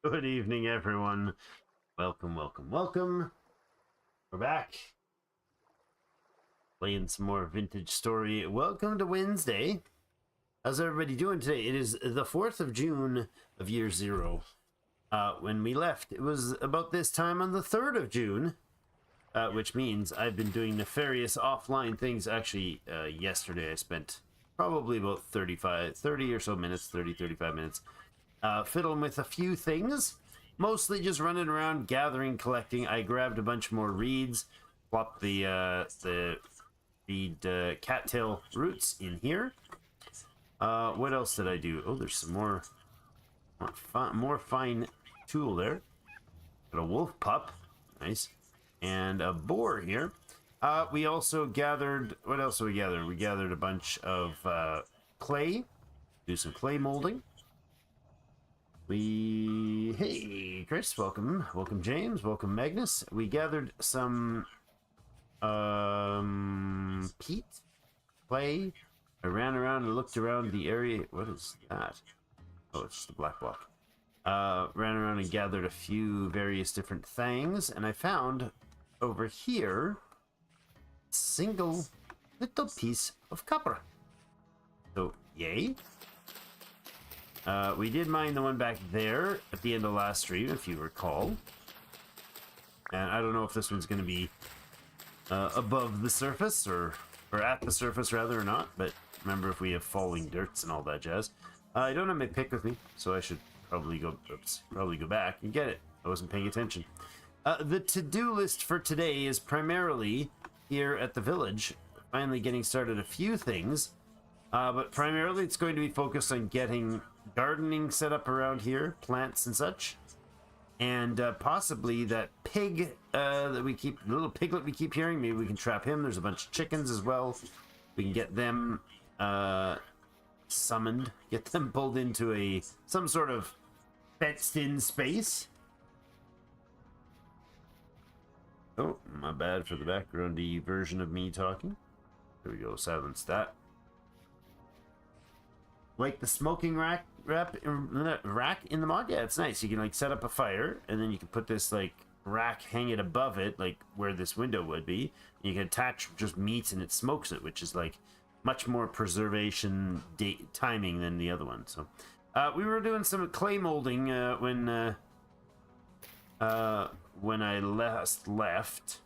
Good evening, everyone. Welcome, welcome, welcome. We're back. Playing some more vintage story. Welcome to Wednesday. How's everybody doing today? It is the 4th of June of year 0. When we left, it was about this time on the 3rd of June, which means I've been doing nefarious offline things. Actually, yesterday I spent probably about 30 or so minutes, 35 minutes, fiddling with a few things. Mostly just running around, gathering, collecting. I grabbed a bunch more reeds, plopped the reed cattail roots in here. What else did I do? Oh, there's some more fine tool there. Got a wolf pup, nice, and a boar here. We also gathered. What else did we gather? We gathered a bunch of clay. Do some clay molding. Hey Chris, welcome James, welcome Magnus. We gathered some peat, clay. I ran around and looked around the area. What is that? Oh, it's just a black block. Ran around and gathered a few various different things, and I found over here single little piece of copper. So yay. We did mine the one back there at the end of last stream, if you recall. And I don't know if this one's going to be above the surface, or at the surface, rather, or not. But remember, if we have falling dirts and all that jazz. I don't have my pick with me, so I should probably go back and get it. I wasn't paying attention. The to-do list for today is primarily here at the village. Finally getting started a few things. But primarily it's going to be focused on getting gardening set up around here, plants and such, and possibly that pig that we keep, the little piglet we keep hearing. Maybe we can trap him. There's a bunch of chickens as well. We can get them summoned, get them pulled into some sort of fenced-in space. Oh, my bad for the backgroundy version of me talking. There we go, silence that. Like the smoking rack in the mod. Yeah, it's nice. You can like set up a fire, and then you can put this like rack, hang it above it, like where this window would be. And you can attach just meats, and it smokes it, which is like much more preservation timing than the other one. So we were doing some clay molding when I last left,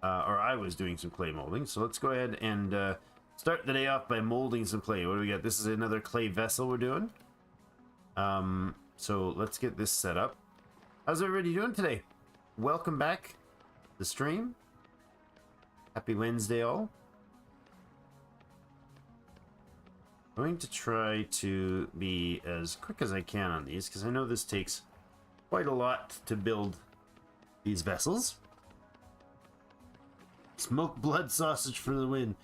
or I was doing some clay molding. So let's go ahead and start the day off by molding some clay. What do we got? This is another clay vessel we're doing. So let's get this set up. How's everybody doing today? Welcome back to the stream. Happy Wednesday, all. I'm going to try to be as quick as I can on these, because I know this takes quite a lot to build these vessels. Smoked blood sausage for the win.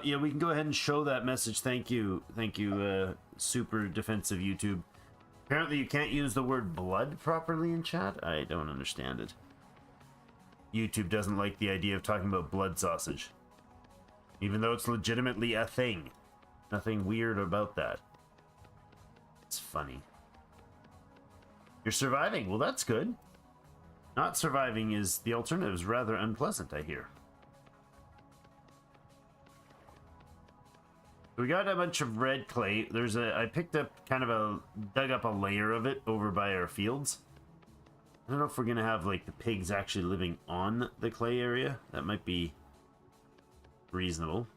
Yeah, we can go ahead and show that message. Thank you, super defensive YouTube. Apparently you can't use the word blood properly in chat. I don't understand it. YouTube doesn't like the idea of talking about blood sausage, even though it's legitimately a thing. Nothing weird about that. It's funny. You're surviving. Well, that's good. Not surviving is the alternative. Is rather unpleasant, I hear. We got a bunch of red clay. I picked up dug up a layer of it over by our fields. I don't know if we're gonna have like the pigs actually living on the clay area. That might be reasonable.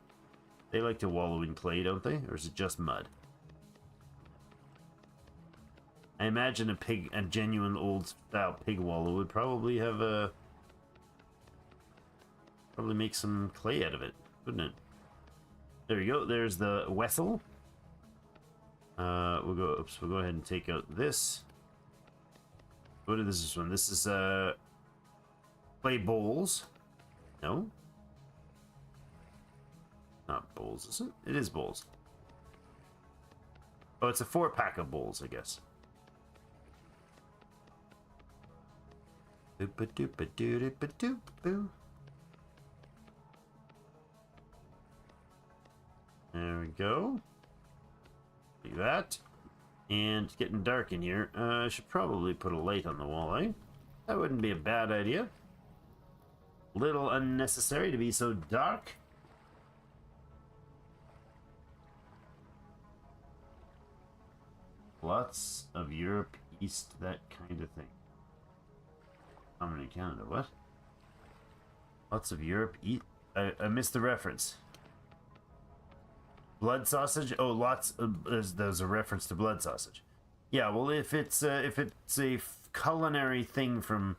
They like to wallow in clay, don't they? Or is it just mud? I imagine a genuine old style pig wallow would probably have probably make some clay out of it, wouldn't it? There we go. There's the vessel. We'll go ahead and take out this. What is this one? This is clay bowls. No, not bowls, is it? It is bowls. Oh, it's a 4-pack of bowls, I guess. There we go. Like that. And it's getting dark in here. I should probably put a light on the wall, eh? That wouldn't be a bad idea. Little unnecessary to be so dark. Lots of Europe, East, that kind of thing. Common in Canada, what? Lots of Europe, East. I missed the reference. Blood sausage? Oh, lots of, there's a reference to blood sausage. Yeah, well, if it's a culinary thing from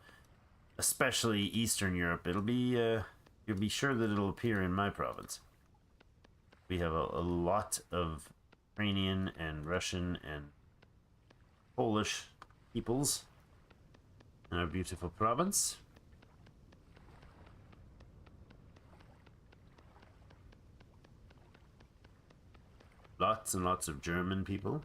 especially Eastern Europe, it'll be you'll be sure that it'll appear in my province. We have a lot of Ukrainian and Russian and Polish peoples in our beautiful province. Lots and lots of German people.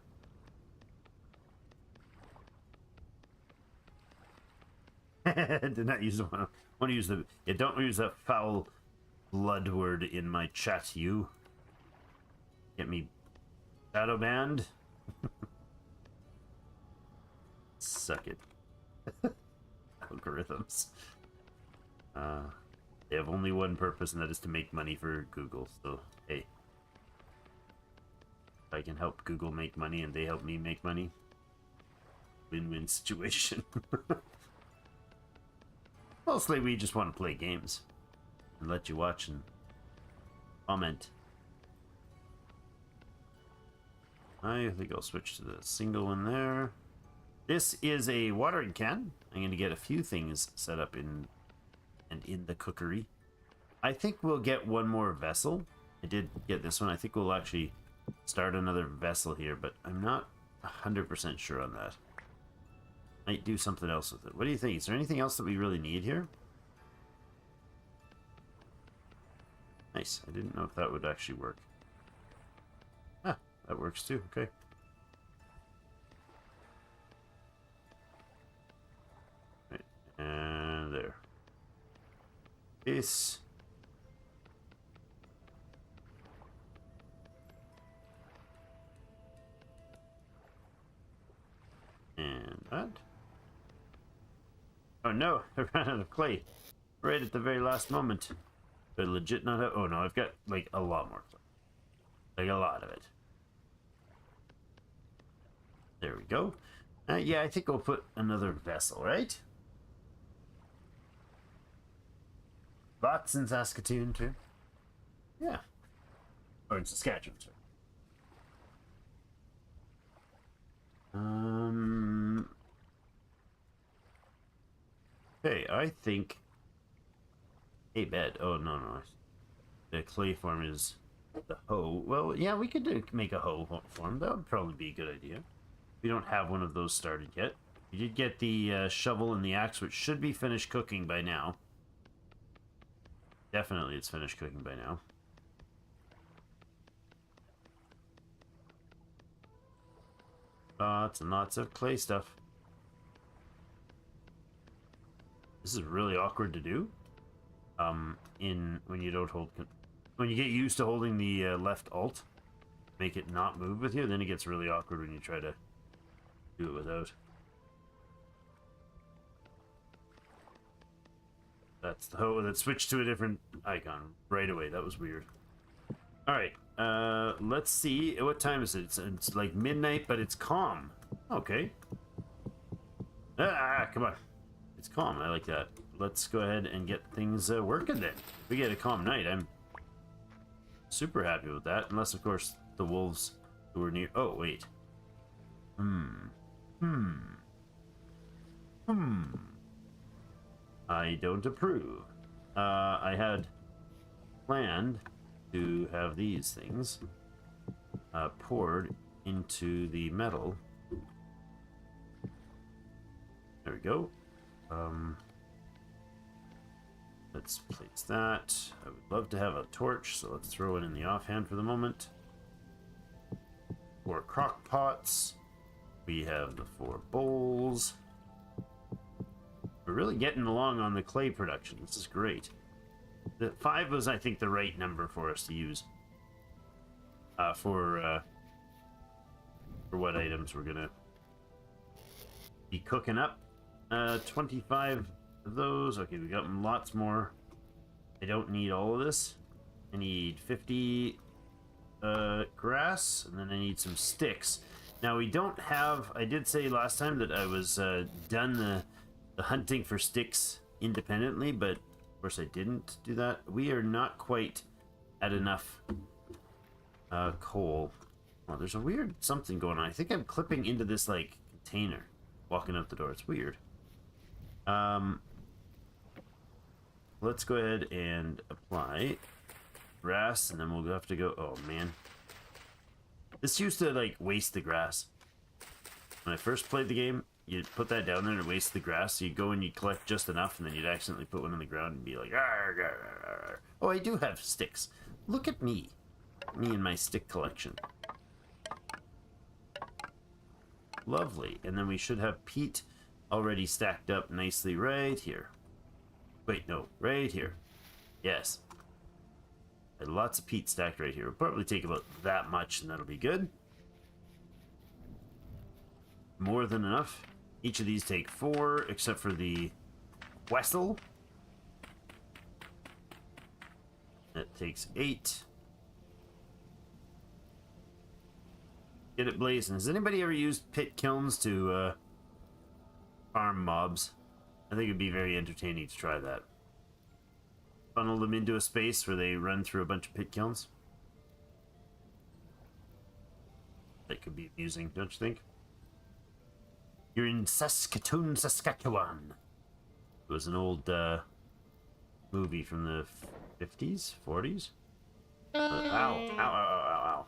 Did not use the one. Want to use the? Yeah, don't use that foul blood word in my chat. You get me shadow banned. Suck it. Algorithms. They have only one purpose, and that is to make money for Google. So hey. I can help Google make money and they help me make money. Win-win situation. Mostly we just want to play games and let you watch and comment. I think I'll switch to the single one there. This is a watering can. I'm going to get a few things set up in the cookery. I think we'll get one more vessel. I did get this one. I think we'll actually start another vessel here, but I'm not 100% sure on that. Might do something else with it. What do you think? Is there anything else that we really need here? Nice. I didn't know if that would actually work. Ah, that works too. Okay. Right. And there. This. And that. Oh no, I ran out of clay. Right at the very last moment. But legit not have. Oh no, I've got like a lot more clay. Like a lot of it. There we go. Yeah, I think we'll put another vessel, right? Lots in Saskatoon too. Yeah. Or in Saskatchewan, sorry. Okay, I think a bed. Oh no, the clay form is the hoe. Well, yeah, we could make a hoe form. That would probably be a good idea. We don't have one of those started yet. We did get the shovel and the axe, which should be finished cooking by now. Definitely, it's finished cooking by now. Lots and lots of clay stuff. This is really awkward to do. When you don't hold, when you get used to holding the left alt, make it not move with you, then it gets really awkward when you try to do it without. That's the hoe that switched to a different icon right away. That was weird. All right, let's see. What time is it? It's like midnight, but it's calm. Okay. Come on. It's calm. I like that. Let's go ahead and get things working then. If we get a calm night, I'm super happy with that. Unless, of course, the wolves who are near... Oh, wait. I don't approve. I had planned to have these things poured into the metal. There we go. Let's place that. I would love to have a torch, so let's throw it in the offhand for the moment. 4 crock pots. We have the 4 bowls. We're really getting along on the clay production. This is great. The 5 was, I think, the right number for us to use for for what items we're gonna be cooking up. 25 of those. Okay, we got lots more. I don't need all of this. I need 50 grass, and then I need some sticks. Now we don't have, I did say last time that I was done the hunting for sticks independently, but of course I didn't do that. We are not quite at enough coal. Oh, there's a weird something going on. I think I'm clipping into this like container walking out the door. It's weird. Let's go ahead and apply grass, and then we'll have to go. Oh man, this used to like waste the grass. When I first played the game, you'd put that down there and it wasted the grass. So you'd go and you'd collect just enough, and then you'd accidentally put one on the ground and be like, arr, arr, arr, arr. Oh, I do have sticks. Look at me and my stick collection. Lovely. And then we should have peat already stacked up nicely right here. Wait, no, right here. Yes. And lots of peat stacked right here. It'll probably take about that much, and that'll be good. More than enough. Each of these take 4, except for the whistle. That takes 8. Get it blazing. Has anybody ever used pit kilns to farm mobs? I think it'd be very entertaining to try that. Funnel them into a space where they run through a bunch of pit kilns. That could be amusing, don't you think? You're in Saskatoon, Saskatchewan. It was an old movie from the 50s, 40s. Ow, ow, ow, ow, ow, ow.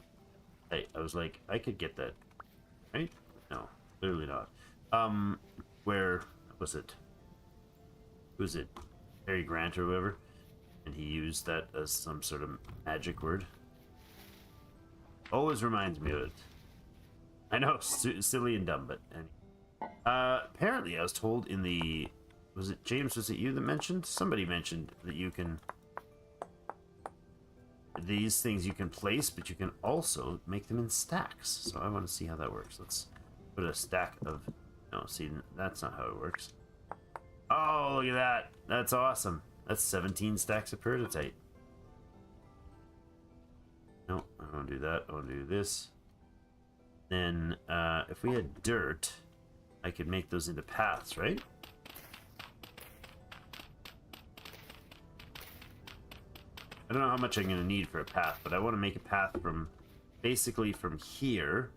Hey, I was like, I could get that, right? No, clearly not. Where was it? Who was it? Harry Grant or whoever? And he used that as some sort of magic word. Always reminds me of it. I know, silly and dumb, but anyway. Apparently I was told in the... Was it James, was it you that mentioned? Somebody mentioned that you can... These things you can place, but you can also make them in stacks. So I want to see how that works. Let's put a stack of... No, see, that's not how it works. Oh, look at that. That's awesome. That's 17 stacks of peridotite. No, I don't want to do that. I want to do this. Then, if we had dirt, I could make those into paths, right? I don't know how much I'm going to need for a path, but I want to make a path from, basically from here,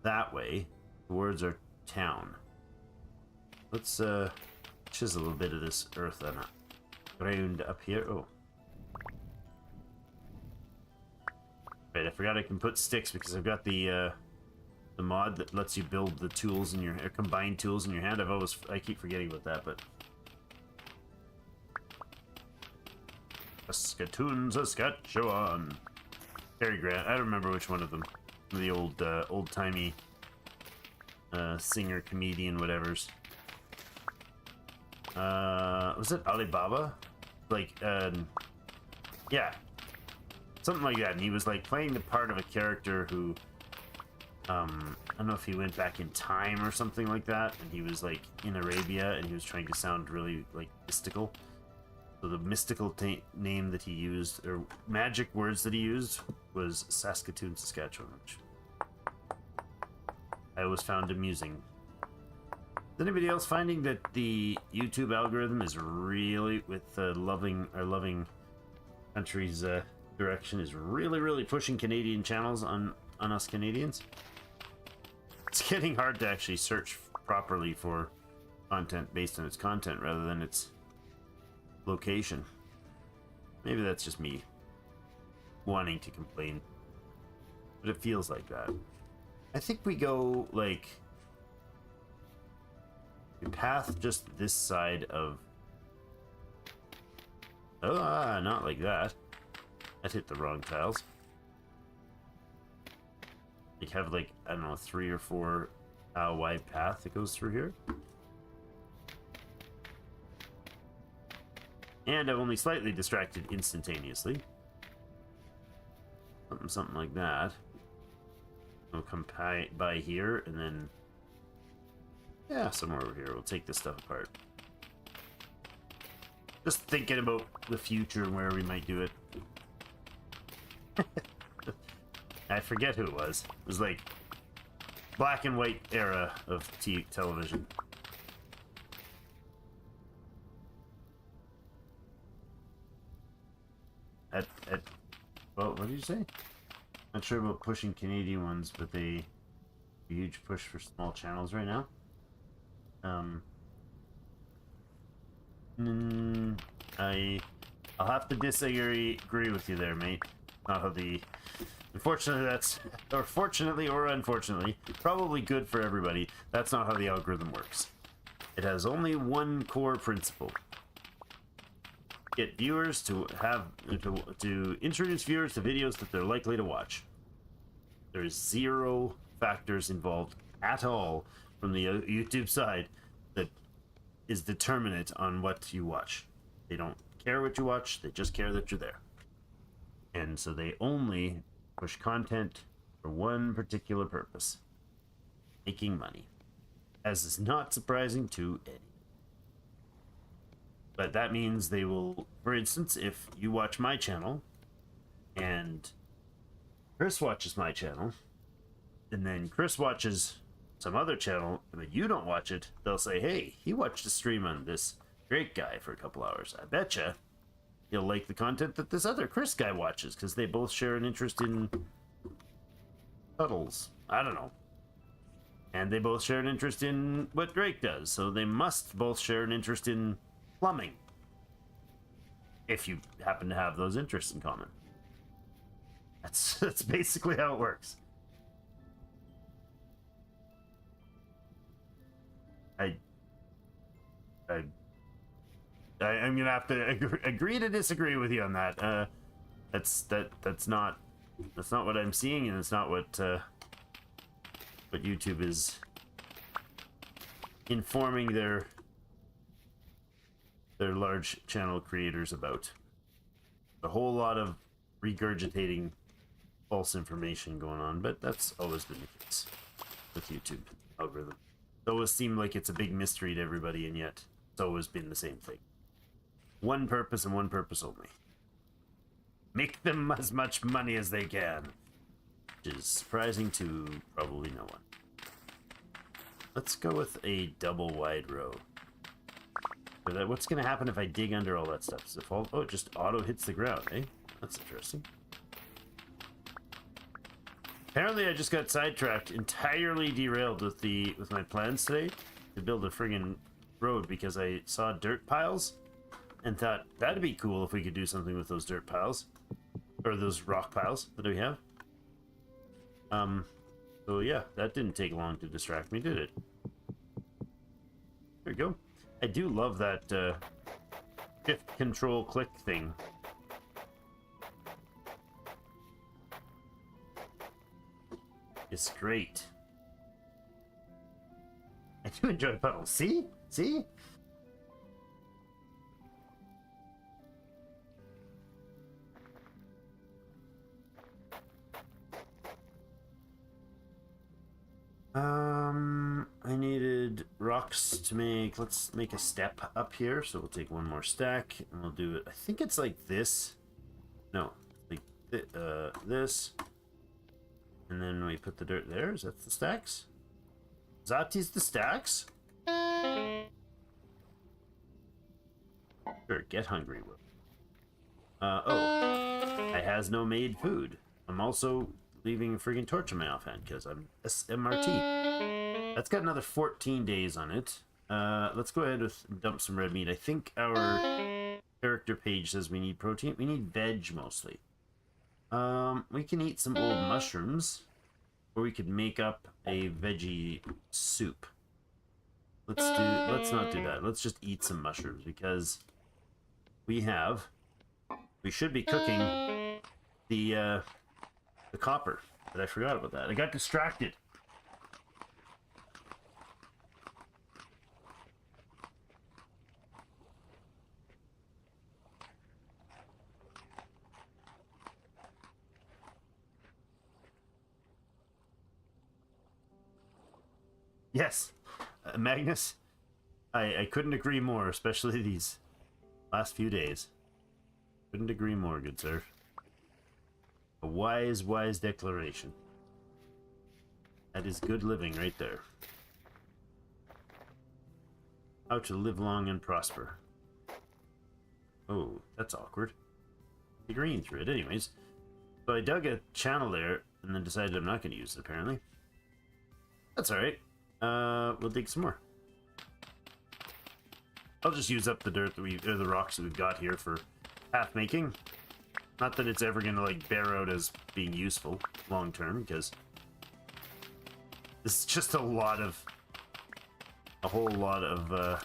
that way, towards our town. Let's, chisel a little bit of this earth on ground up here. Oh. Right, I forgot I can put sticks because I've got the mod that lets you build the tools in your, or combine tools in your hand. I keep forgetting about that, but... Saskatoon, Saskatchewan. Cary Grant. I don't remember which one of them. The old, old-timey singer, comedian, whatevers. Was it Alibaba? Like, yeah. Something like that. And he was, like, playing the part of a character who, I don't know if he went back in time or something like that. And he was, like, in Arabia, and he was trying to sound really, like, mystical. So the mystical name that he used, or magic words that he used, was Saskatoon, Saskatchewan, which I always found amusing. Is anybody else finding that the YouTube algorithm is really, with our loving country's direction, is really pushing Canadian channels on us Canadians? It's getting hard to actually search properly for content based on its content rather than its location. Maybe that's just me wanting to complain, but it feels like that. I think we go like we path just this side of not like that. That hit the wrong tiles. Like have like, I don't know, 3 or 4 wide path that goes through here. And I've only slightly distracted instantaneously. Something like that. We'll come by here, and then... Yeah, somewhere over here. We'll take this stuff apart. Just thinking about the future and where we might do it. I forget who it was. It was like black and white era of television. Well, what did you say? Not sure about pushing Canadian ones, but a huge push for small channels right now. I'll have to disagree with you there, mate. Not how the... Unfortunately, that's... Or fortunately or unfortunately, probably good for everybody. That's not how the algorithm works. It has only one core principle. Get viewers to introduce viewers to videos that they're likely to watch. There's zero factors involved at all from the YouTube side that is determinate on what you watch. They don't care what you watch, they just care that you're there. And so they only push content for one particular purpose: making money. As is not surprising to any. But that means they will, for instance, if you watch my channel and Chris watches my channel, and then Chris watches some other channel, but you don't watch it, they'll say, hey, he watched a stream on this great guy for a couple hours. I betcha he'll like the content that this other Chris guy watches, because they both share an interest in puddles. I don't know. And they both share an interest in what Drake does, so they must both share an interest in plumbing, if you happen to have those interests in common. That's basically how it works. I'm gonna have to agree to disagree with you on that. That's not what I'm seeing, and it's not what YouTube is informing their large channel creators about. A whole lot of regurgitating false information going on, but that's always been the case with YouTube algorithm. It always seemed like it's a big mystery to everybody, and yet it's always been the same thing. One purpose and one purpose only: make them as much money as they can. Which is surprising to probably no one. Let's go with a double wide row. What's going to happen if I dig under all that stuff? Does it fall? Oh, it just auto hits the ground, eh? That's interesting. Apparently I just got sidetracked, entirely derailed with my plans today to build a friggin' road, because I saw dirt piles and thought that'd be cool if we could do something with those dirt piles, or those rock piles that we have. So yeah, that didn't take long to distract me, did it? There we go. I do love that shift control click thing. It's great. I do enjoy puddles. See? See? I needed rocks to make, let's make a step up here. So we'll take one more stack and we'll do it. I think it's like this. No, like this. And then we put the dirt there. Is that the stacks? Zati's the stacks? Sure, get hungry. Oh, I has no made food. I'm also leaving a friggin' torch in my offhand because I'm SMRT. That's got another 14 days on it. Let's go ahead and dump some red meat. I think our character page says we need protein. We need veg mostly. We can eat some old mushrooms, or we could make up a veggie soup. Let's not do that. Let's just eat some mushrooms, because we should be cooking the copper, but I forgot about that. I got distracted. Yes, Magnus, I couldn't agree more, especially these last few days. Couldn't agree more, good sir. A wise, wise declaration. That is good living right there. How to live long and prosper. Oh, that's awkward. The green through it anyways. So I dug a channel there and then decided I'm not going to use it apparently. That's alright. We'll dig some more. I'll just use up the dirt that or the rocks that we've got here for path making. Not that it's ever going to like bear out as being useful long term, because this is just a whole lot of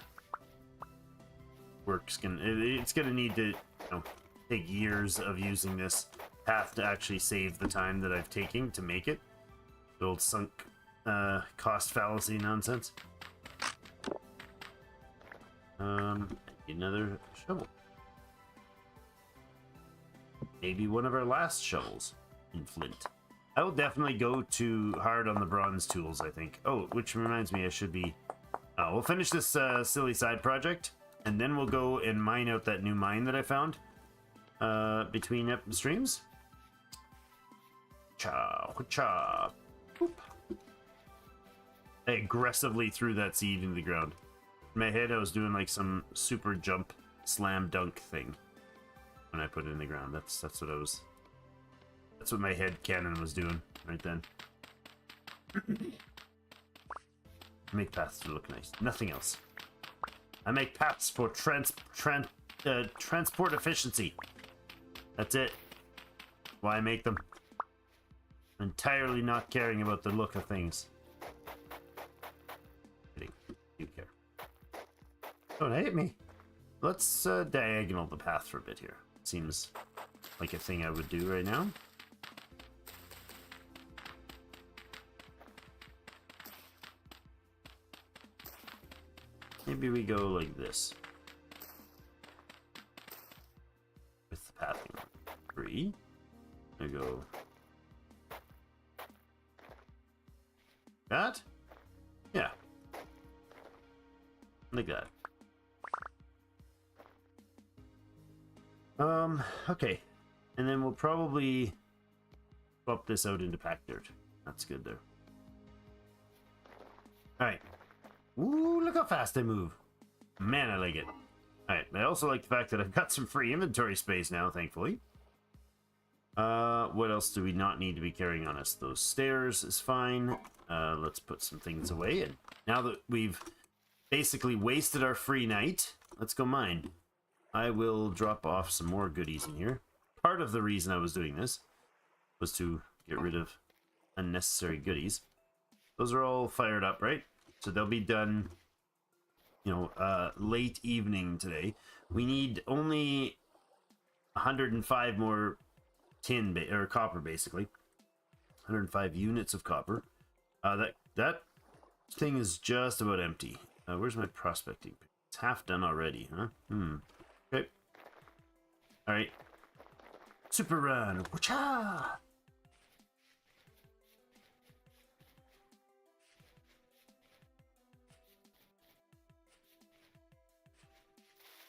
work's it's gonna need to, you know, take years of using this path to actually save the time that I've taken to make it. The old sunk cost fallacy nonsense. Another shovel. Maybe one of our last shovels in flint. I will definitely go too hard on the bronze tools, I think. Oh, which reminds me, I should be... we'll finish this silly side project, and then we'll go and mine out that new mine that I found between streams. Cha. Boop. I aggressively threw that seed into the ground. In my head, I was doing like some super jump slam dunk thing when I put it in the ground. That's what I was... That's what my head cannon was doing right then. Make paths to look nice. Nothing else. I make paths for transport efficiency. That's it. Why I make them. Entirely not caring about the look of things. Kidding. You care. Don't hate me. Let's diagonal the path for a bit here. Seems like a thing I would do right now. Maybe we go like this. With the pathing. 3. I go... That? Yeah. Like that. Okay. And then we'll probably swap this out into packed dirt. That's good there. Alright. Ooh, look how fast I move. Man, I like it. Alright, I also like the fact that I've got some free inventory space now, thankfully. What else do we not need to be carrying on us? Those stairs is fine. Let's put some things away. And now that we've basically wasted our free night, let's go mine. I will drop off some more goodies in here. Part of the reason I was doing this was to get rid of unnecessary goodies. Those are all fired up, right? So they'll be done, you know, late evening today. We need only 105 more tin or copper, basically. 105 units of copper. That thing is just about empty. Where's my prospecting? It's half done already, huh? Okay. All right. Super run. Wacha!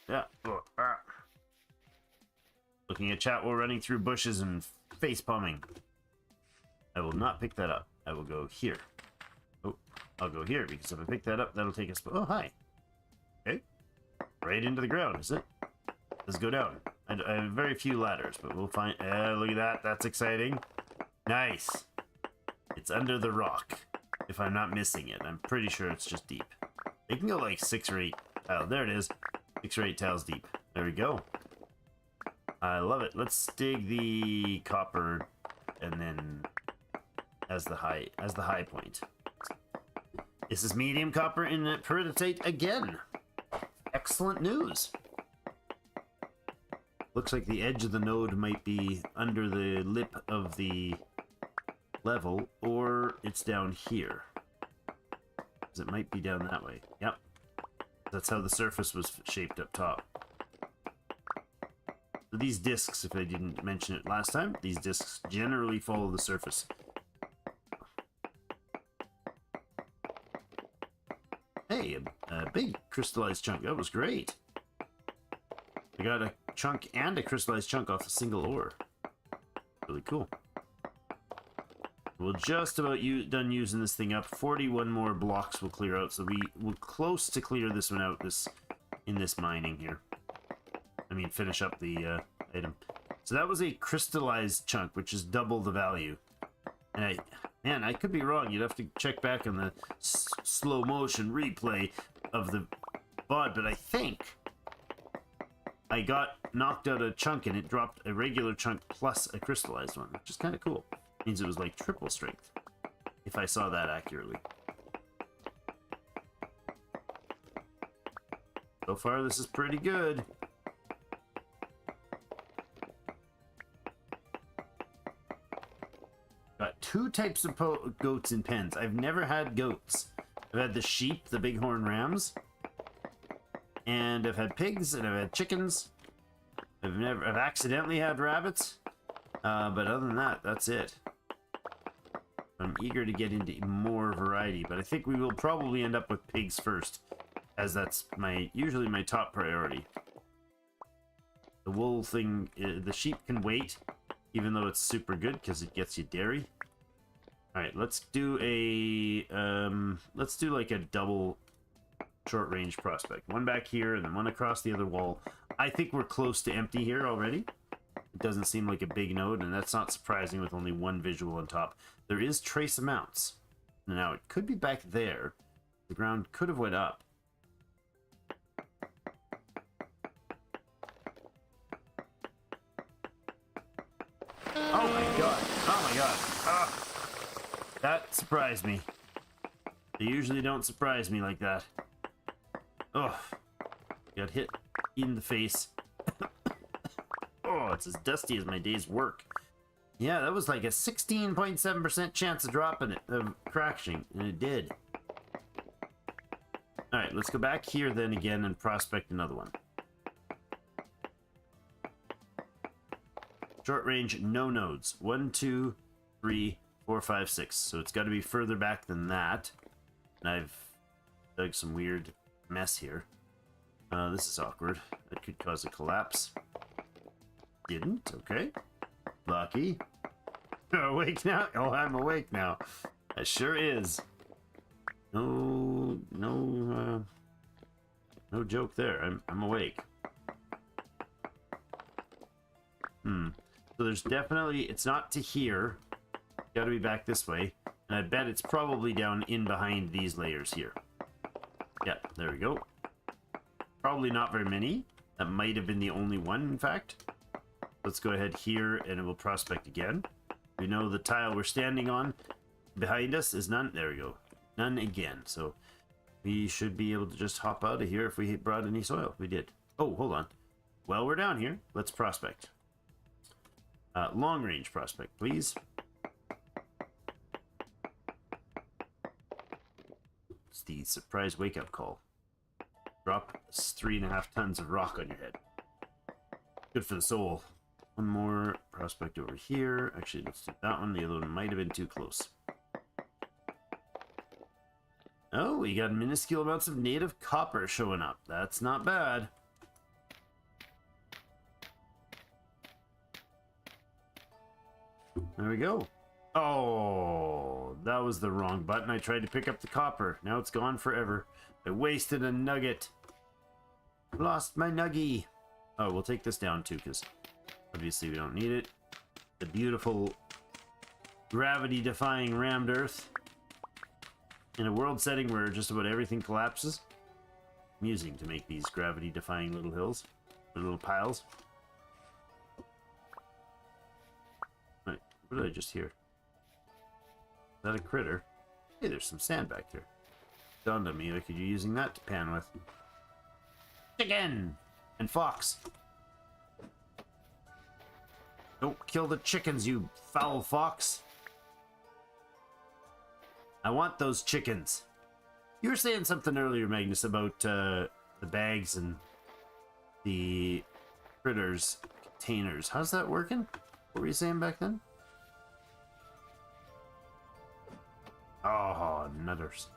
Yeah. Looking at chat while running through bushes and face palming. I will not pick that up. I will go here. Oh, I'll go here because if I pick that up, that'll take us. Oh, hi. Okay. Right into the ground, is it? Let's go down. I have very few ladders, but we'll find. Look at that. That's exciting. Nice. It's under the rock. If I'm not missing it, I'm pretty sure it's just deep. It can go like 6 or 8. Oh, there it is. 6 or 8 tiles deep. There we go. I love it. Let's dig the copper, and then as the high point. This is medium copper in peridotite again. Excellent news. Looks like the edge of the node might be under the lip of the level, or it's down here. Because it might be down that way. Yep. That's how the surface was shaped up top. So these discs, if I didn't mention it last time, these discs generally follow the surface. big crystallized chunk. That was great. I got a chunk and a crystallized chunk off a single ore. Really cool. We're just about done using this thing up. 41 more blocks will clear out, so we're close to clear this one out in this mining here. I mean, finish up the item. So that was a crystallized chunk, which is double the value. And man, I could be wrong. You'd have to check back on the slow motion replay of the VOD, but I think I got knocked out a chunk and it dropped a regular chunk plus a crystallized one, which is kind of cool. Means it was like triple strength, if I saw that accurately. So far, this is pretty good. Got two types of goats in pens. I've never had goats. I've had the sheep, the bighorn rams, and I've had pigs, and I've had chickens. I've accidentally had rabbits, but other than that, that's it. I'm eager to get into more variety, but I think we will probably end up with pigs first, as that's usually my top priority. The wool thing, the sheep can wait, even though it's super good because it gets you dairy. All right, let's do like a double short range prospect. One back here and then one across the other wall. I think we're close to empty here already. It doesn't seem like a big node, and that's not surprising with only one visual on top. There is trace amounts. Now, it could be back there. The ground could have went up. Oh my god. Oh my god. Ah. That surprised me. They usually don't surprise me like that. Oh. Got hit in the face. Oh, it's as dusty as my day's work. Yeah, that was like a 16.7% chance of dropping it, of crashing, and it did. Alright, let's go back here then again and prospect another one. Short range, no nodes. 1, 2, 3, 4, 5, 6. So it's got to be further back than that. And I've dug some weird mess here. This is awkward. That could cause a collapse. Didn't. Okay. Lucky. Awake now? Oh, I'm awake now. That sure is. No joke there. I'm awake. So there's definitely, it's not to here. Got to be back this way. And I bet it's probably down in behind these layers here. Yeah, there we go. Probably not very many. That might have been the only one, in fact. Let's go ahead here and it will prospect again. We know the tile we're standing on behind us is none. There we go. None again. So we should be able to just hop out of here if we brought any soil. We did. Oh, hold on. Well, we're down here. Let's prospect. Long range prospect, please. It's the surprise wake up call. Drop 3.5 tons of rock on your head. Good for the soul. One more prospect over here. Actually, let's do that one. The other one might have been too close. Oh, we got minuscule amounts of native copper showing up. That's not bad. There we go. Oh, that was the wrong button. I tried to pick up the copper. Now it's gone forever. I wasted a nugget. Lost my nuggie. Oh, we'll take this down too, because obviously we don't need it. The beautiful gravity-defying rammed earth. In a world setting where just about everything collapses. Amusing to make these gravity-defying little hills. Or little piles. Right, what did I just hear? Is that a critter? Hey, there's some sand back there. Dawned on me, I could be using that to pan with. Chicken! And fox. Don't kill the chickens, you foul fox. I want those chickens. You were saying something earlier, Magnus, about the bags and the critters containers. How's that working? What were you saying back then? Oh, nutters.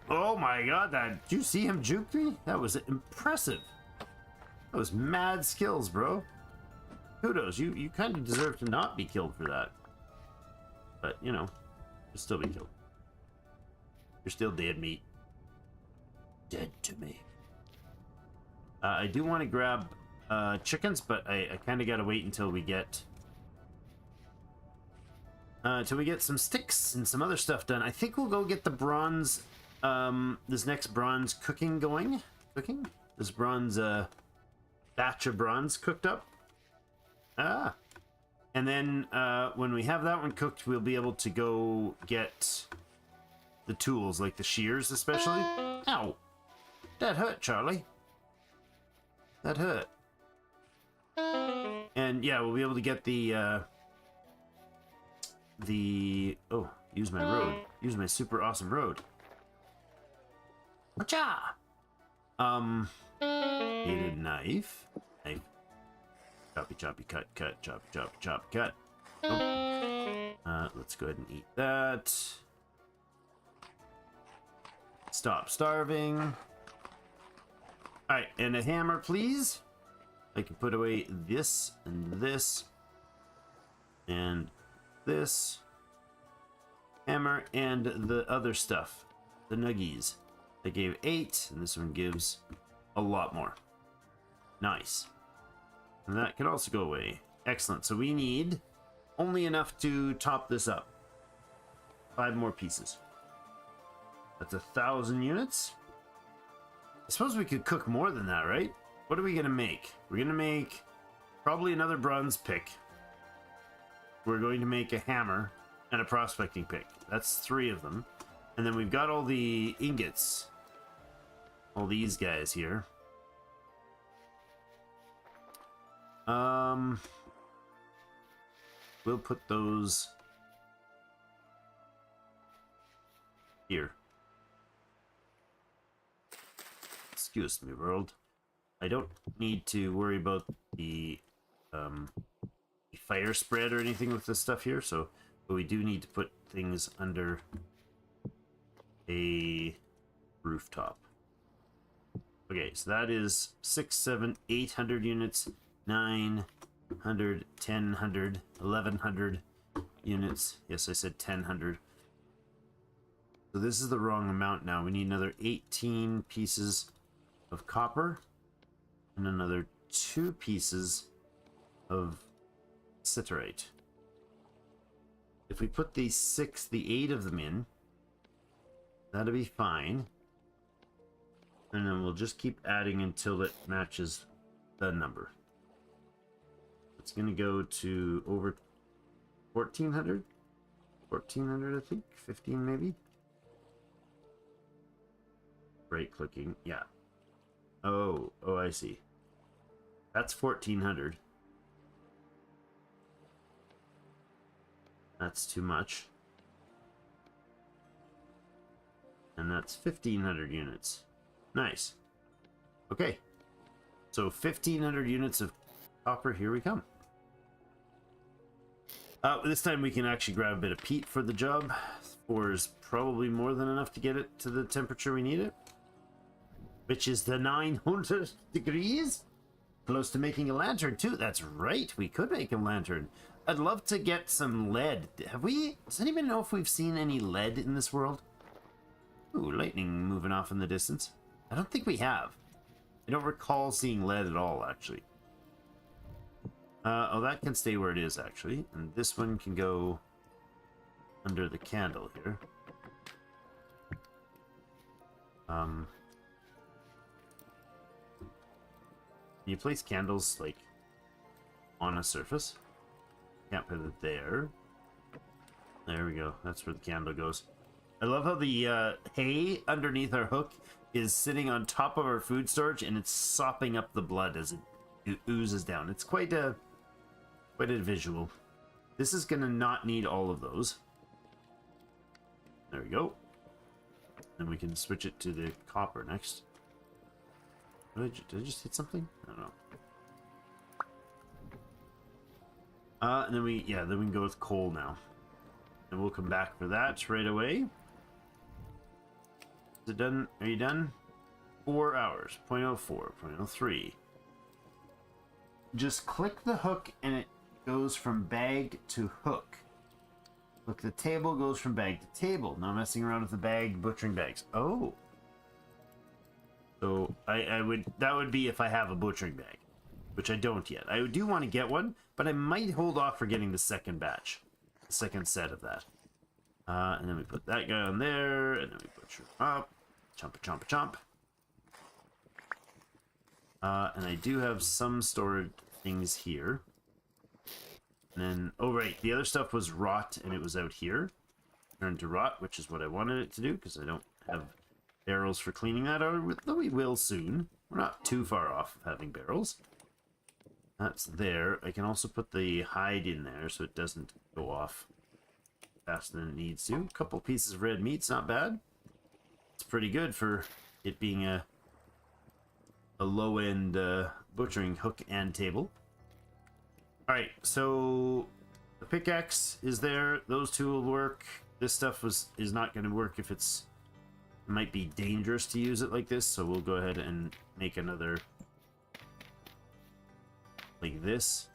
Oh my god, did you see him juke me? That was impressive. That was mad skills, bro. Kudos, you kind of deserve to not be killed for that. But, you know, you'll still be killed. You're still dead meat. Dead to me. I do want to grab chickens, but I kind of got to wait until we get some sticks and some other stuff done. I think we'll go get the bronze, this next bronze cooking going. This bronze batch of bronze cooked up. And then when we have that one cooked, we'll be able to go get the tools, like the shears especially. Ow! That hurt, Charlie. That hurt. And yeah, we'll be able to get the oh, use my road. Use my super awesome road. Wacha! Need a knife. Choppy, choppy, cut, cut, choppy, choppy, chop, cut. Oh. Let's go ahead and eat that. Stop starving. Alright, and a hammer, please. I can put away this and this and this. Hammer and the other stuff. The nuggies. I gave 8, and this one gives a lot more. Nice. And that can also go away. Excellent. So we need only enough to top this up. 5 more pieces. That's 1,000 units. I suppose we could cook more than that, right? What are we going to make? We're going to make probably another bronze pick. We're going to make a hammer and a prospecting pick. That's 3 of them. And then we've got all the ingots. All these guys here. We'll put those here. Excuse me, world. I don't need to worry about the fire spread or anything with this stuff here, so but we do need to put things under a rooftop. Okay, so that is 6, 7, 800 units, 900, 1,000, 1,100 units. Yes, I said 1,000. So this is the wrong amount now. We need another 18 pieces of copper and another 2 pieces of citrate. If we put the 8 of them in, that'll be fine. And then we'll just keep adding until it matches the number. It's going to go to over 1,400. 1,400, I think. 15 maybe. Right clicking. Yeah. Oh, I see. That's 1,400. That's too much. And that's 1,500 units. Nice. Okay. So 1,500 units of copper. Here we come. This time we can actually grab a bit of peat for the job. 4 is probably more than enough to get it to the temperature we need it. Which is the 900 degrees. Close to making a lantern too. That's right. We could make a lantern. I'd love to get some lead. Does anybody know if we've seen any lead in this world? Ooh, lightning moving off in the distance. I don't think we have. I don't recall seeing lead at all, actually. Oh, that can stay where it is, actually. And this one can go under the candle here. You place candles, like, on a surface. Can't put it there. There we go. That's where the candle goes. I love how the hay underneath our hook is sitting on top of our food storage, and it's sopping up the blood as it oozes down. It's quite a visual. This is gonna not need all of those. There we go. Then we can switch it to the copper next. Did I just hit something? I don't know. And then we can go with coal now. And we'll come back for that right away. Is it done? Are you done? 4 hours. 0.04, 0.03. Just click the hook and it goes from bag to hook. Look, the table goes from bag to table. Not messing around with the bag, butchering bags. Oh. So I would, that would be if I have a butchering bag, which I don't yet. I do want to get one, but I might hold off for getting the second batch, the second set of that. And then we put that guy on there, and then we butcher up, chomp, chomp, chomp. And I do have some stored things here. And then, oh right, the other stuff was rot, and it was out here. Turned to rot, which is what I wanted it to do, because I don't have barrels for cleaning that out, though we will soon. We're not too far off of having barrels. That's there. I can also put the hide in there so it doesn't go off faster than it needs to. A couple pieces of red meat's not bad. It's pretty good for it being a low-end butchering hook and table. Alright, so the pickaxe is there. Those two will work. This stuff is not going to work if it might be dangerous to use it like this, so we'll go ahead and make another like this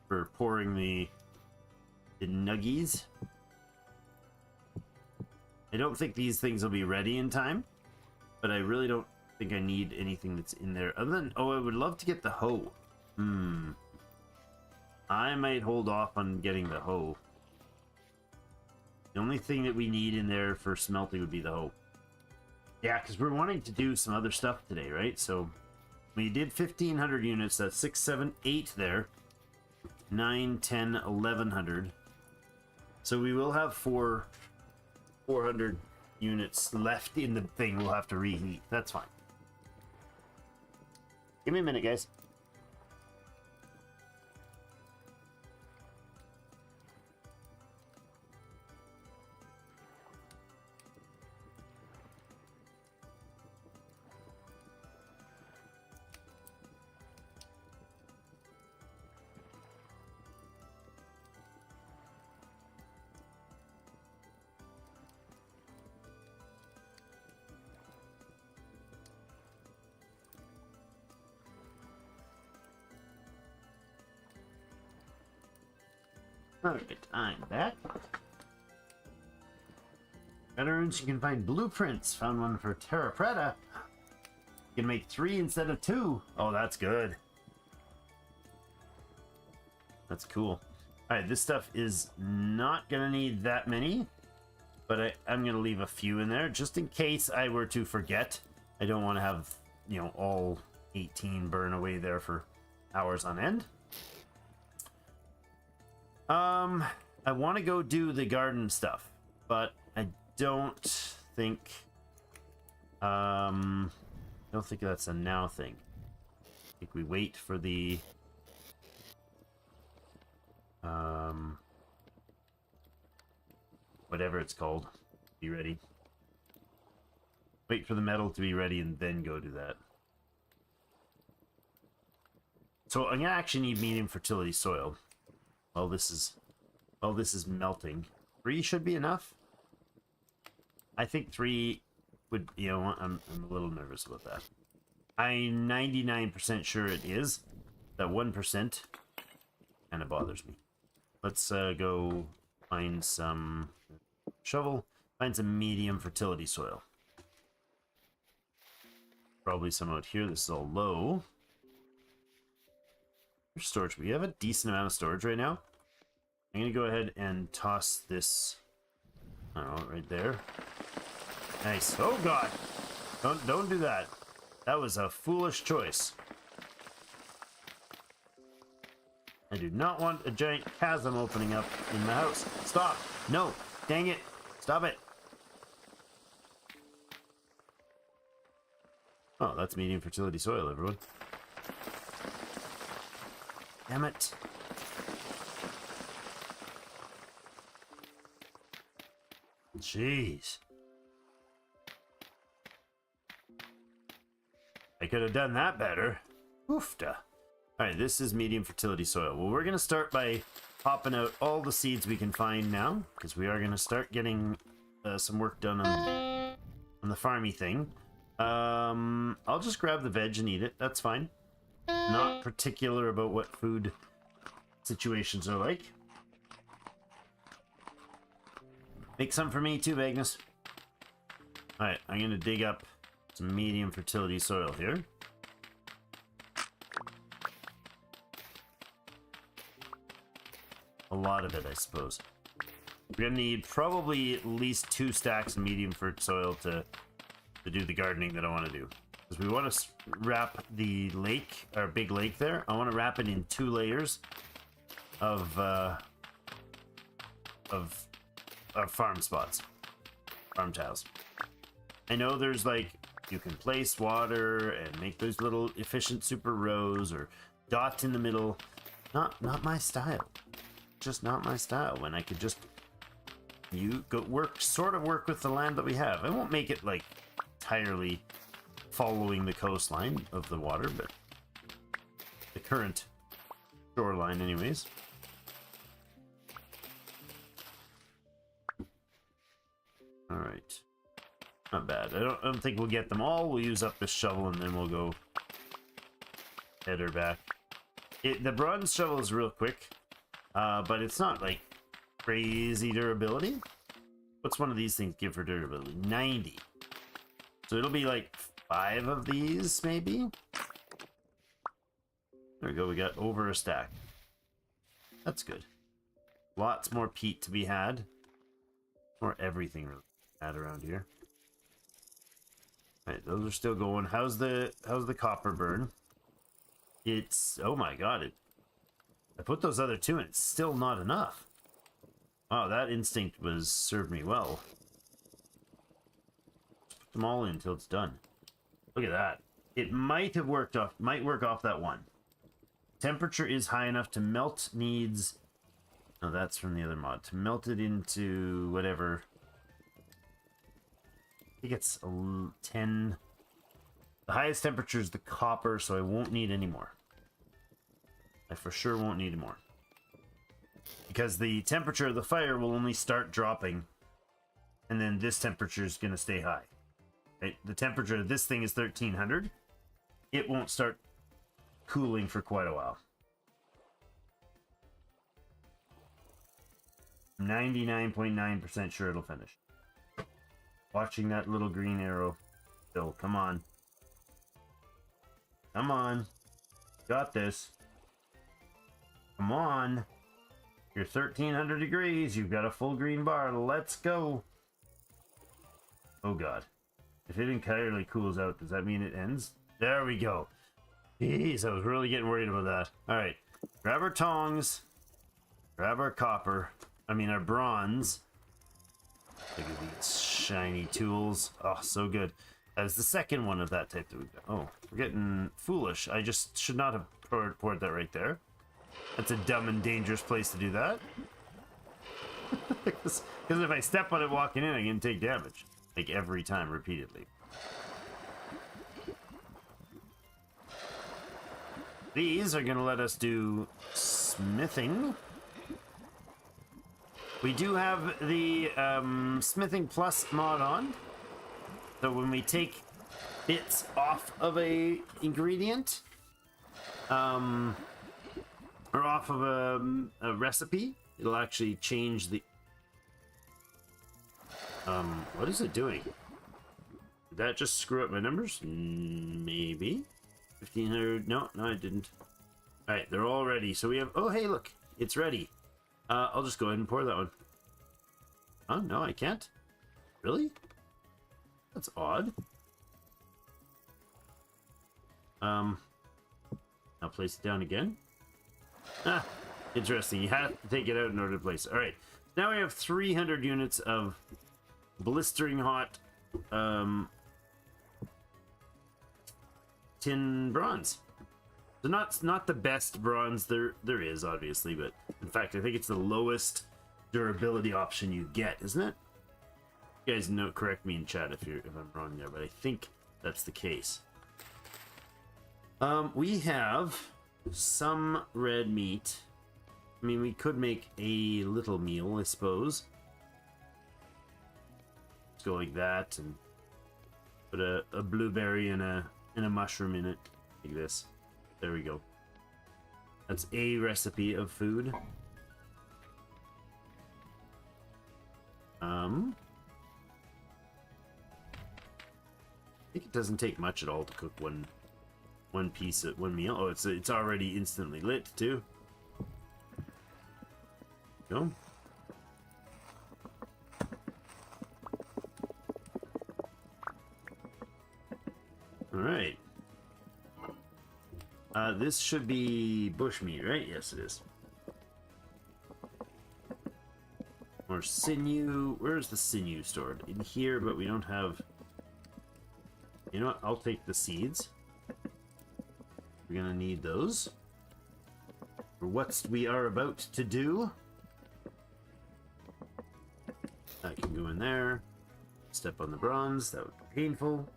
for pouring the nuggies. I don't think these things will be ready in time, but I really don't think I need anything that's in there other than, oh, I would love to get the hoe. I might hold off on getting the hoe. The only thing that we need in there for smelting would be the hoe. Yeah, because we're wanting to do some other stuff today, right? So we did 1,500 units. That's 6, 7, 8 there. 9, 10, 1,100. So we will have 400 units left in the thing. We'll have to reheat. That's fine. Give me a minute, guys. Alright, I'm back. BetterRuins, you can find blueprints. Found one for Terra Preta. You can make 3 instead of 2. Oh, that's good. That's cool. Alright, this stuff is not gonna need that many, but I'm gonna leave a few in there just in case I were to forget. I don't want to have, you know, all 18 burn away there for hours on end. I want to go do the garden stuff, but I don't think that's a now thing. I think we wait for the whatever it's called to be ready. Wait for the metal to be ready and then go do that. So I'm gonna actually need medium fertility soil. Well, this is melting. 3 should be enough. I think 3 would, you know, I'm a little nervous about that. I'm 99% sure it is. That 1% kind of bothers me. Let's go find some shovel, find some medium fertility soil. Probably some out here. This is all low. Storage. We have a decent amount of storage right now. I'm gonna go ahead and toss this. I don't know, right there. Nice. Oh god! Don't do that. That was a foolish choice. I do not want a giant chasm opening up in my house. Stop! No! Dang it! Stop it! Oh, that's medium fertility soil, everyone. Damn it. Jeez. I could have done that better. Oofta. Alright, this is medium fertility soil. Well, we're going to start by popping out all the seeds we can find now, because we are going to start getting some work done on the farmy thing. I'll just grab the veg and eat it. That's fine. Not particular about what food situations are like. Make some for me too, Magnus. Alright, I'm gonna dig up some medium fertility soil here. A lot of it, I suppose. We're gonna need probably at least 2 stacks of medium for soil to do the gardening that I want to do. Because we want to wrap the lake, our big lake there. I want to wrap it in 2 layers of farm spots, farm tiles. I know there's like, you can place water and make those little efficient super rows or dots in the middle. Not my style. Just not my style. When I could just sort of work with the land that we have. I won't make it like entirely following the coastline of the water, but the current shoreline anyways. All right, not bad. I don't think we'll get them all. We'll use up this shovel and then we'll go head her back. The bronze shovel is real quick, but it's not like crazy durability. What's one of these things give for durability? 90. So it'll be like 5 of these, maybe. There we go. We got over a stack. That's good. Lots more peat to be had. More everything really had around here. All right, those are still going. How's the copper burn? It's, oh my god! I put those other 2 in. It's still not enough. Wow, that instinct served me well. Put them all in until it's done. Look at that. It might work off that one. Temperature is high enough to melt needs. No, that's from the other mod. To melt it into whatever. I think it's 10. The highest temperature is the copper, so I won't need any more. I for sure won't need more. Because the temperature of the fire will only start dropping, and then this temperature is going to stay high. Right? The temperature of this thing is 1300. It won't start cooling for quite a while. 99.9% sure it'll finish. Watching that little green arrow. Still, come on. Come on. Got this. Come on. You're 1300 degrees. You've got a full green bar. Let's go. Oh god. If it entirely cools out, does that mean it ends? There we go. Jeez, I was really getting worried about that. Alright. Grab our tongs. Grab our copper. I mean our bronze. Look at these shiny tools. Oh, so good. That is the second one of that type that we've got. Oh, we're getting foolish. I just should not have poured that right there. That's a dumb and dangerous place to do that. Because if I step on it walking in, I can take damage. Like every time, repeatedly. These are going to let us do smithing. We do have the smithingplus mod on. So when we take bits off of a ingredient, or off of a recipe, it'll actually change the... what is it doing? Did that just screw up my numbers? Maybe. 1500, no, it didn't. Alright, they're all ready. So we have, oh hey look, it's ready. I'll just go ahead and pour that one. Oh, no, I can't. Really? That's odd. I'll place it down again. Ah, interesting. You have to take it out in order to place it. Alright, now we have 300 units of blistering hot tin bronze. So not the best bronze there is, obviously, but in fact I think it's the lowest durability option you get, isn't it? You guys know, correct me in chat if I'm wrong there, but I think that's the case. We have some red meat. I mean, we could make a little meal, I suppose. Let's go like that, and put a blueberry and a mushroom in it, like this. There we go. That's a recipe of food. I think it doesn't take much at all to cook one piece at one meal. Oh, it's already instantly lit too. Go. All right. This should be bushmeat, right? Yes, it is. Or sinew. Where's the sinew stored? In here, but we don't have... You know what? I'll take the seeds. We're gonna need those for what we are about to do. That can go in there. Step on the bronze. That would be painful.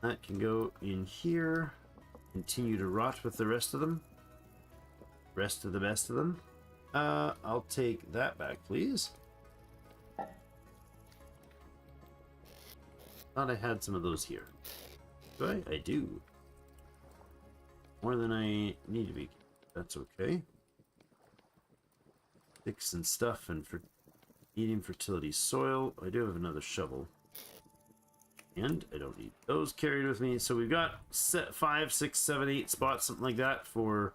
That can go in here. Continue to rot with the rest of them. Rest of the best of them. I'll take that back, please. Thought I had some of those here. Do I? I do. More than I need to be. That's okay. Sticks and stuff and for eating fertility soil. I do have another shovel. And I don't need those carried with me. So we've got 5, 6, 7, 8 spots, something like that, for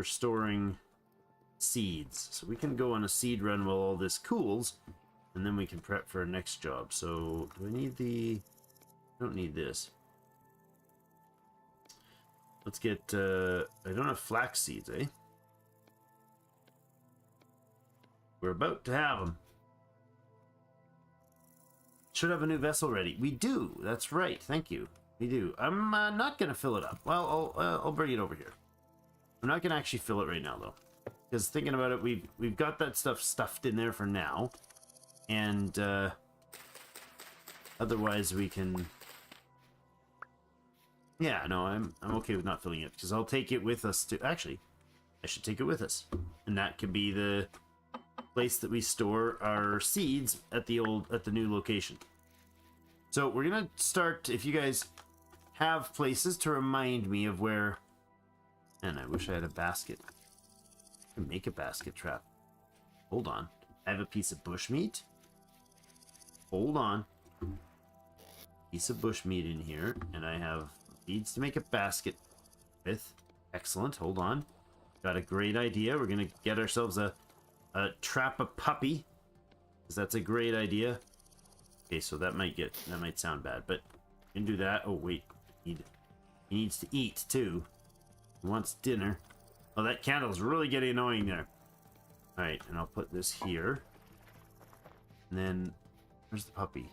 storing seeds. So we can go on a seed run while all this cools, and then we can prep for our next job. So do I need the... I don't need this. Let's get... I don't have flax seeds, eh? We're about to have them. Should have a new vessel ready. We do. That's right. Thank you. We do. I'm not going to fill it up. Well, I'll bring it over here. I'm not going to actually fill it right now, though. Because thinking about it, we've got that stuff stuffed in there for now. And otherwise we can... Yeah, no, I'm okay with not filling it. Because I'll take it with us to... Actually, I should take it with us. And that could be the place that we store our seeds at the new location. So we're gonna start, if you guys have places to remind me of where, and I wish I had a basket. I can make a basket trap. Hold on. I have a piece of bushmeat. Hold on. Piece of bushmeat in here, and I have seeds to make a basket with. Excellent. Hold on. Got a great idea. We're gonna get ourselves a trap a puppy, because that's a great idea. Okay, so that might sound bad, but we can do that. Oh wait, he needs to eat too. He wants dinner. Oh, that candle's really getting annoying there. All right, and I'll put this here. And then where's the puppy?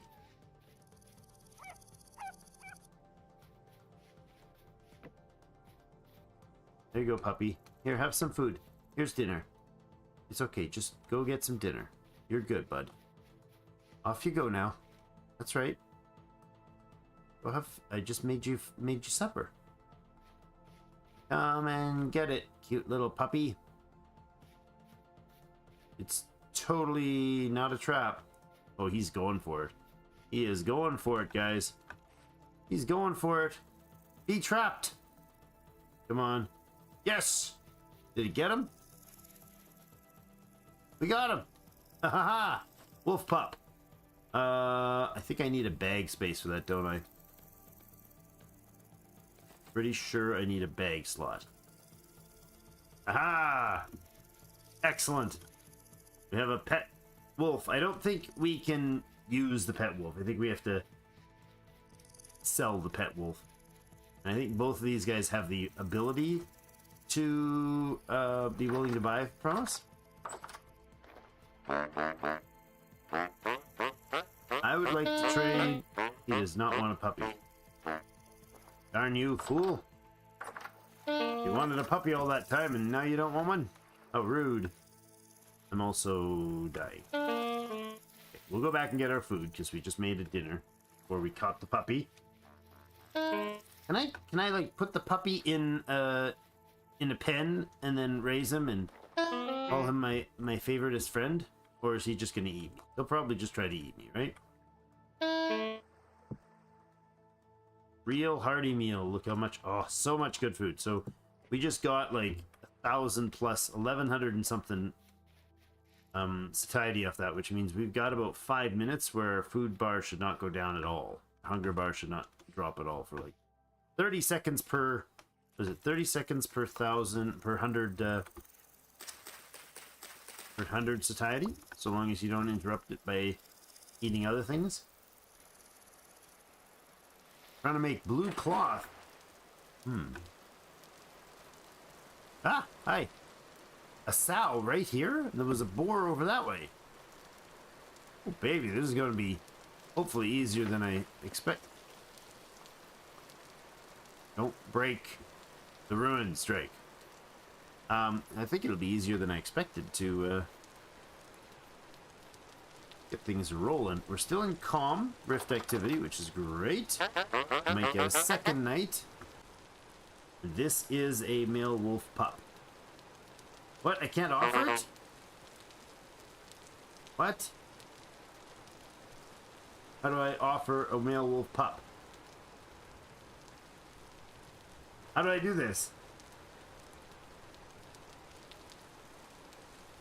There you go, puppy. Here, have some food. Here's dinner. It's okay, just go get some dinner. You're good, bud. Off you go now. That's right. Go have... I just made you supper. Come and get it, cute little puppy. It's totally not a trap. Oh, he's going for it. He is going for it, guys. He's going for it. Be trapped. Come on. Yes! Did he get him? We got him! Ha ha ha! Wolf pup. I think I need a bag space for that, don't I? Pretty sure I need a bag slot. Aha! Excellent. We have a pet wolf. I don't think we can use the pet wolf. I think we have to sell the pet wolf. And I think both of these guys have the ability to be willing to buy from us. I would like to trade. He does not want a puppy. Darn you, fool. You wanted a puppy all that time and now you don't want one? How rude. I'm also dying. Okay, we'll go back and get our food because we just made a dinner before we caught the puppy. Can I like put the puppy in a pen and then raise him and call him my favoriteest friend? Or is he just going to eat me? He'll probably just try to eat me, right? Real hearty meal. Look how much... Oh, so much good food. So we just got like 1,000 plus 1,100 and something satiety off that, which means we've got about 5 minutes where our food bar should not go down at all. Hunger bar should not drop at all for like 30 seconds per... Was it 30 seconds per 1,000... per 100... per 100 satiety? So long as you don't interrupt it by eating other things. Trying to make blue cloth. Ah, hi. A sow right here? There was a boar over that way. Oh, baby, this is going to be hopefully easier than I expect. Don't break the ruins, Drake. I think it'll be easier than I expected to get things rolling. We're still in calm rift activity, which is great. Make it a second night. This is a male wolf pup. What? I can't offer it? What? How do I offer a male wolf pup? How do I do this?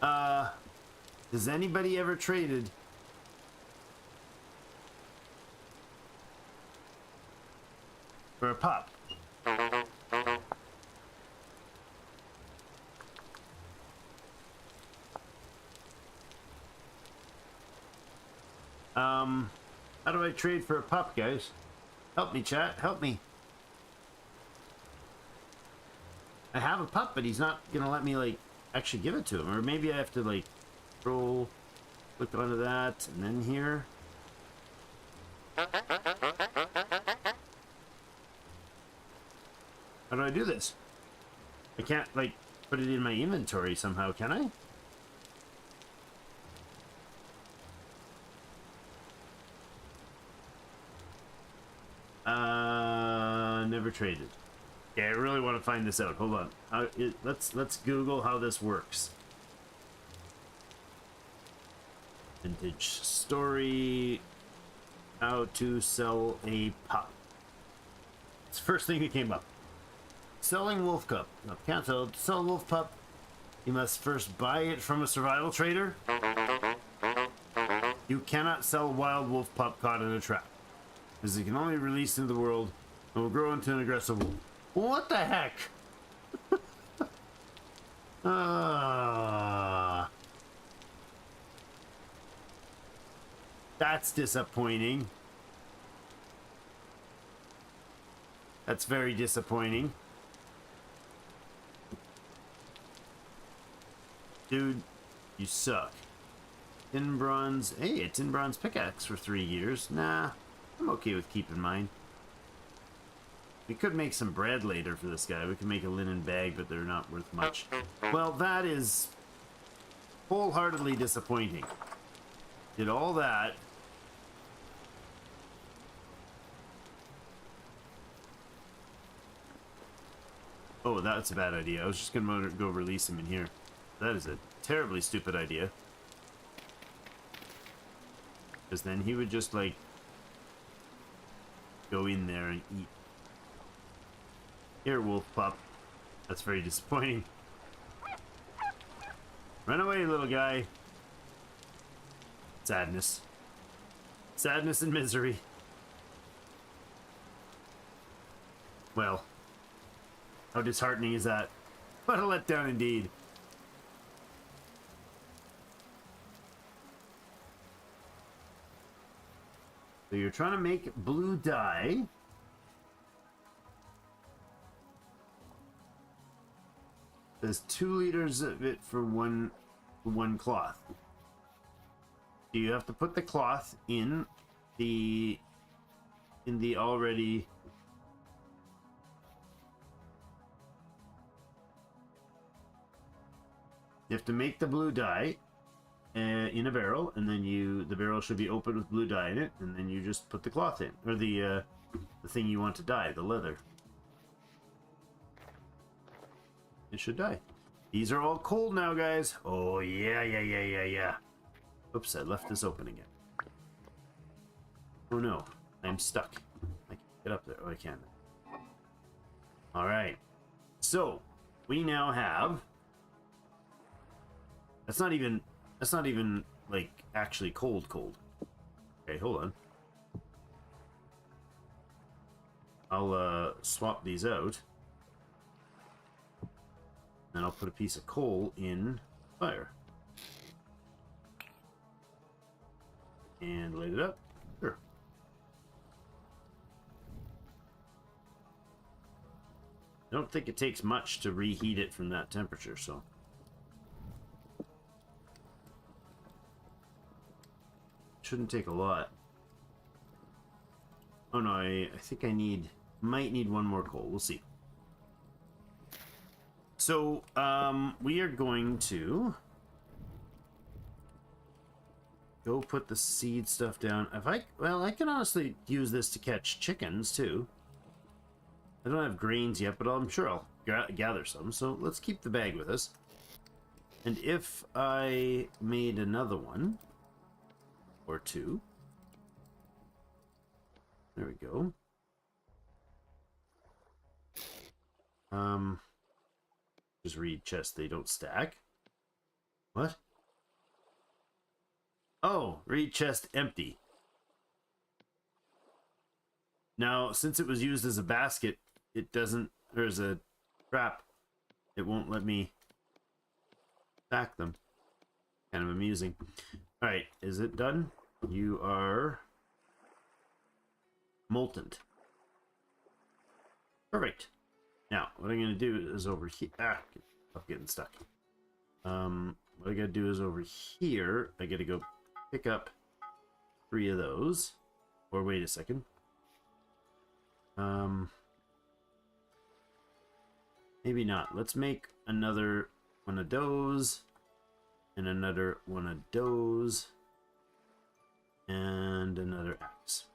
Has anybody ever traded for a pup? How do I trade for a pup, guys? Help me, chat. Help me. I have a pup, but he's not gonna let me, like, actually give it to him. Or maybe I have to, like, scroll, click onto that, and then here. How do I do this? I can't, like, put it in my inventory somehow, can I? Never traded. Yeah, I really want to find this out. Hold on. Let's Google how this works. Vintage story. How to sell a pup. It's the first thing that came up. Selling wolf pup. No, can't sell. To sell a wolf pup, you must first buy it from a survival trader. You cannot sell a wild wolf pup caught in a trap, as it can only be released into the world and will grow into an aggressive wolf. What the heck? That's disappointing. That's very disappointing. Dude, you suck. Tin bronze. Hey, a tin bronze pickaxe for 3 years. Nah, I'm okay with keeping mine. We could make some bread later for this guy. We could make a linen bag, but they're not worth much. Well, that is wholeheartedly disappointing. Did all that. Oh, that's a bad idea. I was just gonna go release him in here. That is a terribly stupid idea. Because then he would just, like, go in there and eat. Here, wolf pup. That's very disappointing. Run away, little guy. Sadness. Sadness and misery. Well, how disheartening is that? What a letdown indeed. So you're trying to make blue dye. There's 2 liters of it for one cloth. So you have to put the cloth in the already. You have to make the blue dye in a barrel, and then the barrel should be open with blue dye in it, and then you just put the cloth in, or the thing you want to dye, the leather. It should dye. These are all cold now, guys. Oh yeah. Oops, I left this open again. Oh no, I'm stuck. I can't get up there. Oh, I can. Alright. So, we now have... That's not even, like, actually cold. Okay, hold on. I'll, swap these out. Then I'll put a piece of coal in fire. And light it up. Sure. I don't think it takes much to reheat it from that temperature, so... Shouldn't take a lot. Oh no, I think I might need one more coal. We'll see. So, we are going to go put the seed stuff down. Well, I can honestly use this to catch chickens too. I don't have grains yet, but I'm sure I'll gather some. So let's keep the bag with us. And if I made another one or two, there we go. Just read chests, they don't stack. What? Oh, read chest empty. Now, since it was used as a basket, it doesn't, or as a trap, it won't let me stack them. Kind of amusing. Alright, is it done? You are molten. Perfect. Now, what I'm going to do is over here... I'm getting stuck. What I got to do is over here, I got to go pick up 3 of those. Or wait a second. Maybe not. Let's make another one of those. And another one of those. And another axe.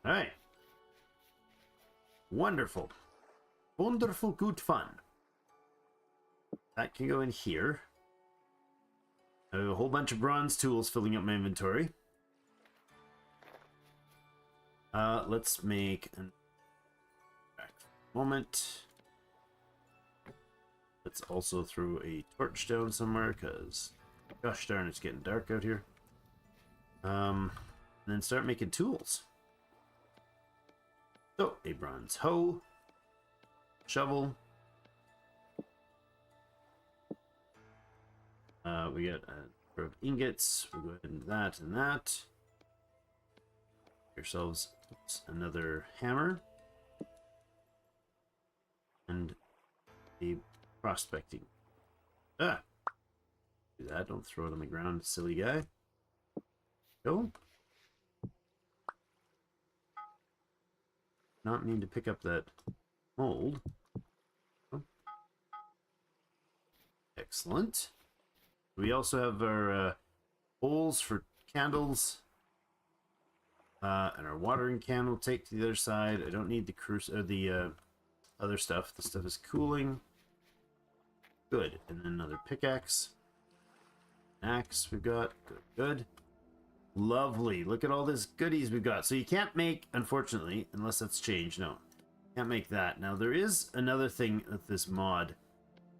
All right. Wonderful. Wonderful good fun. That can go in here. I have a whole bunch of bronze tools filling up my inventory. Let's make an moment. Let's also throw a torch down somewhere because gosh darn, it's getting dark out here. And then start making tools. So, a bronze hoe, shovel. We got a number of ingots. We'll go ahead and that and that. Yourselves another hammer. And a prospecting. Ah! Do that, don't throw it on the ground, silly guy. Go. Not mean to pick up that mold. Oh. Excellent. We also have our bowls for candles. And our watering can will take to the other side. I don't need the other stuff. The stuff is cooling. Good. And then another pickaxe. Axe we've got. Good, good. Lovely. Look at all this goodies we've got. So you can't make, unfortunately, unless that's changed. No. Can't make that. Now there is another thing with this mod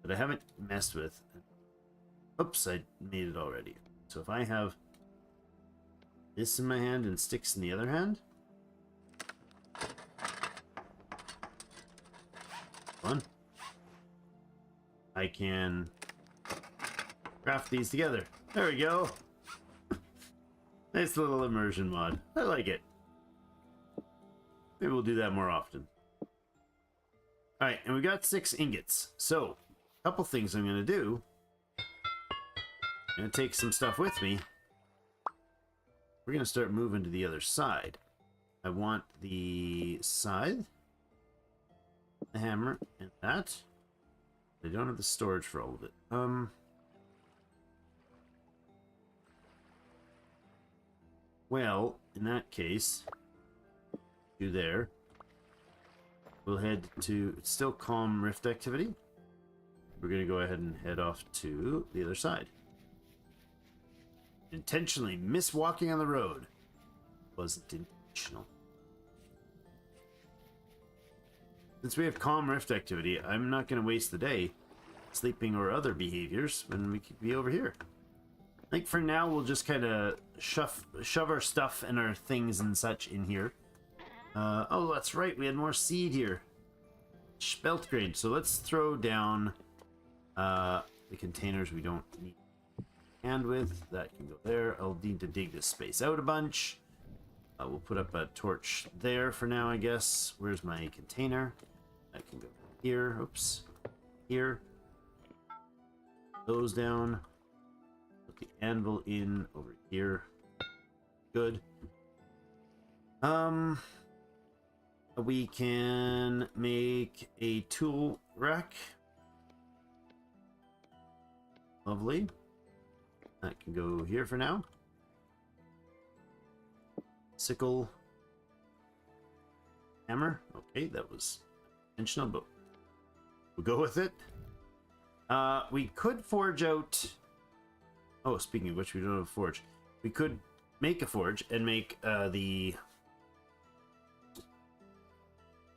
that I haven't messed with. Oops, I made it already. So if I have this in my hand and sticks in the other hand. Fun. I can craft these together. There we go. Nice little immersion mod. I like it. Maybe we'll do that more often. Alright, and we got 6 ingots. So, a couple things I'm going to do. I'm going to take some stuff with me. We're going to start moving to the other side. I want the scythe, the hammer, and that. I don't have the storage for all of it. Well, in that case, to there. We'll head to, it's still calm rift activity. We're going to go ahead and head off to the other side. Intentionally miss walking on the road. Wasn't intentional. Since we have calm rift activity, I'm not going to waste the day sleeping or other behaviors when we could be over here. I think for now we'll just kind of shove our stuff and our things and such in here. Oh, that's right, we had more seed here. Spelt grain. So let's throw down the containers we don't need hand with. That can go there. I'll need to dig this space out a bunch. We'll put up a torch there for now, I guess. Where's my container? That can go here. Oops. Here. Those down. Put the anvil in over here. Good. We can make a tool rack. Lovely. That can go here for now. Sickle. Hammer. Okay, that was intentional, but we'll go with it. We could forge out... Oh, speaking of which, we don't have a forge. We could make a forge and make the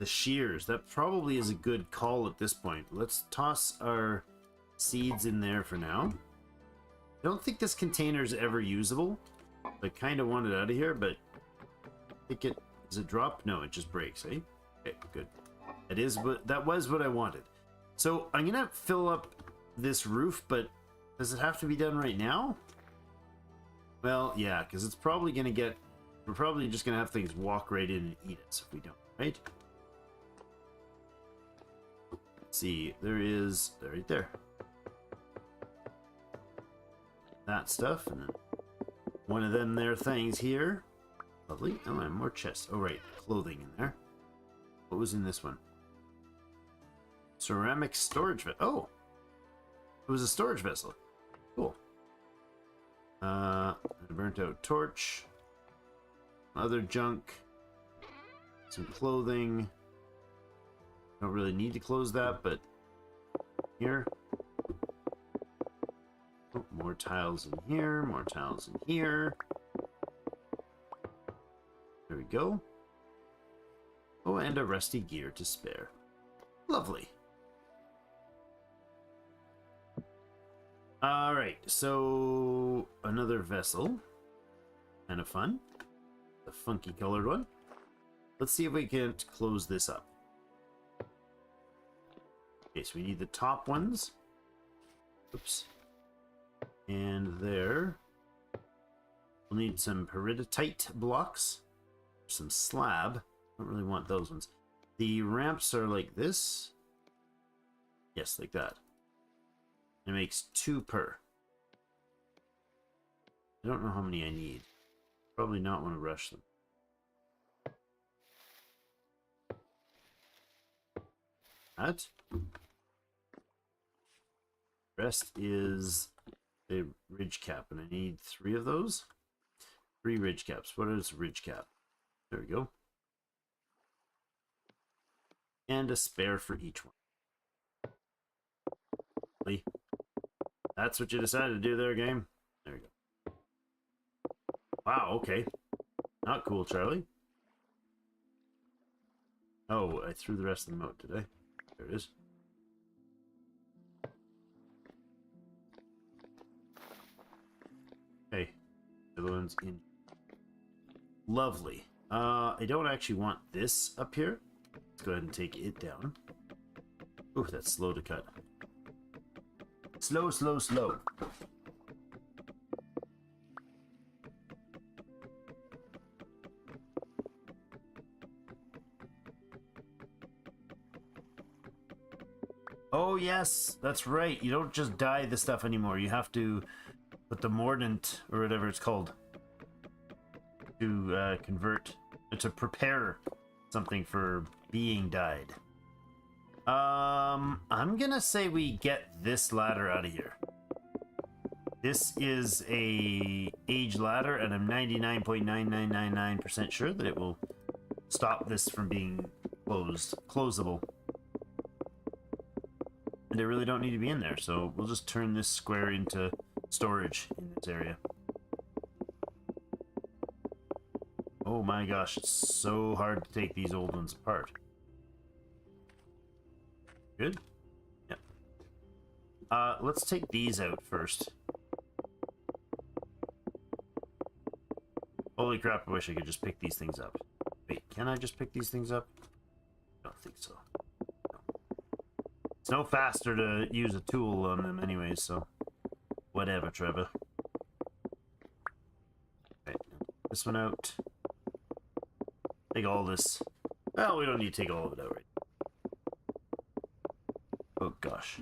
shears. That probably is a good call at this point. Let's toss our seeds in there for now. I don't think this container is ever usable. I kind of want it out of here, but I think it... Does it drop? No, it just breaks, eh? Okay, good. That was what I wanted. So I'm gonna fill up this roof, but does it have to be done right now? Well, yeah, because it's probably gonna get... We're probably just gonna have things walk right in and eat us if we don't, right? Let's see, there is... right there. That stuff, and then one of them there things here. Lovely. Oh, and more chests. Oh, right. Clothing in there. What was in this one? Ceramic storage vessel. Oh! It was a storage vessel. Cool. A burnt out torch. Other junk. Some clothing. Don't really need to close that, but here. Oh, more tiles in here. More tiles in here. There we go. Oh, and a rusty gear to spare. Lovely. Alright, so another vessel. Kind of fun. The funky colored one. Let's see if we can close this up. Okay, so we need the top ones. Oops. And there. We'll need some peridotite blocks. Some slab. Don't really want those ones. The ramps are like this. Yes, like that. It makes 2 per. I don't know how many I need. Probably not want to rush them. That. Rest is a ridge cap, and I need 3 of those. 3 ridge caps. What is a ridge cap? There we go. And a spare for each one. That's what you decided to do there, game? There we go. Wow, okay. Not cool, Charlie. Oh, I threw the rest of them out, did I? There it is. Okay. The other one's in. Lovely. I don't actually want this up here. Let's go ahead and take it down. Ooh, that's slow to cut. Slow, slow, slow. Oh, yes, that's right. You don't just dye the stuff anymore. You have to put the mordant, or whatever it's called, to convert, to prepare something for being dyed. I'm gonna say we get this ladder out of here. This is a age ladder, and I'm 99.9999% sure that it will stop this from being closable. And they really don't need to be in there, so we'll just turn this square into storage in this area. Oh my gosh, it's so hard to take these old ones apart. Good? Yep. Let's take these out first. Holy crap, I wish I could just pick these things up. Wait, can I just pick these things up? I don't think so. It's no faster to use a tool on them anyways, so whatever, Trevor. Right, this one out. Take all this. Well, we don't need to take all of it out right now. Oh gosh.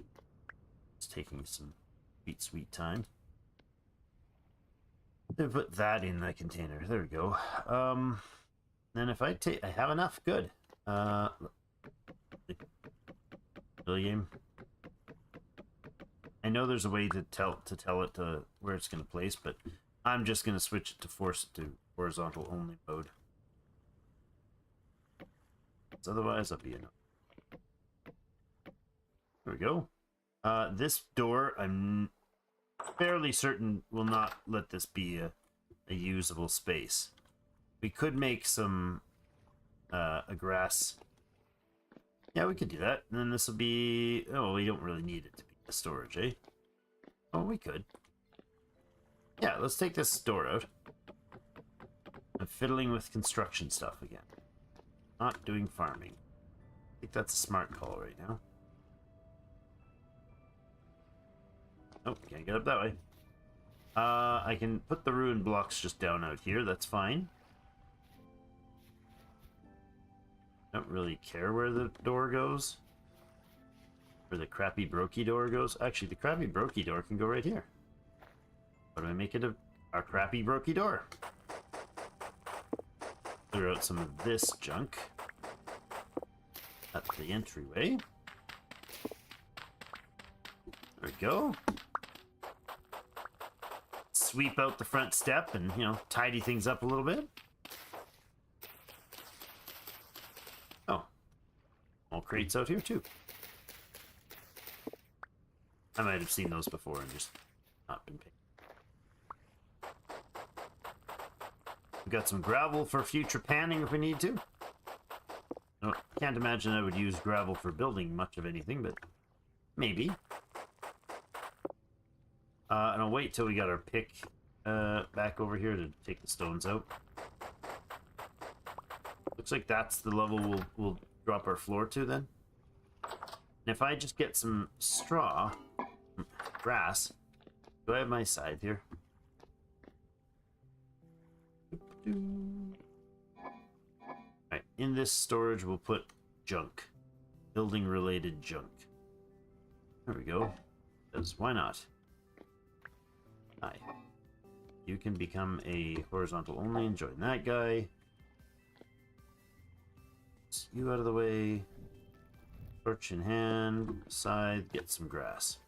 It's taking some sweet time. Put that in the container. There we go. Then if I have enough. Good. Really game. I know there's a way to tell it to where it's going to place, but I'm just going to switch it to force it to horizontal only mode. Otherwise, I'll be enough. There we go. This door, I'm fairly certain will not let this be a usable space. We could make some a grass. Yeah, we could do that. And then this will be... Oh, we don't really need it to be a storage, eh? Oh, we could. Yeah, let's take this door out. I'm fiddling with construction stuff again. Not doing farming. I think that's a smart call right now. Nope, can't get up that way. I can put the ruined blocks just down out here, that's fine. Don't really care where the door goes. Where the crappy brokey door goes. Actually, the crappy brokey door can go right here. How do I make it a crappy brokey door? Clear out some of this junk at the entryway. There we go. Sweep out the front step and, you know, tidy things up a little bit. Oh. All crates out here, too. I might have seen those before and just not been paying. We've got some gravel for future panning if we need to. No, can't imagine I would use gravel for building much of anything, but maybe. And I'll wait till we got our pick back over here to take the stones out. Looks like that's the level we'll drop our floor to then. And if I just get some straw, grass, do I have my scythe here? Alright, in this storage we'll put junk. Building related junk. There we go. Because why not? Hi. You can become a horizontal only and join that guy. Get you out of the way. Torch in hand. Scythe. Get some grass.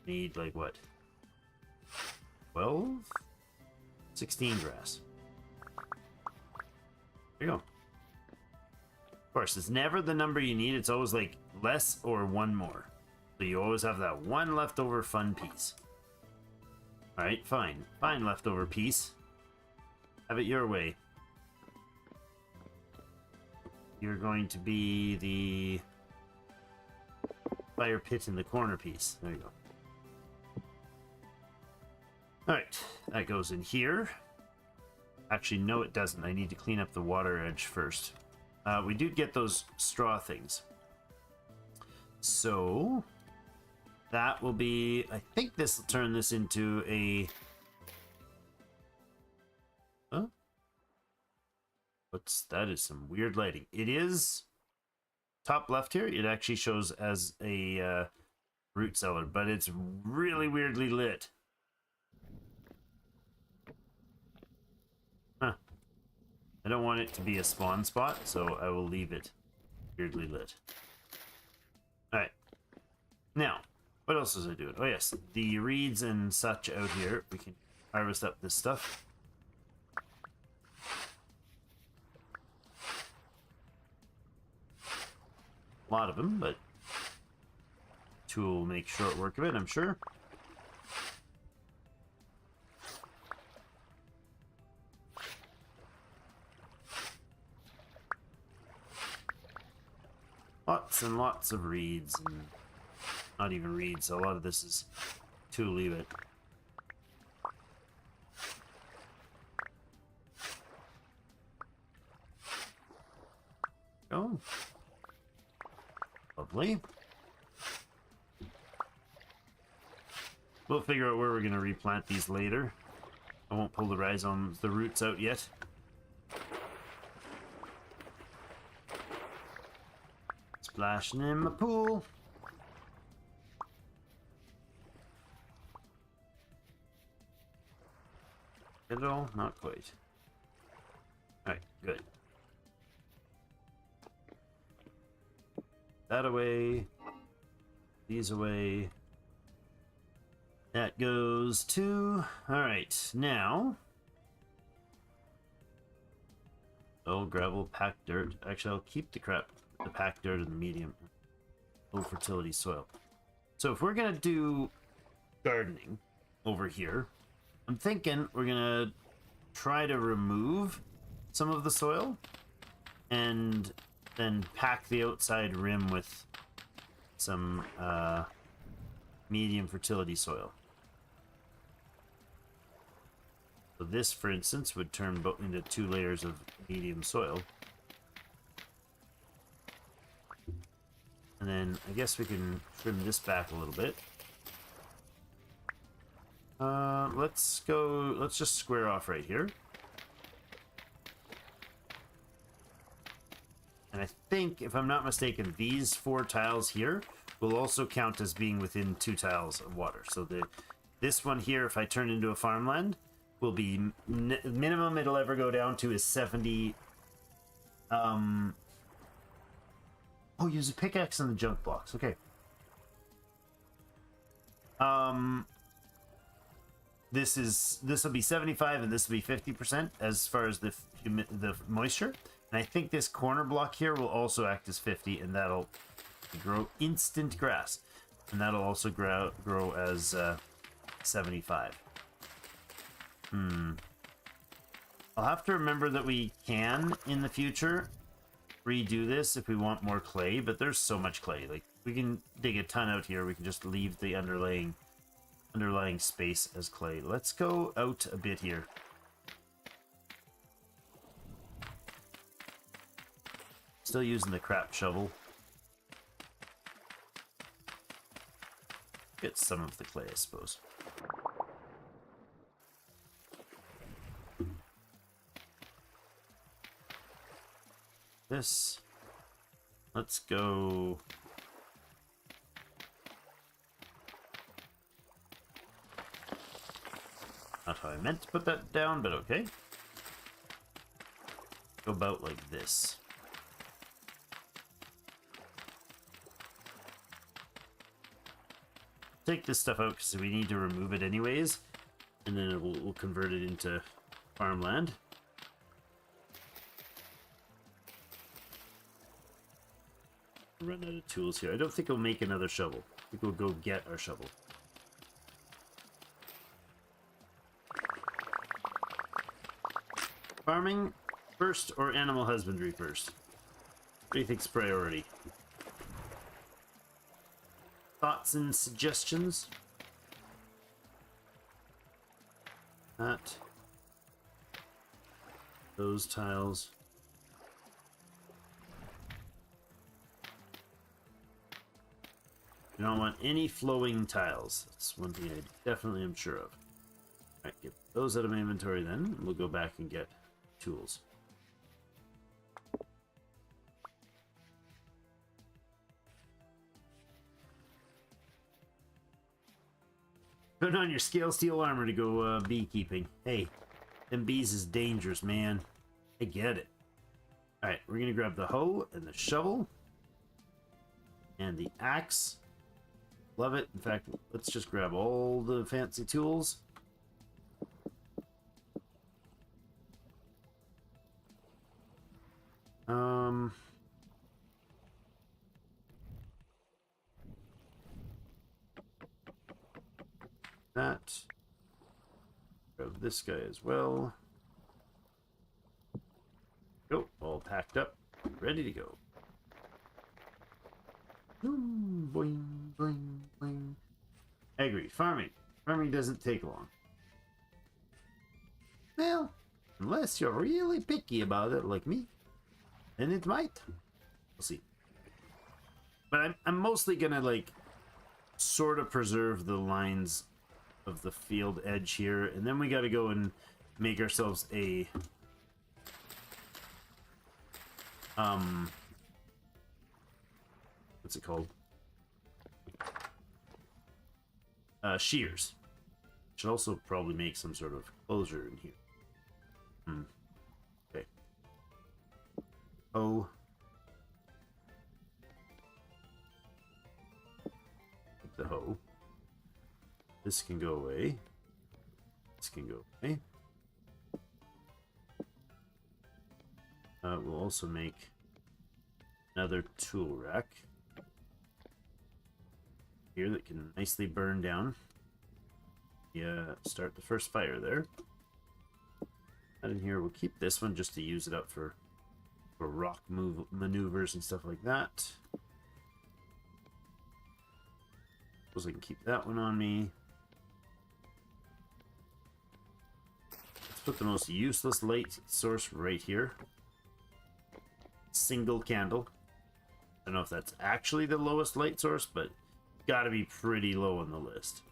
Need like what? 12? 16 grass. There you go. Of course, it's never the number you need. It's always like less or one more. So you always have that one leftover fun piece. Alright, fine. Fine leftover piece. Have it your way. You're going to be the fire pit in the corner piece. There you go. Alright, that goes in here. Actually, no it doesn't. I need to clean up the water edge first. We do get those straw things. So, that will be... I think this will turn this into a... Huh? That is some weird lighting. It is... Top left here, it actually shows as a root cellar, but it's really weirdly lit. Huh. I don't want it to be a spawn spot, so I will leave it weirdly lit. Alright. Now, what else was I doing? Oh yes, the reeds and such out here. We can harvest up this stuff. a lot of them, but tool will make short work of it, I'm sure. Lots and lots of reeds, and not even reeds, a lot of this is tool leave it. Oh, lovely. We'll figure out where we're going to replant these later. I won't pull the rhizomes, the roots out yet. Splashing in my pool. Get it all? Not quite. Alright, good. That away. These away. That goes to... Alright, now... Oh, gravel, packed dirt. Actually, I'll keep the packed dirt in the medium. Low fertility soil. So if we're going to do gardening over here, I'm thinking we're going to try to remove some of the soil and then pack the outside rim with some medium fertility soil. So this, for instance, would turn into 2 layers of medium soil. And then I guess we can trim this back a little bit. Let's just square off right here. And I think, if I'm not mistaken, these 4 tiles here will also count as being within 2 tiles of water. So this one here, if I turn into a farmland, will be minimum it'll ever go down to is 70. Oh, use a pickaxe in the junk blocks. Okay. This will be 75 and this will be 50% as far as the moisture. And I think this corner block here will also act as 50, and that'll grow instant grass. And that'll also grow as 75. I'll have to remember that we can, in the future, redo this if we want more clay, but there's so much clay. Like, we can dig a ton out here. We can just leave the underlying space as clay. Let's go out a bit here. Still using the crap shovel. Get some of the clay, I suppose. This. Let's go. Not how I meant to put that down, but okay. Go about like this. Take this stuff out because we need to remove it anyways, and then we'll convert it into farmland. Run out of tools here. I don't think we'll make another shovel. I think we'll go get our shovel. Farming first or animal husbandry first? What do you think's priority? Thoughts and suggestions? That. Those tiles. You don't want any flowing tiles. That's one thing I definitely am sure of. Alright, get those out of my inventory then. We'll go back and get tools. Put on your scale steel armor to go beekeeping. Hey, them bees is dangerous, man. I get it. Alright, we're gonna grab the hoe and the shovel. And the axe. Love it. In fact, let's just grab all the fancy tools. that. Grab this guy as well. Go, all packed up, ready to go. Boing, boing, boing. I agree. Farming. Farming doesn't take long. Well, unless you're really picky about it like me, then it might. We'll see. But I'm mostly gonna, like, sort of preserve the lines of the field edge here, and then we gotta go and make ourselves a what's it called? Shears. Should also probably make some sort of closure in here. Okay. Oh. The hoe. This can go away. This can go away. We'll also make another tool rack here that can nicely burn down. Yeah, start the first fire there. And in here, we'll keep this one just to use it up for rock maneuvers and stuff like that. Suppose I can keep that one on me. Let's put the most useless light source right here. Single candle. I don't know if that's actually the lowest light source, but gotta be pretty low on the list.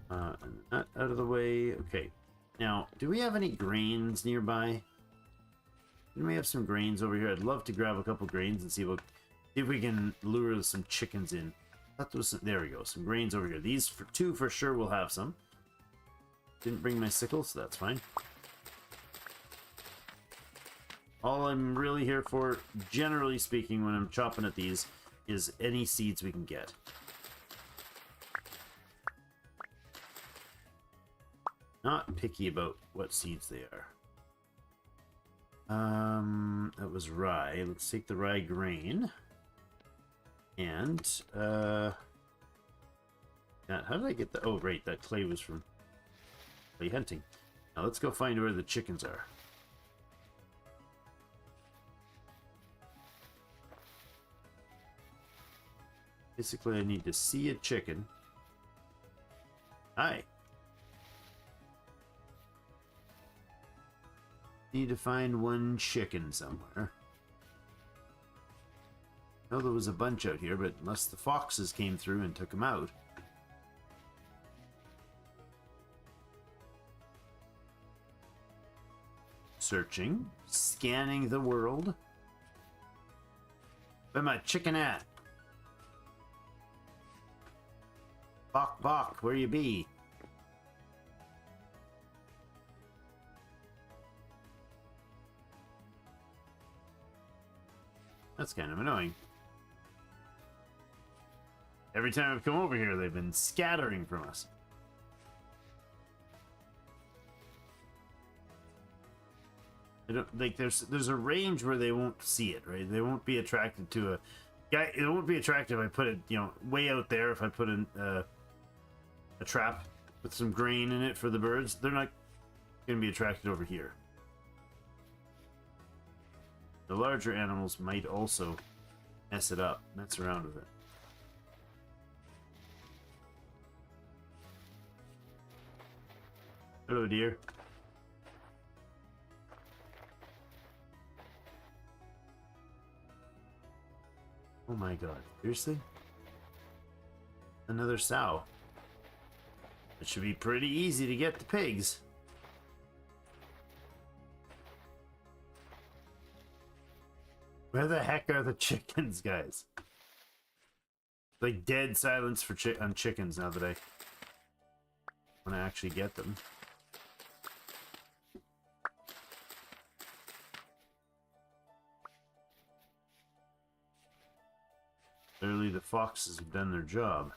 And that out of the way. Okay. Now, do we have any grains nearby? Do we have some grains over here? I'd love to grab a couple grains and see if we can lure some chickens in. That was there we go. Some grains over here. These two for sure will have some. Didn't bring my sickle, so that's fine. All I'm really here for, generally speaking, when I'm chopping at these, is any seeds we can get. Not picky about what seeds they are. That was rye. Let's take the rye grain. And, how did I get the... Oh, right, that clay was from clay hunting. Now let's go find where the chickens are. Basically, I need to see a chicken. Hi. Need to find one chicken somewhere. I know there was a bunch out here, but unless the foxes came through and took them out. Searching. Scanning the world. Where my chicken at? Bok bok, where you be? That's kind of annoying. Every time I've come over here, they've been scattering from us. I don't like there's a range where they won't see it, right? They won't be attracted to a guy. It won't be attractive if I put it, you know, way out there. If I put in a trap with some grain in it for the birds, they're not going to be attracted over here. The larger animals might also mess it up, mess around with it. Hello, dear. Oh my god, seriously? Another sow. It should be pretty easy to get the pigs. Where the heck are the chickens, guys? Like dead silence for on chickens now that I want to actually get them. Clearly the foxes have done their job.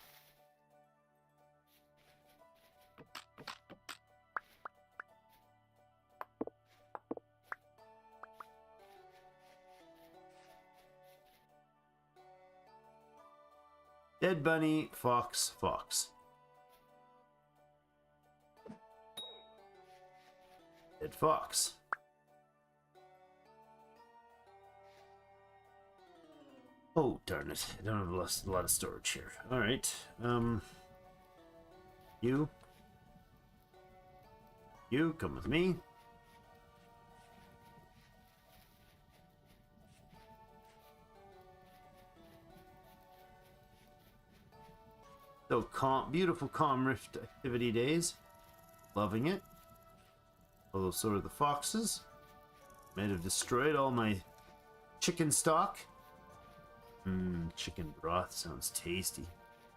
Dead bunny, fox, fox. Dead fox. Oh, darn it. I don't have a lot of storage here. Alright. You. You, come with me. So, beautiful calm rift activity days. Loving it. Although so are the foxes. Might have destroyed all my chicken stock. Chicken broth sounds tasty.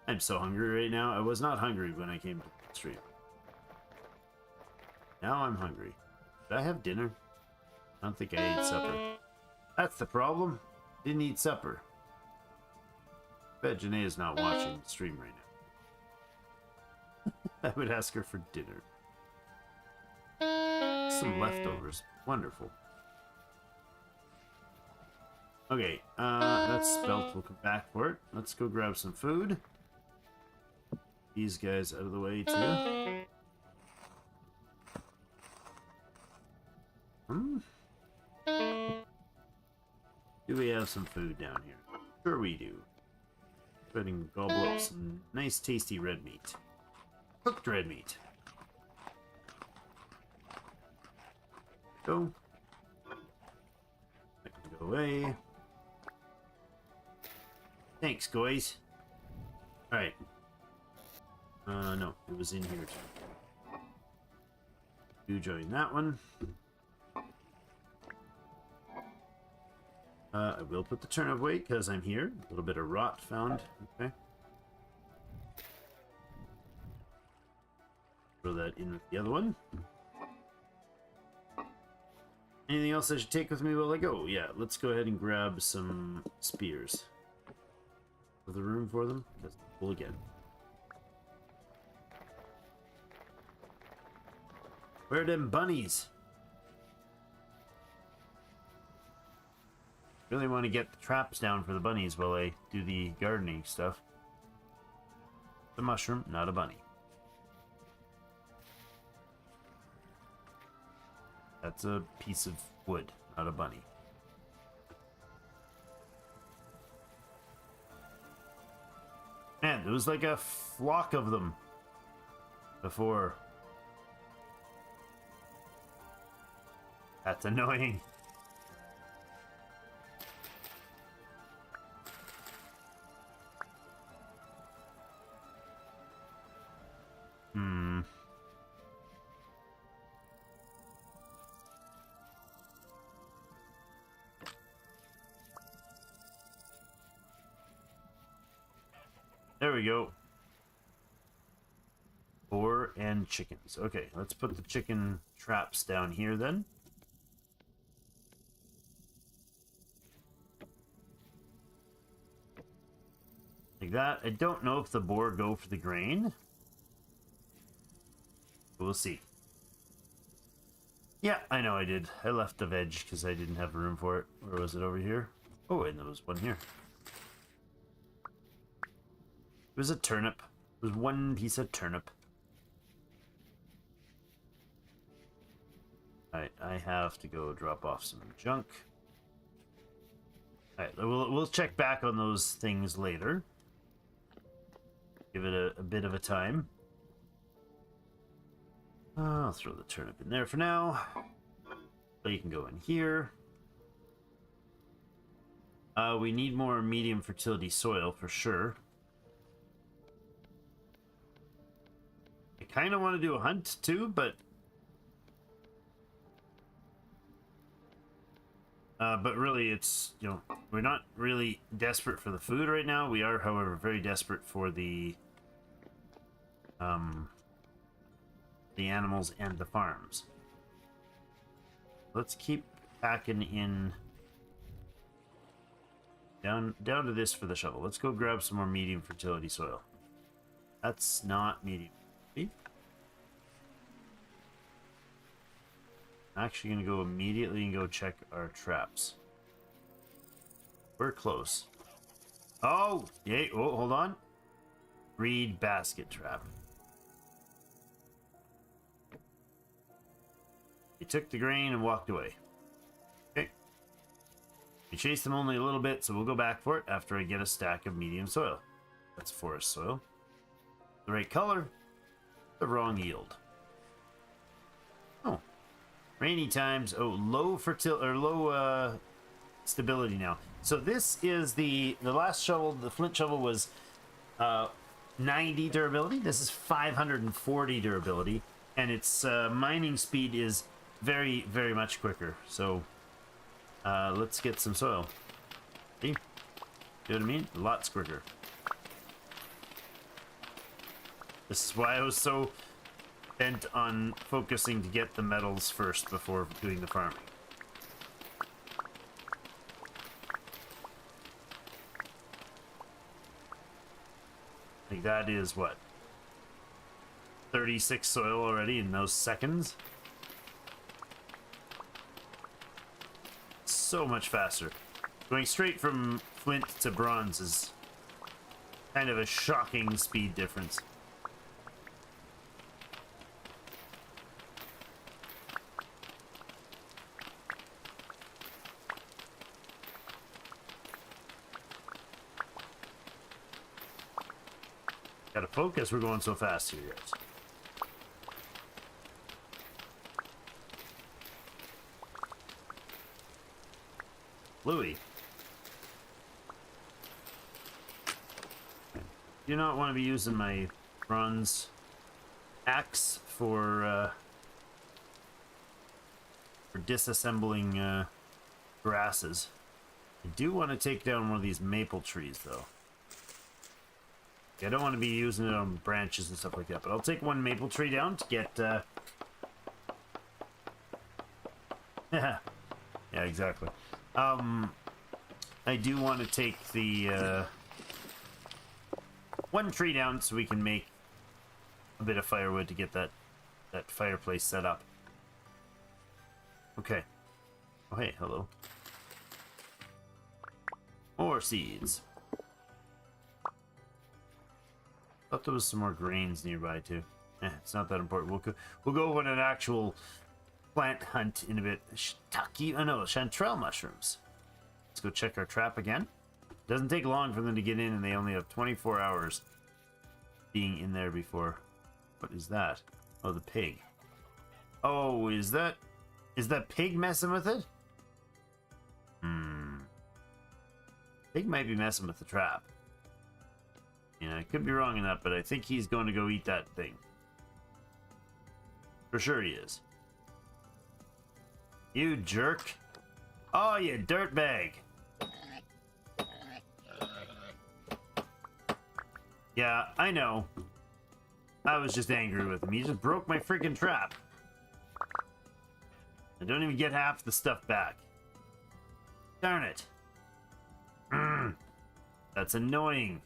I'm so hungry right now. I was not hungry when I came to the stream. Now I'm hungry. Did I have dinner? I don't think I ate supper. That's the problem. Didn't eat supper. Bet Janae is not watching the stream right now. I would ask her for dinner. Some leftovers. Wonderful. Okay, that's spelt. We'll come back for it. Let's go grab some food. These guys out of the way, too. Do we have some food down here? Sure we do. Go ahead and gobble up some nice, tasty red meat. Cooked red meat. Go. That can go away. Thanks, guys. Alright. No, it was in here too. Do join that one. I will put the turnip away because I'm here. A little bit of rot found. Okay. Throw that in with the other one. Anything else I should take with me while I go? Yeah, let's go ahead and grab some spears. With the room for them? Because full again. Where are them bunnies? Really want to get the traps down for the bunnies while I do the gardening stuff. The mushroom, not a bunny. That's a piece of wood, not a bunny. Man, there was like a flock of them before. That's annoying. There we go. Boar and chickens. Okay, let's put the chicken traps down here then. Like that. I don't know if the boar go for the grain. But we'll see. Yeah, I know I did. I left the veg because I didn't have room for it. Where was it? Over here? Oh, and there was one here. It was a turnip. It was one piece of turnip. Alright, I have to go drop off some junk. Alright, we'll check back on those things later. Give it a bit of a time. I'll throw the turnip in there for now. So you can go in here. We need more medium fertility soil for sure. I kind of want to do a hunt too, but really it's, you know, we're not really desperate for the food right now. We are, however, very desperate for the animals and the farms. Let's keep packing in down to this for the shovel. Let's go grab some more medium fertility soil. That's not medium. I'm actually going to go immediately and go check our traps. We're close. Oh, yay. Oh, hold on. Reed basket trap. They took the grain and walked away. Okay. We chased them only a little bit, so we'll go back for it after I get a stack of medium soil. That's forest soil. The right color, the wrong yield. Oh. Rainy times. Oh, low stability now. So this is the last shovel. The flint shovel was 90 durability. This is 540 durability, and its mining speed is very, very much quicker. So let's get some soil. See? You know what I mean? Lots quicker. This is why I was so bent on focusing to get the metals first before doing the farming. I think that is what? 36 soil already in those seconds? So much faster. Going straight from flint to bronze is kind of a shocking speed difference. Gotta focus, we're going so fast here, guys. Louis. Do not want to be using my bronze axe for disassembling grasses. I do want to take down one of these maple trees, though. I don't want to be using it on branches and stuff like that, but I'll take one maple tree down to get... Yeah, exactly. I do want to take the one tree down so we can make a bit of firewood to get that fireplace set up. Okay. Oh, hey, hello. More seeds. Thought there was some more grains nearby too. It's not that important. We'll go on an actual plant hunt in a bit. Shiitake, oh no, chanterelle mushrooms. Let's go check our trap again. Doesn't take long for them to get in, and they only have 24 hours being in there before. What is that? Oh, the pig. Oh, is that pig messing with it? Pig might be messing with the trap. Yeah, I could be wrong in that, but I think he's going to go eat that thing. For sure he is. You jerk. Oh, you dirtbag. Yeah, I know. I was just angry with him. He just broke my freaking trap. I don't even get half the stuff back. Darn it. That's annoying.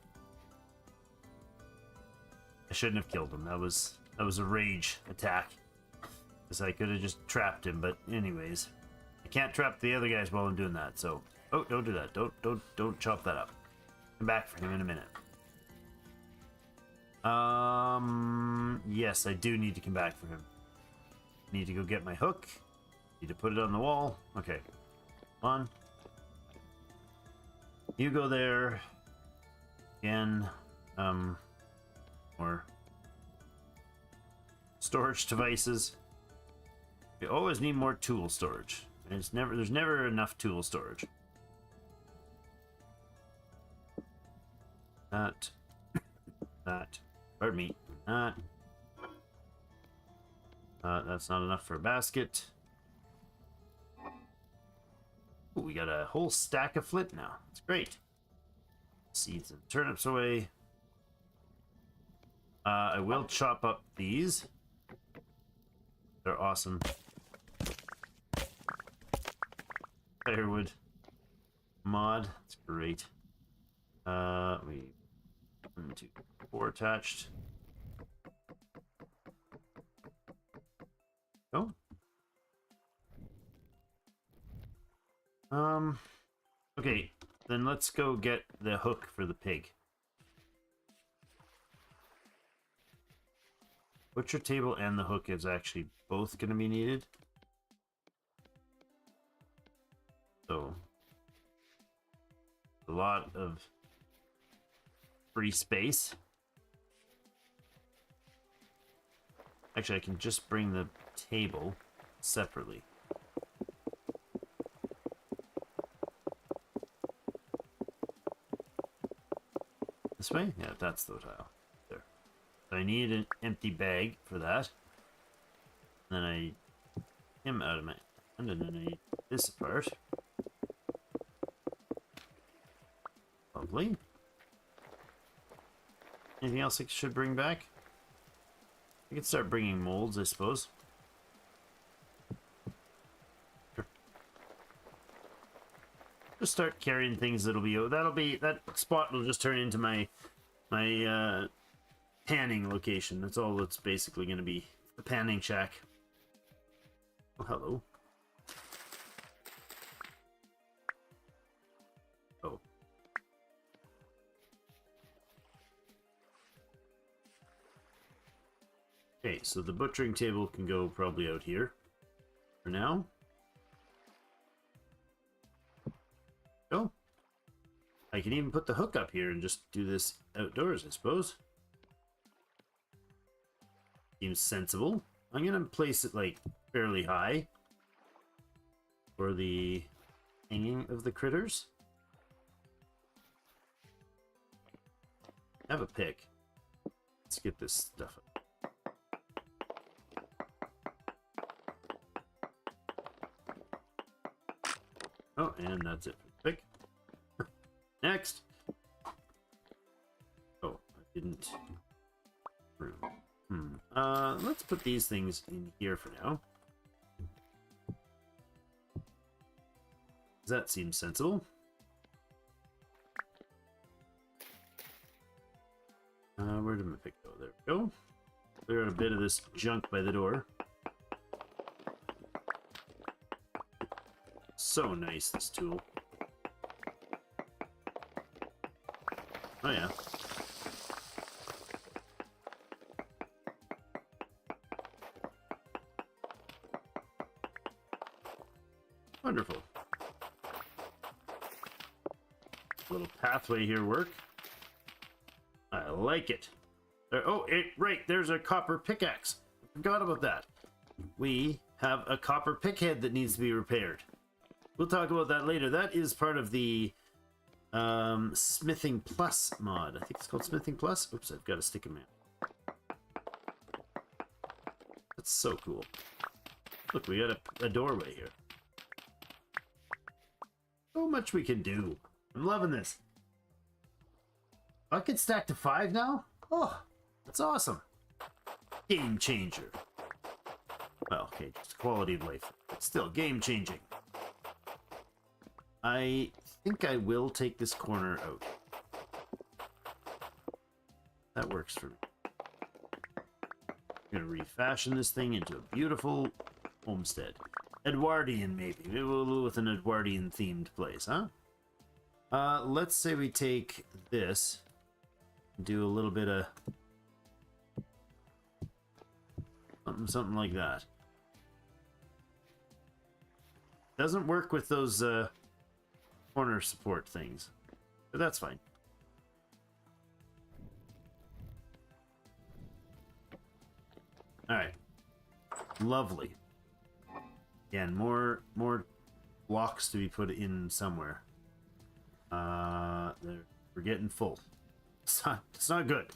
I shouldn't have killed him. That was a rage attack. Because I could have just trapped him, but anyways. I can't trap the other guys while I'm doing that, so... Oh, don't do that. Don't chop that up. Come back for him in a minute. Yes, I do need to come back for him. Need to go get my hook. Need to put it on the wall. Okay. Come on. You go there. Again. Or storage devices. We always need more tool storage. And there's never enough tool storage. That. Pardon me. That's not enough for a basket. Ooh, we got a whole stack of flint now. That's great. Seeds and turnips away. I will chop up these. They're awesome. Firewood mod. That's great. 1, 2, 4 attached. Oh. Okay, then let's go get the hook for the pig. Butcher table and the hook is actually both going to be needed. of free space. Actually, I can just bring the table separately. This way? Yeah, that's the tile. There. So I need an empty bag for that. Then I am out of my hand, and then I need this apart. Lovely. Anything else I should bring back? I can start bringing molds, I suppose. Sure. Just start carrying things that'll be that spot will just turn into my panning location. That's all it's basically going to be. The panning shack. Oh, hello. Oh. Okay, so the butchering table can go probably out here for now. Oh. I can even put the hook up here and just do this outdoors, I suppose. Seems sensible. I'm gonna place it like fairly high for the hanging of the critters. I have a pick. Let's get this stuff up. Oh, and that's it for the pick. Next. Oh, I didn't. Let's put these things in here for now. That seems sensible. Where did my pick go? There we go. Clear out a bit of this junk by the door. So nice, this tool. Oh yeah. Wonderful. Little pathway here work. I like it. Right, there's a copper pickaxe. I forgot about that. We have a copper pickhead that needs to be repaired. We'll talk about that later. That is part of the smithingplus mod. I think it's called smithingplus. Oops, I've got a stick in my hand. That's so cool. Look, we got a doorway here. So much we can do. I'm loving this. I can stack to 5 now? Oh, that's awesome. Game changer. Well, okay, just quality of life. But still, game changing. I think I will take this corner out. That works for me. I'm going to refashion this thing into a beautiful homestead. Edwardian, maybe. Maybe with an Edwardian themed place, huh? Let's say we take this, do a little bit of something like that. Doesn't work with those corner support things, but that's fine. All right, lovely. Again, more blocks to be put in somewhere. We're getting full. It's not good.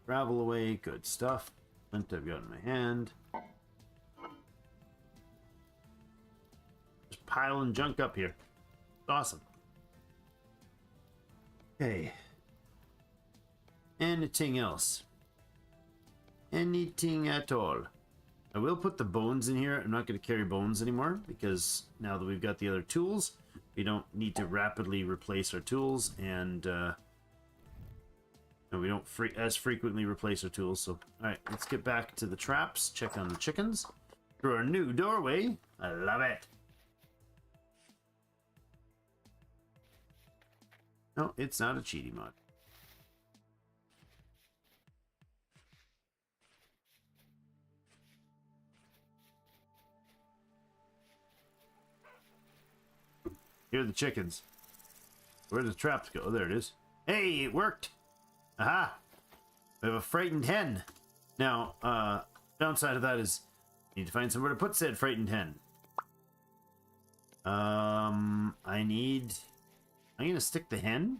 Gravel away, good stuff. Flint I've got in my hand. Just piling junk up here. Awesome. Okay. Anything else? Anything at all? I will put the bones in here. I'm not going to carry bones anymore because now that we've got the other tools, we don't need to rapidly replace our tools, and we don't as frequently replace our tools. So, all right, let's get back to the traps. Check on the chickens through our new doorway. I love it. No, it's not a cheaty mod. Here are the chickens. Where did the traps go? Oh, there it is. Hey, it worked! Aha! We have a frightened hen. Now, downside of that is I need to find somewhere to put said frightened hen. I'm gonna stick the hen?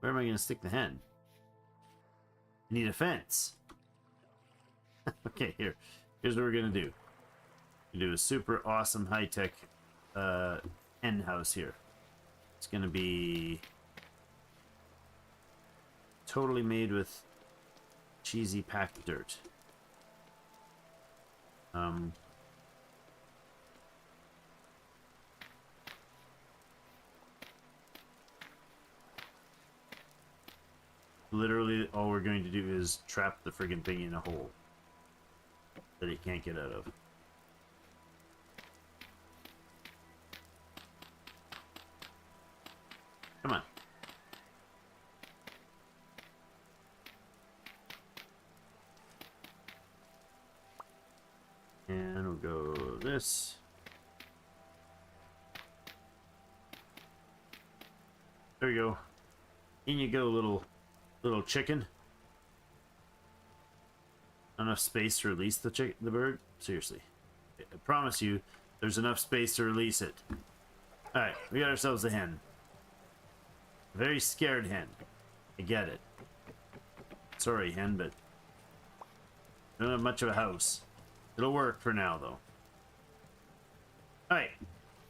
Where am I gonna stick the hen? I need a fence. Okay, here's what we're gonna do. We do a super awesome high-tech hen house here. It's gonna be totally made with cheesy packed dirt. Literally all we're going to do is trap the friggin' thing in a hole that it can't get out of. Come on. And we'll go this. There you go. In you go, little chicken. Enough space to release the bird? Seriously. I promise you, there's enough space to release it. Alright, we got ourselves a hen. A very scared hen. I get it. Sorry, hen, but I don't have much of a house. It'll work for now, though. Alright.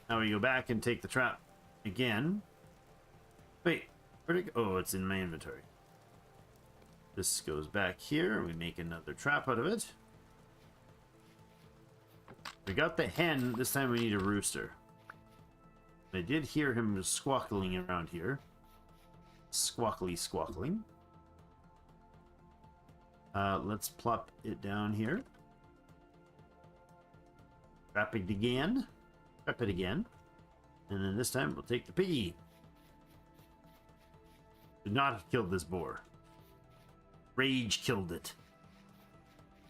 Now we go back and take the trap again. Wait, where'd it go? Oh, it's in my inventory. This goes back here. We make another trap out of it. We got the hen. This time we need a rooster. I did hear him squawking around here. Squawkling. Let's plop it down here. Trap it again. Trap it again. And then this time we'll take the piggy. Did not have killed this boar. Rage killed it.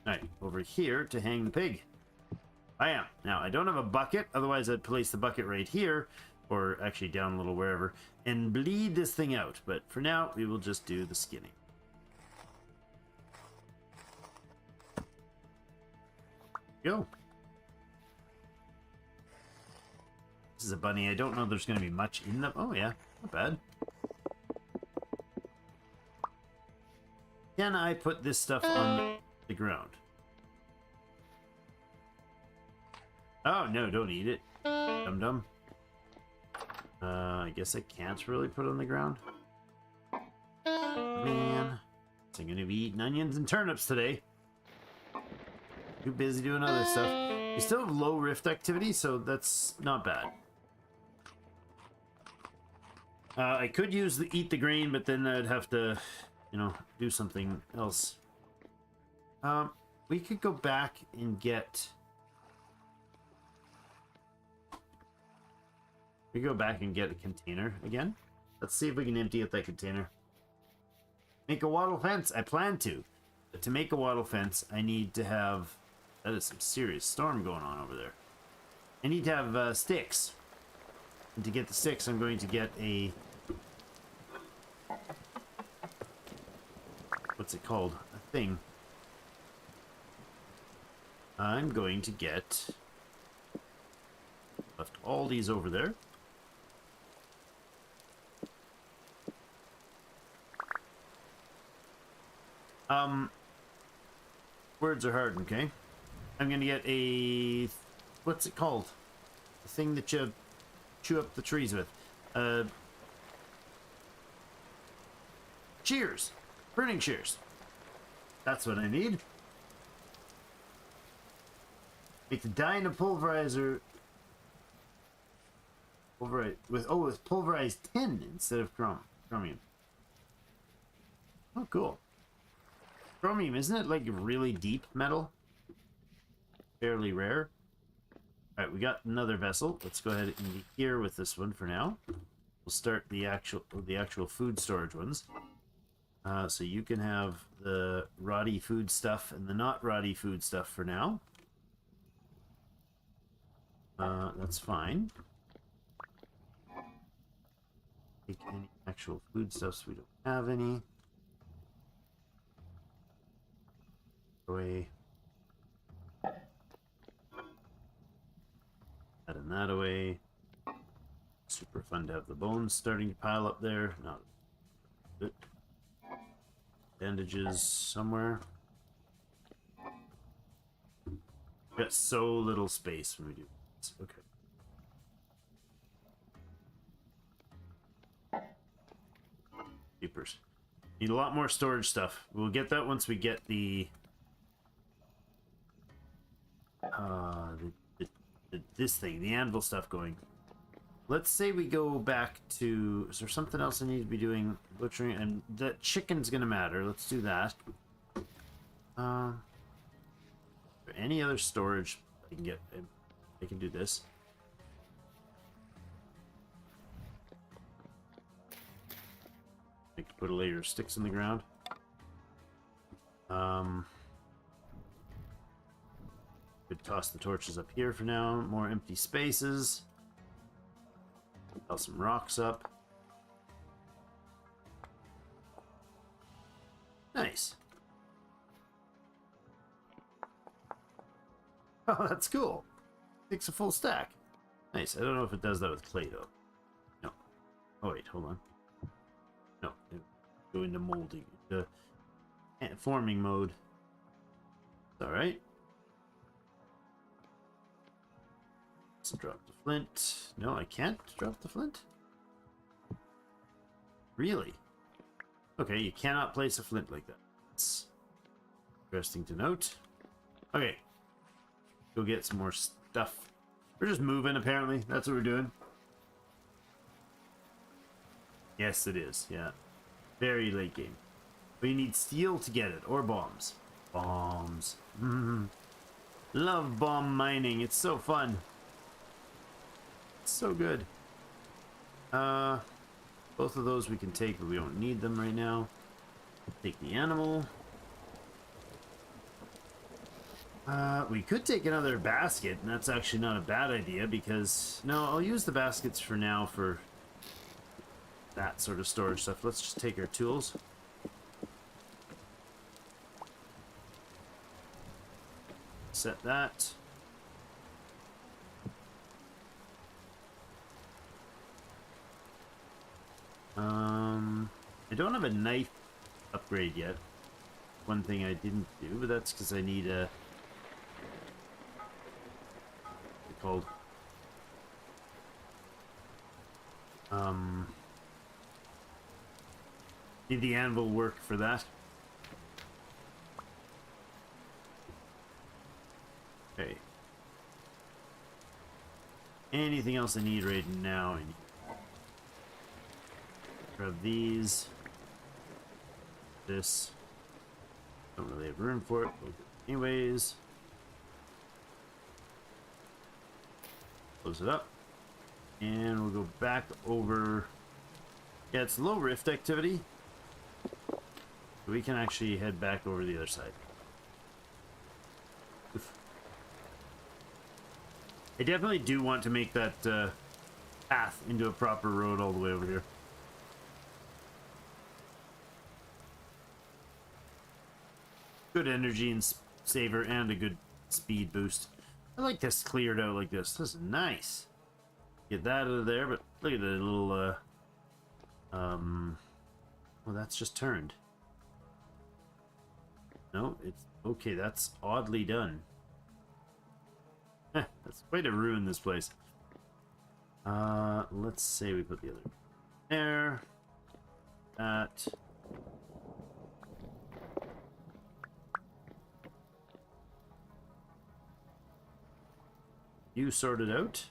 Alright, over here to hang the pig. I am. Now, I don't have a bucket, otherwise I'd place the bucket right here, or actually down a little wherever, and bleed this thing out. But for now, we will just do the skinning. Go. This is a bunny. I don't know there's going to be much in them. Oh, yeah. Not bad. Can I put this stuff on the ground? Oh, no, don't eat it. Dum-dum. I guess I can't really put it on the ground. Man. So I'm going to be eating onions and turnips today. Too busy doing other stuff. We still have low rift activity, so that's not bad. I could use the eat the grain, but then I'd have to, you know, do something else. We could go back and get... We go back and get a container again. Let's see if we can empty out that container. Make a wattle fence. I plan to. But to make a wattle fence, I need to have... That is some serious storm going on over there. I need to have sticks. And to get the sticks, I'm going to get a... What's it called? A thing. I'm going to get... Left all these over there. Words are hard, okay? I'm gonna get a... What's it called? The thing that you chew up the trees with. Shears! Pruning shears. That's what I need. Make the dyna pulverizer... with pulverized tin instead of chromium. Oh, cool. Chromium, isn't it like really deep metal? Fairly rare. Alright, we got another vessel. Let's go ahead and be here with this one for now. We'll start the actual food storage ones. So you can have the rotty food stuff and the not rotty food stuff for now. That's fine. take any actual foodstuffs. We don't have any. Away. Adding that away. Super fun to have the bones starting to pile up there. Not good. Bandages somewhere. Got so little space when we do this. Okay. Keepers. Need a lot more storage stuff. We'll get that once we get the this thing, the anvil stuff going. Let's say we go back to... Is there something else I need to be doing? Butchering, and the chicken's gonna matter. Let's do that. Any other storage I can get? I can do this. I can put a layer of sticks in the ground. Could toss the torches up here for now. More empty spaces. Pile some rocks up. Nice. Oh, that's cool. Takes a full stack. Nice. I don't know if it does that with clay though. No. Oh wait, hold on. No, go into molding, into forming mode. All right. Let's drop the flint. No, I can't drop the flint. Really? Okay, you cannot place a flint like that. It's interesting to note. Okay. Go get some more stuff. We're just moving, apparently. That's what we're doing. Yes, it is. Yeah. Very late game. But you need steel to get it, or bombs. Bombs. Love bomb mining. It's so fun. It's so good. Both of those we can take, but we don't need them right now. Take the animal. We could take another basket, and that's actually not a bad idea because... No, I'll use the baskets for now for that sort of storage stuff. Let's just take our tools. Set that. I don't have a knife upgrade yet. One thing I didn't do, but that's because I need a... What's it called? Need the anvil work for that. Okay. Anything else I need right now? I need... Grab these. This. Don't really have room for it. We'll do it anyways. Close it up. And we'll go back over... Yeah, it's low rift activity. So we can actually head back over the other side. Oof. I definitely do want to make that path into a proper road all the way over here. Good energy and saver and a good speed boost. I like this cleared out like this. This is nice. Get that out of there, but look at the little well, that's just turned. No, it's okay. That's oddly done. That's quite a ruin, this place. Let's say we put the other there. That. You sorted out.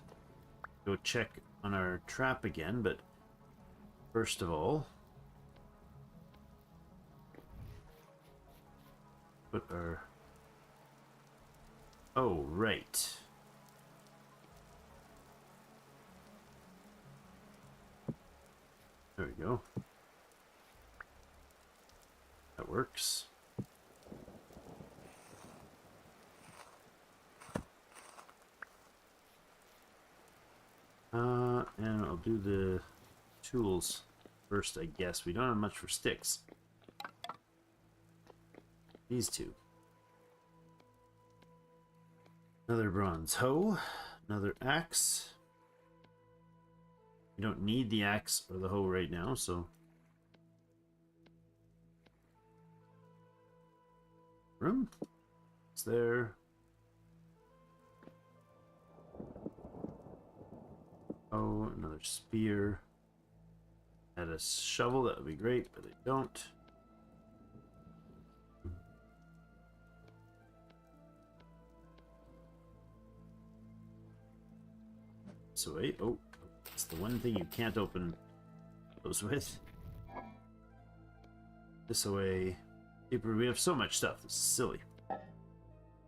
Go check on our trap again, but first of all, put our... Oh, right. There we go. That works. And I'll do the tools first, I guess. We don't have much for sticks. These two. Another bronze hoe. Another axe. We don't need the axe or the hoe right now, so... Room? It's there. Oh, another spear. Add a shovel, that would be great, but I don't. So wait, oh, it's the one thing you can't open those with. This away. Paper, we have so much stuff, this is silly.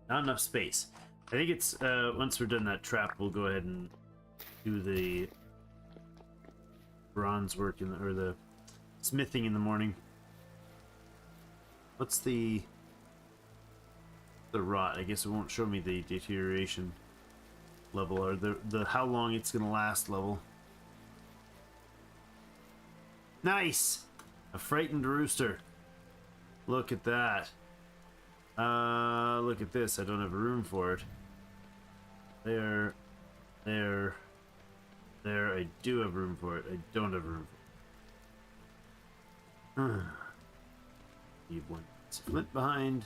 Not enough space. I think it's, once we're done that trap, we'll go ahead and do the bronze work in the, or the smithing in the morning. What's the rot? I guess it won't show me the deterioration level or the how long it's gonna last level. Nice! A frightened rooster. Look at that. Look at this. I don't have room for it. There. I do have room for it. I don't have room for it. Leave one flint behind.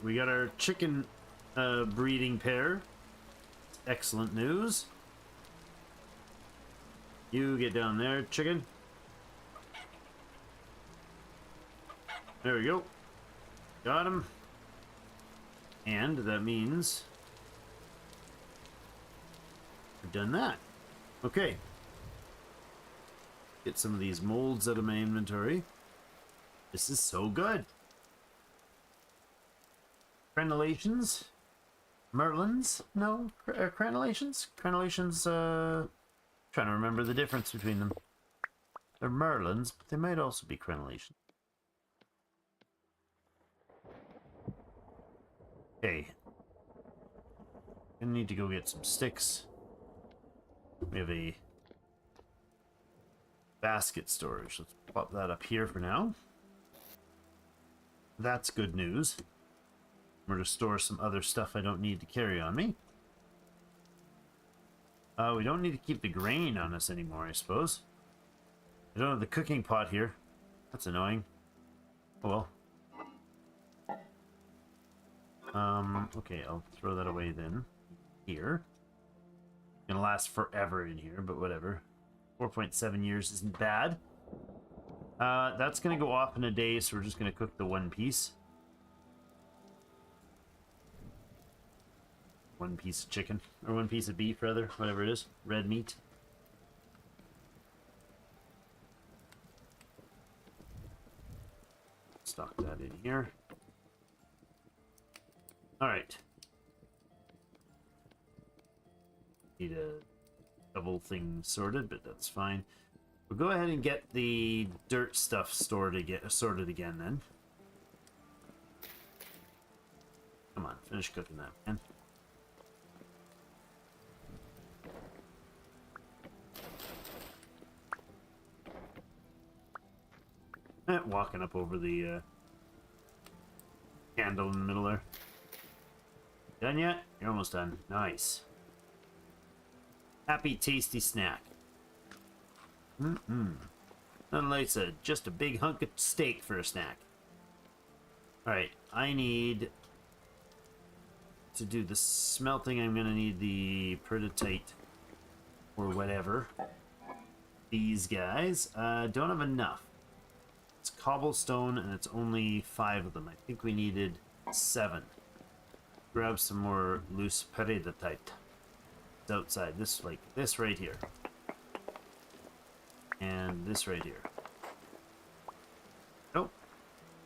We got our chicken breeding pair. Excellent news. You get down there, chicken. There we go. Got him. And that means we've done that. Okay. Get some of these molds out of my inventory. This is so good. Crenellations? Merlins? No? Crenellations? Crenellations, trying to remember the difference between them. They're Merlins, but they might also be crenellations. Okay. Gonna need to go get some sticks. We have a basket storage. Let's pop that up here for now. That's good news. I'm going to store some other stuff I don't need to carry on me. We don't need to keep the grain on us anymore, I suppose. I don't have the cooking pot here. That's annoying. Oh well. Okay, I'll throw that away then. Here. Gonna last forever in here, but whatever. 4.7 years isn't bad. That's gonna go off in a day, so we're just gonna cook the one piece. One piece of chicken, or one piece of beef rather, whatever it is. Red meat. Stock that in here. Alright. Need a double thing sorted, but that's fine. We'll go ahead and get the dirt stuff sorted again then. Come on, finish cooking that, man. Walking up over the candle in the middle there. Done yet? You're almost done. Nice. Happy, tasty snack. Nothing like just a big hunk of steak for a snack. Alright, I need to do the smelting. I'm gonna need the peridotite or whatever. These guys. Don't have enough. It's cobblestone and it's only 5 of them. I think we needed 7. Grab some more loose peridotite. It's outside. This, like this right here. And this right here. Nope.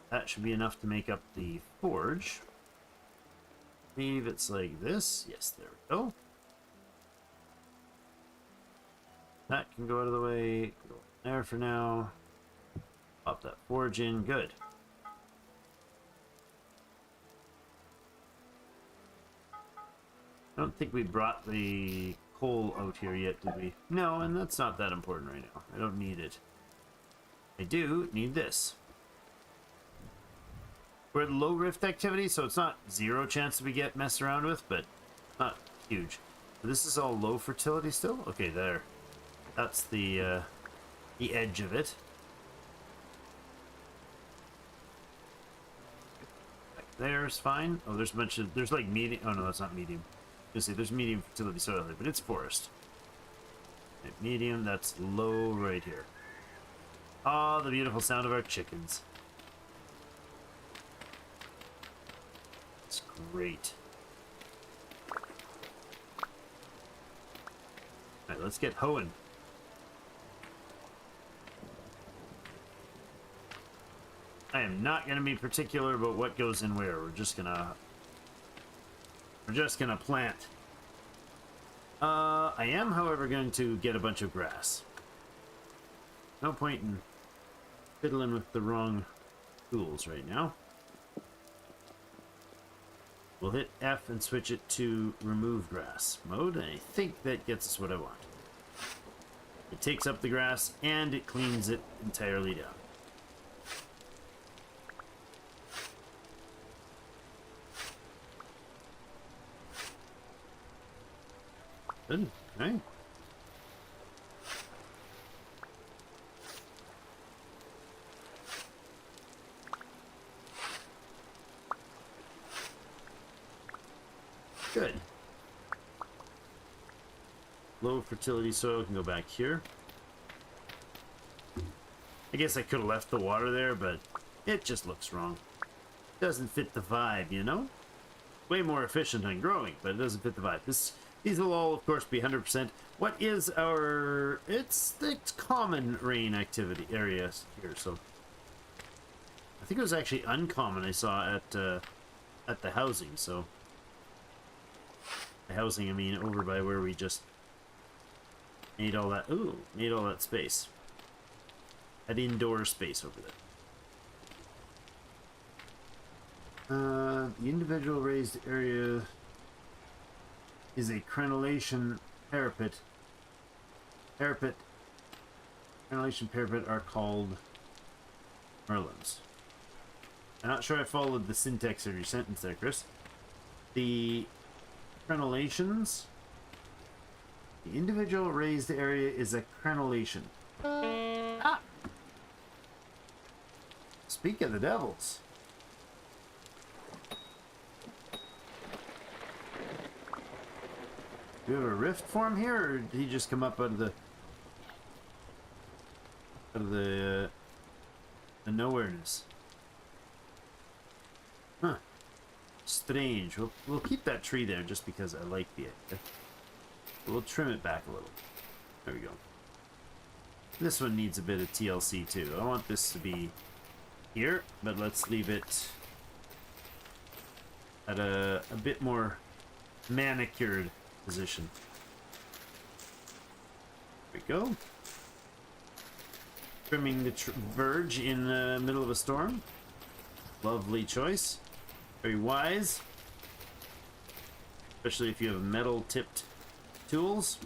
That should be enough to make up the forge. Maybe it's like this. Yes, there we go. That can go out of the way. Go there for now. Pop that forge in. Good. I don't think we brought the coal out here yet, did we? No, and that's not that important right now. I don't need it. I do need this. We're at low rift activity, so it's not zero chance that we get messed around with, but not huge. This is all low fertility still? Okay, there. That's the edge of it. Back there's fine. Oh, there's a bunch of... There's like medium... Oh, no, that's not medium. You see, there's medium fertility soil here, but it's forest. Okay, medium, that's low right here. Ah, the beautiful sound of our chickens. It's great. Alright, let's get hoeing. I am not going to be particular about what goes in where. We're just gonna plant. I am, however, going to get a bunch of grass. No point in fiddling with the wrong tools right now. We'll hit F and switch it to remove grass mode, and I think that gets us what I want. It takes up the grass and it cleans it entirely down. Good. Okay. Good. Low fertility soil can go back here. I guess I could have left the water there, but it just looks wrong. Doesn't fit the vibe, you know? Way more efficient on growing, but it doesn't fit the vibe. These will all, of course, be 100%. What is our... It's the common rain activity areas here, so... I think it was actually uncommon I saw at the housing, so... The housing, I mean, over by where we just made all that... Ooh, made all that space. That indoor space over there. The individual raised area is a crenellation parapet. Crenellation parapet are called merlins. I'm not sure I followed the syntax of your sentence there, Chris. The crenellations. The individual raised area is a crenellation. Ah! Speak of the devils. Do we have a rift form here, or did he just come up out of the nowhereness? Huh. Strange. We'll keep that tree there just because I like the idea. We'll trim it back a little. There we go. This one needs a bit of TLC too. I want this to be here, but let's leave it at a bit more manicured position. There we go. Trimming the verge in the middle of a storm. Lovely choice. Very wise. Especially if you have metal tipped tools.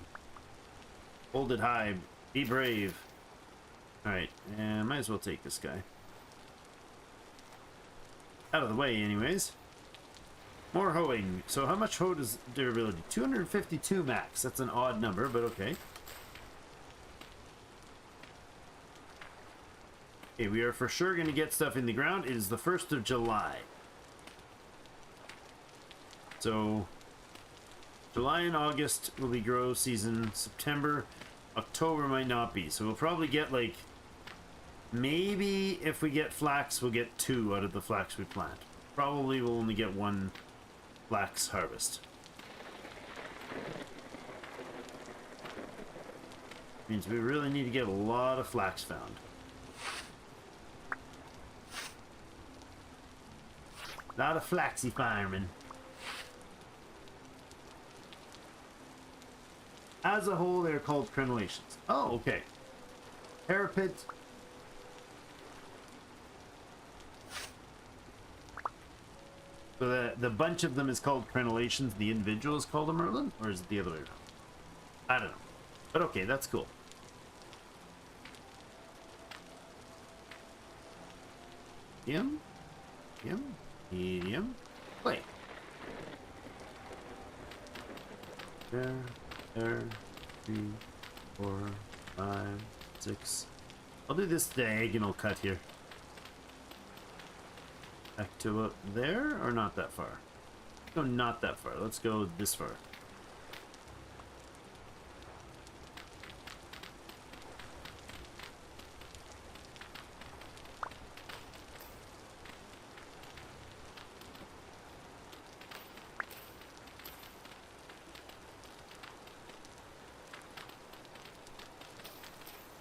Hold it high. Be brave. Alright, and might as well take this guy out of the way anyways. More hoeing. So how much hoe does durability? 252 max. That's an odd number, but okay. Okay, we are for sure going to get stuff in the ground. It is the 1st of July. So, July and August will be grow season. September, October might not be. So we'll probably get like... Maybe if we get flax, we'll get 2 out of the flax we plant. Probably we'll only get 1 flax harvest. Means we really need to get a lot of flax found. A lot of flaxy firemen. As a whole, they're called crenellations. Oh, okay. Parapet. So the bunch of them is called crenellations. The individual is called a merlin? Or is it the other way around? I don't know. But okay, that's cool. Medium, medium, play. There, 3, 4, 5, 6. I'll do this diagonal cut here. Back to up there, or not that far? No, not that far. Let's go this far.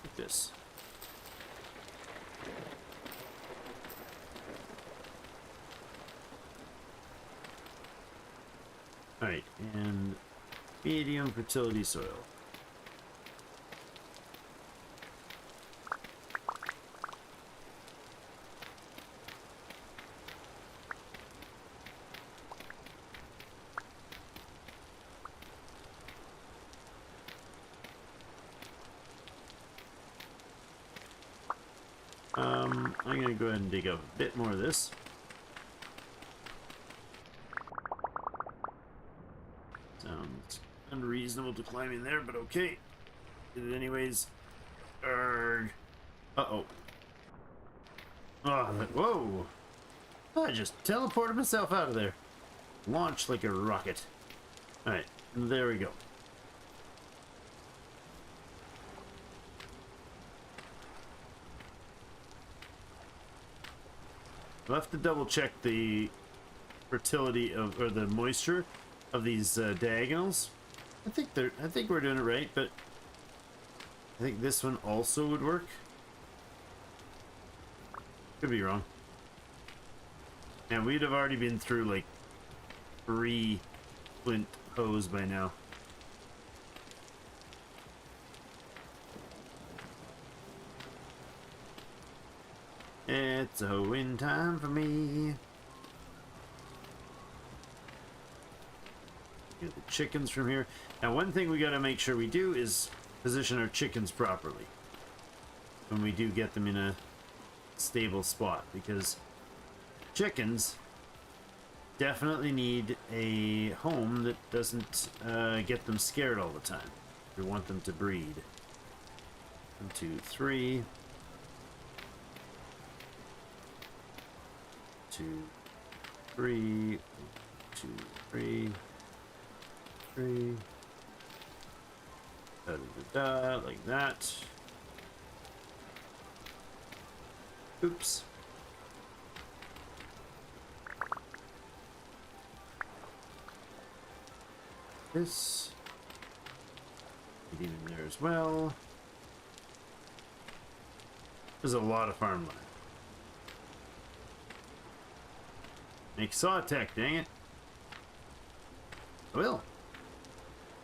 Like this. Alright, and medium fertility soil. I'm gonna go ahead and dig up a bit more of this. Sounds unreasonable to climb in there, but okay. Did it anyways. Uh-oh. Oh, whoa! I just teleported myself out of there. Launched like a rocket. Alright, there we go. We'll have to double check the fertility of, or the moisture of these diagonals. I think we're doing it right, but I think this one also would work. Could be wrong. And we'd have already been through like 3 flint hoes by now. It's a hoeing time for me. Get the chickens from here. Now, one thing we got to make sure we do is position our chickens properly when we do get them in a stable spot, because chickens definitely need a home that doesn't get them scared all the time. We want them to breed. 1, 2, 3. 2, 3, 2, 3, 3. Da, da, da, da, like that. Oops. This. Get in there as well. There's a lot of farmland. Make saw tech, dang it. I will.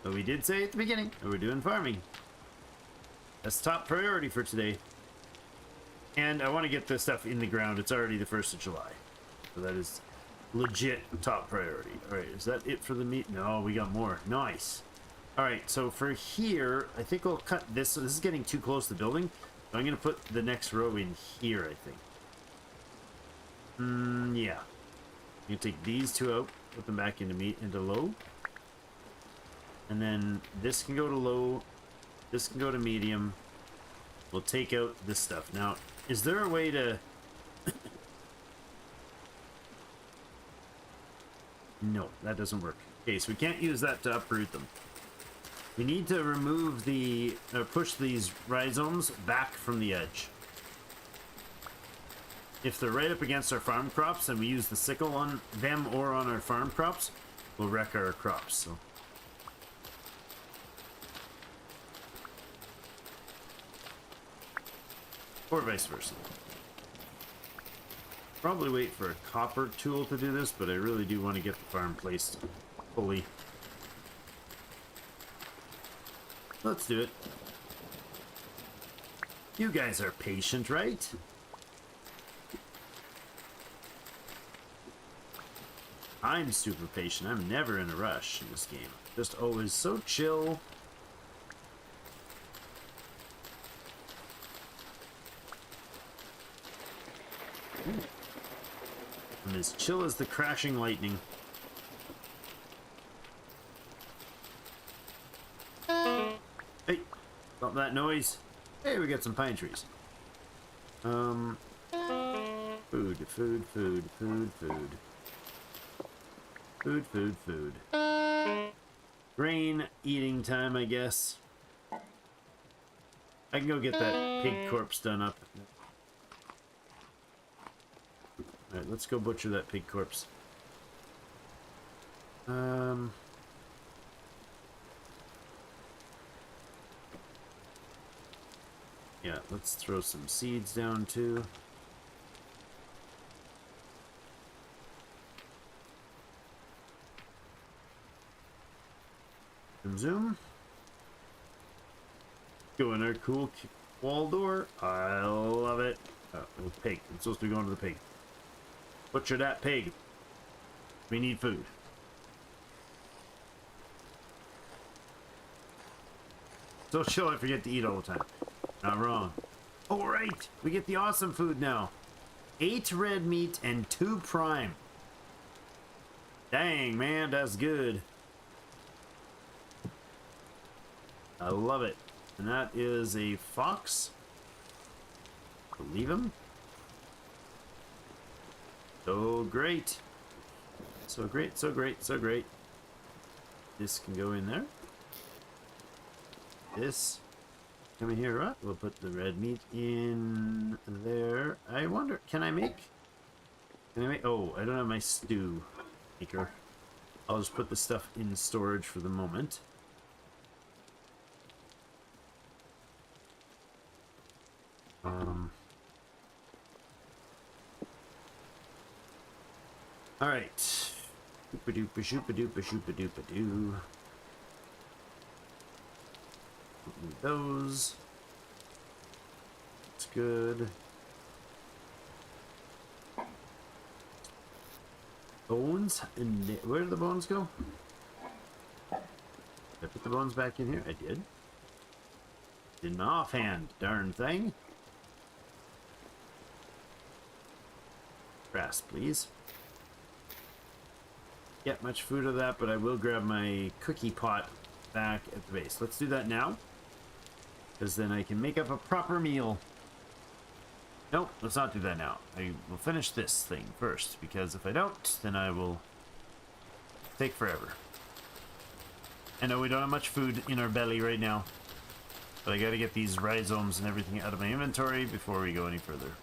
But we did say at the beginning that we're doing farming. That's top priority for today. And I want to get this stuff in the ground. It's already the 1st of July. So that is legit top priority. Alright, is that it for the meat? No, we got more. Nice. Alright, so for here, I think I'll cut this. So this is getting too close to the building. So I'm going to put the next row in here, I think. Yeah. You take these 2 out, put them back into low. And then this can go to low, this can go to medium. We'll take out this stuff. Now, is there a way to... No, that doesn't work. Okay, so we can't use that to uproot them. We need to remove the... push these rhizomes back from the edge. If they're right up against our farm crops and we use the sickle on them or on our farm crops, we'll wreck our crops. So. Or vice versa. Probably wait for a copper tool to do this, but I really do want to get the farm placed fully. Let's do it. You guys are patient, right? I'm super patient. I'm never in a rush in this game. Just always so chill. I'm as chill as the crashing lightning. Hey, stop that noise. Hey, we got some pine trees. Food, food, food, food, food. Food, food, food. Grain eating time, I guess. I can go get that pig corpse done up. Alright, let's go butcher that pig corpse. Yeah, let's throw some seeds down too. Zoom. Go in our cool wall door. I love it. Oh, little pig. I'm supposed to be going to the pig. Butcher that pig. We need food. So chill, I forget to eat all the time. Not wrong. Oh, right. We get the awesome food now. 8 red meat and 2 prime. Dang, man, that's good. I love it. And that is a fox. Leave him. So great. So great, so great, so great. This can go in there. This. Come in here, right? We'll put the red meat in there. I wonder, can I make? Oh, I don't have my stew maker. I'll just put the stuff in storage for the moment. All right. Doopa doopa shoopa doopa shoopa doopa doo. Need those. That's good. Bones? And where did the bones go? Did I put the bones back in here? I did. In my offhand, darn thing. Grass, please. Get much food of that, but I will grab my cookie pot back at the base. Let's do that now, because then I can make up a proper meal. Nope, let's not do that now. I will finish this thing first, because if I don't, then I will take forever. I know we don't have much food in our belly right now, but I gotta get these rhizomes and everything out of my inventory before we go any further.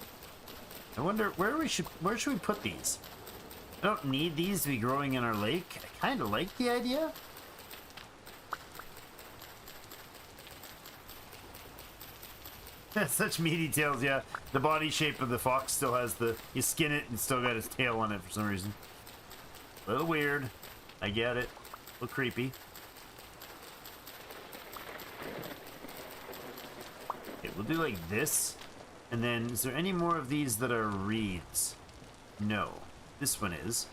I wonder where should we put these? I don't need these to be growing in our lake. I kind of like the idea. Such meaty tails, yeah. The body shape of the fox still has you skin it and still got his tail on it for some reason. A little weird. I get it. A little creepy. Okay, we'll do like this. And then, is there any more of these that are reeds? No. This one is.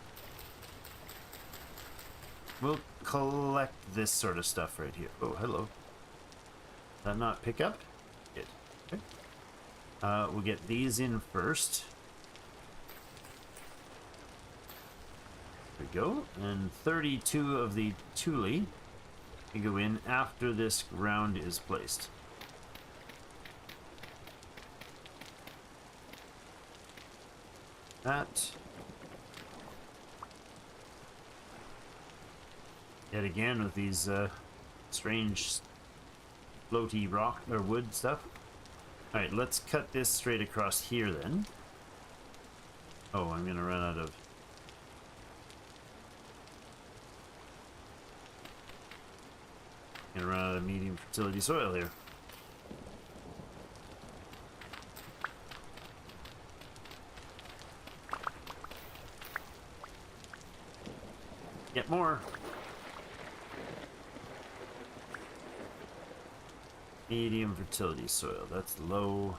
We'll collect this sort of stuff right here. Oh, hello. Did that not pick up? Good. Okay. We'll get these in first. There we go. And 32 of the tule can go in after this round is placed. That. Yet again with these strange floaty rock or wood stuff. Alright, let's cut this straight across here then. Oh, I'm gonna run out of medium fertility soil here. Get more. Medium fertility soil. That's low.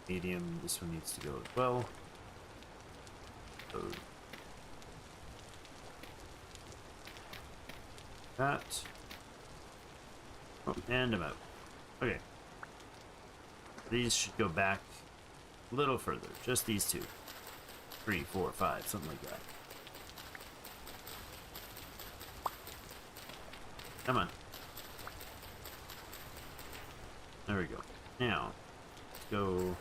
Medium. This one needs to go as well. So that. Oh, and I'm out. Okay. These should go back a little further. Just these two. 3, 4, 5, something like that. Come on. There we go. Now, let's go.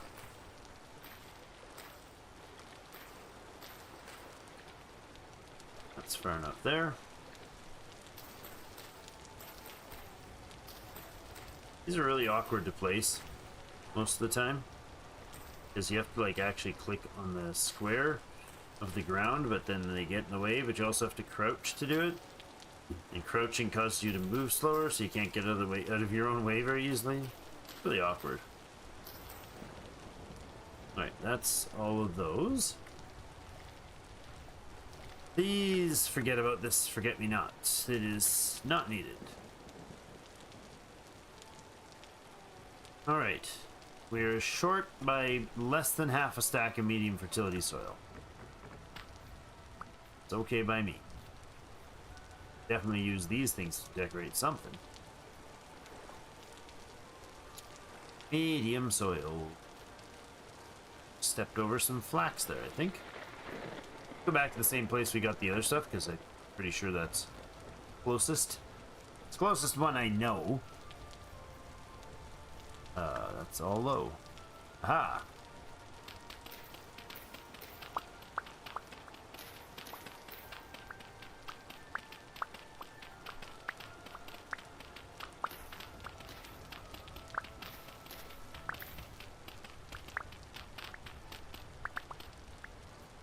That's far enough there. These are really awkward to place most of the time, because you have to like actually click on the square of the ground, but then they get in the way, but you also have to crouch to do it. And crouching causes you to move slower, so you can't get out of your own way very easily. It's really awkward. Alright, that's all of those. Please forget about this forget-me-not. It is not needed. Alright. We're short by less than half a stack of medium fertility soil. It's okay by me. Definitely use these things to decorate something. Medium soil. Stepped over some flax there, I think. Go back to the same place we got the other stuff, because I'm pretty sure that's closest. It's the closest one I know. That's all low. Aha!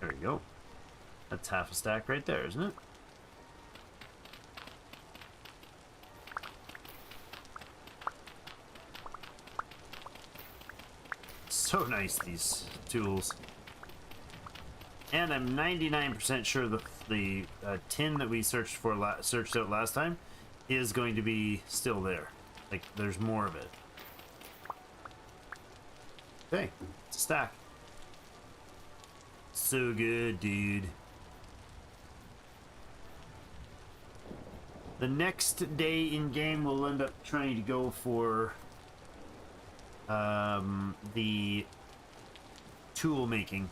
There we go. That's half a stack right there, isn't it? So nice, these tools. And I'm 99% sure the tin that we searched out last time is going to be still there. Like, there's more of it. Okay, it's a stack. So good, dude. The next day in game, we'll end up trying to go for the tool making.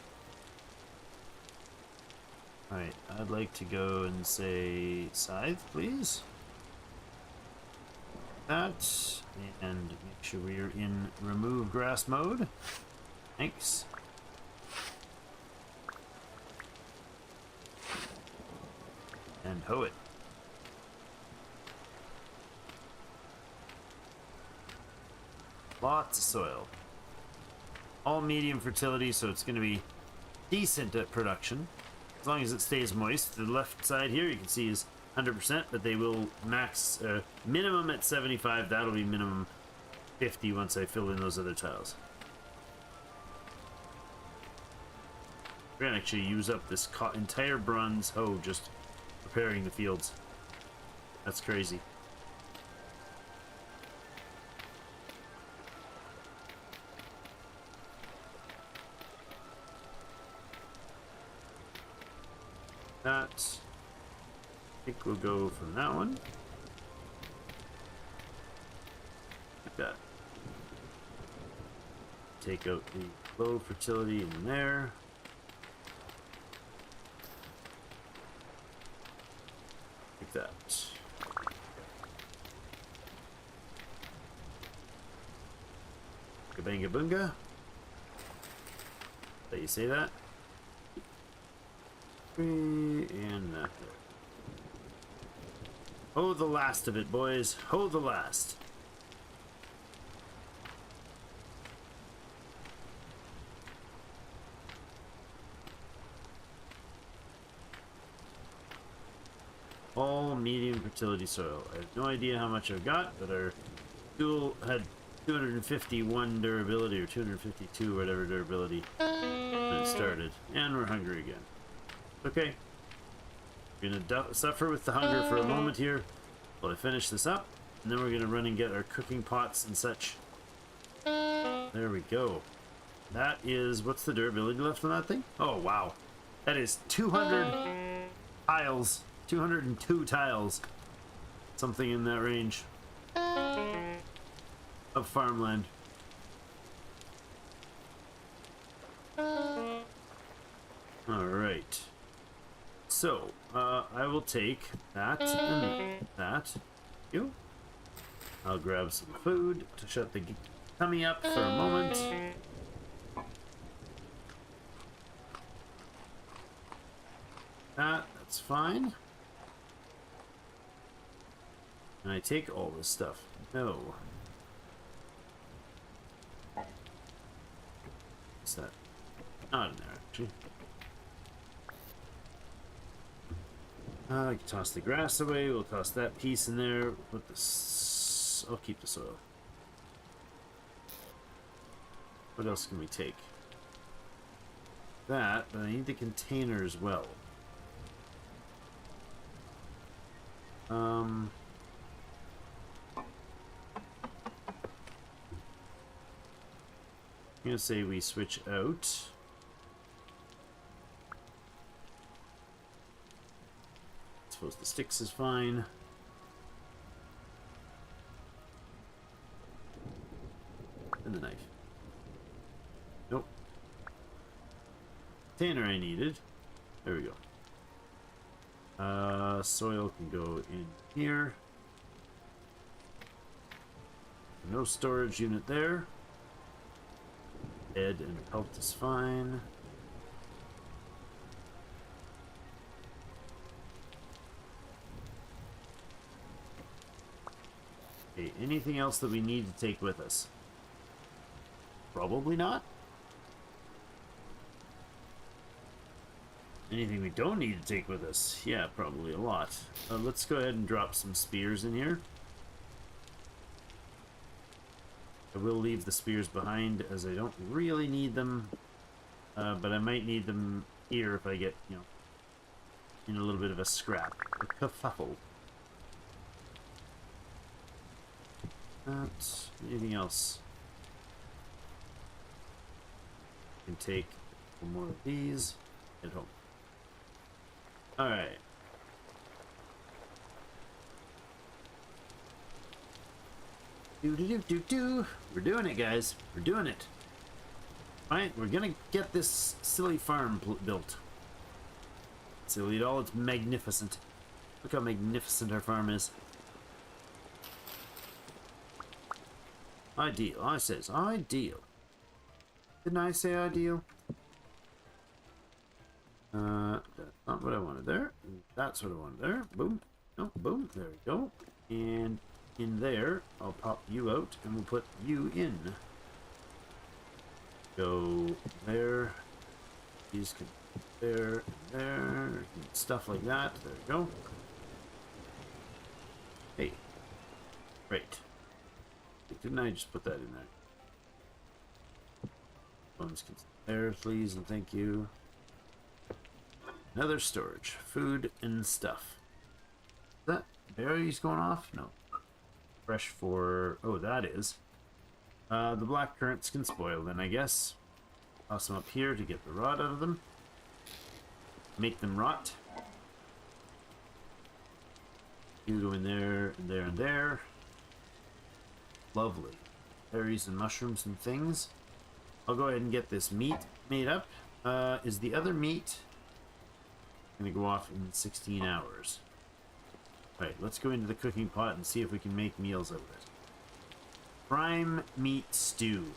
Alright, I'd like to go and say scythe, please. That, and make sure we are in remove grass mode. Thanks. And hoe it. Lots of soil. All medium fertility, so it's going to be decent at production. As long as it stays moist. The left side here you can see is 100%, but they will max minimum at 75. That'll be minimum 50 once I fill in those other tiles. We're going to actually use up this entire bronze hoe just preparing the fields. That's crazy. That, I think we'll go from that one. Like that. Take out the low fertility in there. Like that. Kabanga bunga. Let you say that. And that there. Hoe the last of it, boys. Hoe the last. All medium fertility soil. I have no idea how much I've got, but our tool had 251 durability, or 252, whatever durability, when it started. And we're hungry again. Okay, we're gonna suffer with the hunger for a moment here while I finish this up, and then we're gonna run and get our cooking pots and such. There we go. That is, what's the durability left on that thing? Oh wow, that is 200 tiles, 202 tiles, something in that range of farmland. Alright. So, I will take that and that. You. I'll grab some food to shut the tummy up for a moment. That's fine. And I take all this stuff. No. What's that? Not in there, actually. I can toss the grass away. We'll toss that piece in there. Put this. I'll keep the soil. What else can we take? That, but I need the container as well. I'm gonna say we switch out. I suppose the sticks is fine. And the knife. Nope. Container I needed. There we go. Soil can go in here. No storage unit there. Bed and pelt is fine. Okay, anything else that we need to take with us? Probably not. Anything we don't need to take with us? Yeah, probably a lot. Let's go ahead and drop some spears in here. I will leave the spears behind as I don't really need them, but I might need them here if I get, you know, in a little bit of a scrap, a kerfuffle. Anything else? I can take one more of these at home. Alright. Do. We're doing it, guys. We're doing it. Alright, we're gonna get this silly farm built. Silly at all, it's magnificent. Look how magnificent our farm is. Ideal. I says ideal. Didn't I say ideal? That's not what I wanted there. That's what I wanted there. Boom. Oh, boom. There we go. And in there, I'll pop you out and we'll put you in. Go there. These can there and there. Stuff like that. There we go. Hey. Great. Didn't I just put that in there? Bones can there, please, and thank you. Another storage. Food and stuff. Is that berries going off? No. Fresh for... Oh, that is. The black currants can spoil then, I guess. Toss them up here to get the rot out of them. Make them rot. You go in there, and there, and there. Lovely. Berries and mushrooms and things. I'll go ahead and get this meat made up. Is the other meat going to go off in 16 hours? Right, let's go into the cooking pot and see if we can make meals out of it. Prime meat stew.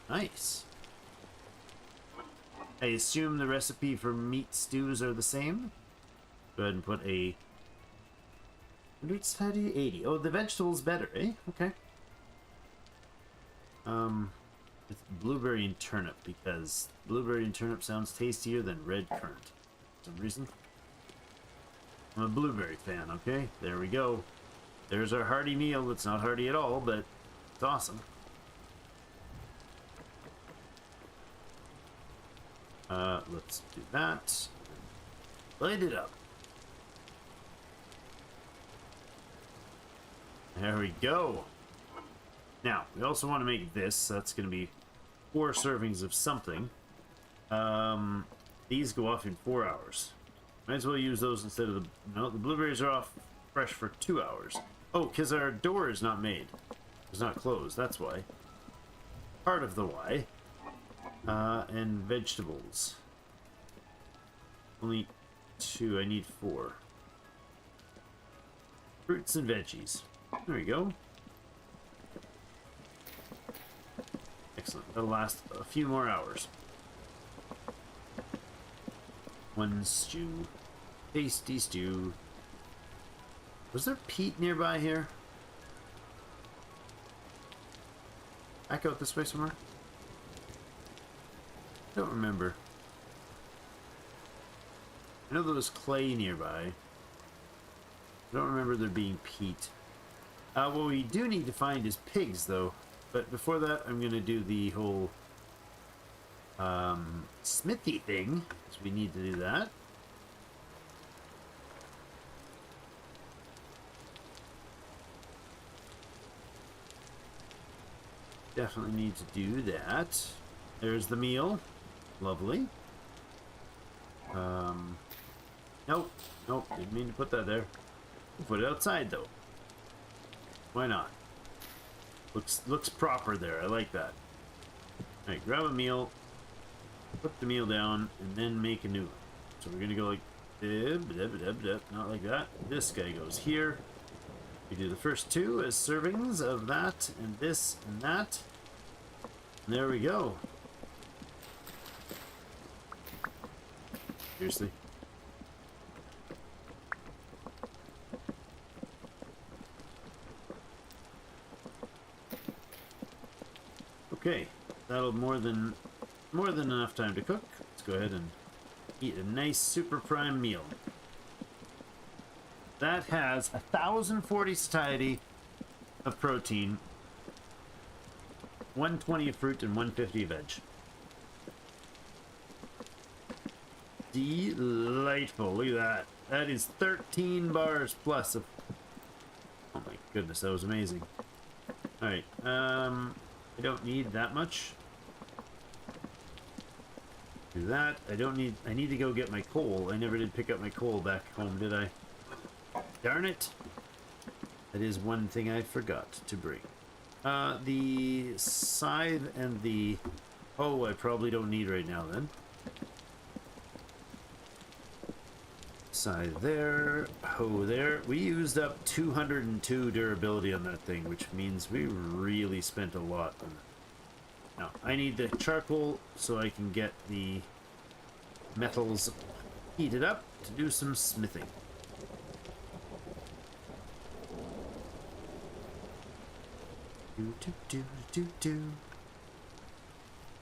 Nice. I assume the recipe for meat stews are the same. Go ahead and put a 80. Oh, the vegetables better, eh? Okay. It's blueberry and turnip because blueberry and turnip sounds tastier than red currant for some reason. I'm a blueberry fan, okay? There we go. There's our hearty meal. It's not hearty at all, but it's awesome. Let's do that. Light it up. There we go. Now, we also want to make this. That's going to be 4 servings of something. These go off in 4 hours. Might as well use those instead of the... No, the blueberries are off fresh for 2 hours. Oh, because our door is not made. It's not closed, that's why. Part of the why. And vegetables. Only 2. I need 4. Fruits and veggies. There we go. Excellent. That'll last a few more hours. 1 stew. Tasty stew. Was there peat nearby here? Back out this way somewhere? Don't remember. I know there was clay nearby. I don't remember there being peat. What we do need to find is pigs, though. But before that, I'm going to do the whole smithy thing, because we need to do that. Definitely need to do that. There's the meal. Lovely. Nope. Nope. Didn't mean to put that there. Put it outside, though. Why not? Looks proper there. I like that. Alright, grab a meal. Put the meal down, and then make a new one. So we're gonna go like... Not like that. This guy goes here. We do the first 2 as servings of that, and this, and that. And there we go. Seriously. Okay, that'll more than enough time to cook. Let's go ahead and eat a nice super prime meal. That has 1,040 satiety of protein, 120 of fruit, and 150 of veg. Delightful. Look at that. That is 13 bars plus of... Oh my goodness, that was amazing. Alright, I don't need that much. Do that. I need to go get my coal. I never did pick up my coal back home, did I? Darn it. That is one thing I forgot to bring. The scythe and the hoe I probably don't need right now then. Scythe there, hoe there. We used up 202 durability on that thing, which means we really spent a lot on it. Now, I need the charcoal so I can get the metals heated up to do some smithing.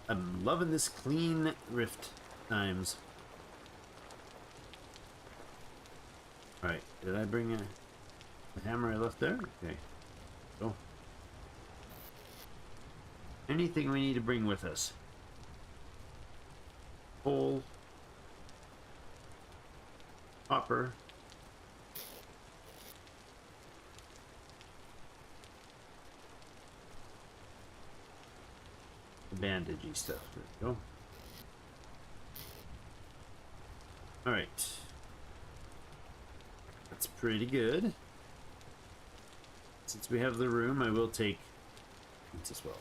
I'm loving this clean rift times. Alright, did I bring the hammer I left there? Okay. Go. Anything we need to bring with us? Coal. Copper. Bandagey stuff. There we go. Alright. That's pretty good. Since we have the room, I will take these as well.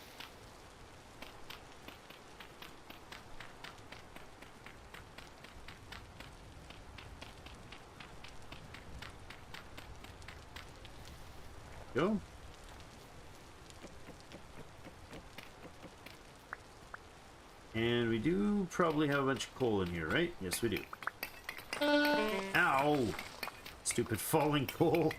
Go. And we do probably have a bunch of coal in here, right? Yes, we do. Ow! Stupid falling coal.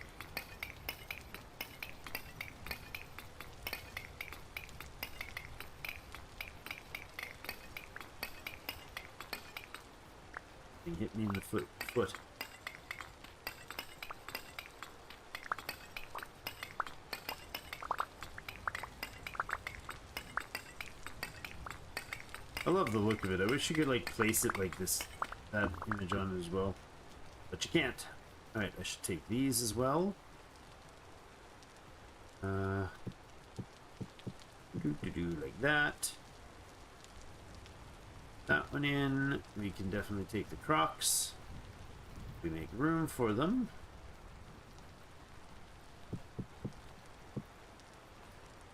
Thing hit me in the foot. I love the look of it. I wish you could like place it like this, that image on it as well, but you can't. All right, I should take these as well. Like that. That one in. We can definitely take the crocs. We make room for them.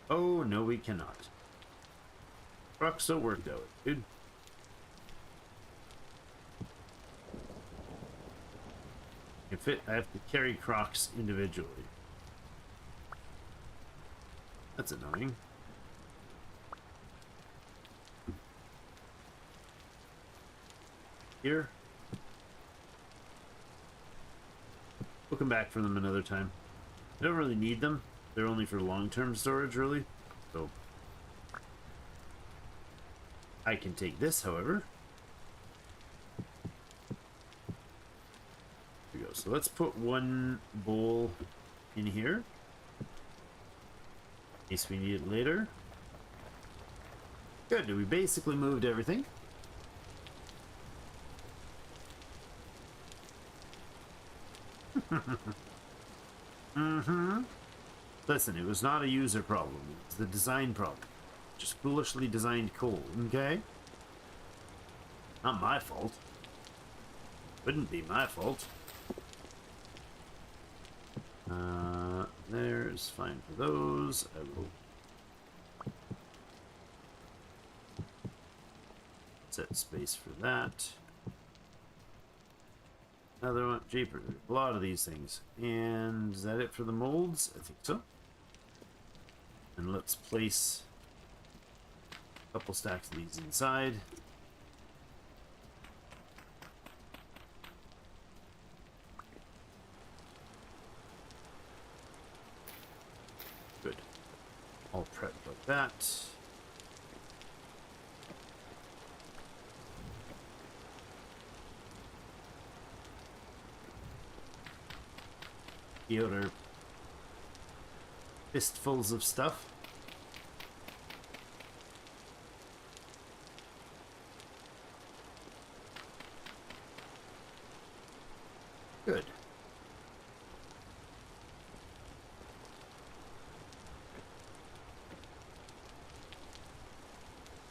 Oh no, we cannot. Crocs don't work though, dude. I have to carry Crocs individually. That's annoying. Here. We'll come back for them another time. I don't really need them. They're only for long-term storage, really. So I can take this, however. There we go. So let's put one bowl in here in case we need it later. Good. We basically moved everything. Listen, it was not a user problem. It was the design problem. Just foolishly designed coal, okay? Not my fault. Wouldn't be my fault. There's fine for those. I will set space for that. Another one. Jeepers. A lot of these things. And is that it for the molds? I think so. And let's place a couple stacks of these inside. Good. All prepped like that. Here are fistfuls of stuff. Good.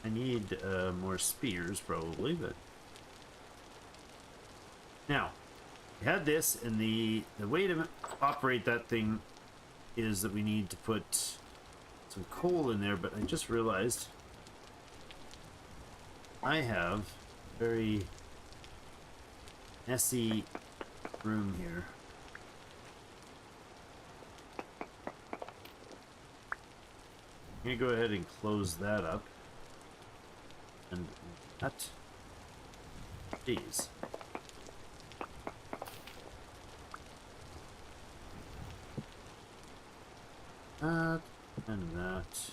I need more spears, probably, but now we had this, and the way to operate that thing is that we need to put some coal in there, but I just realized I have very messy room here. I'm gonna go ahead and close that up. And that. Jeez. That and that.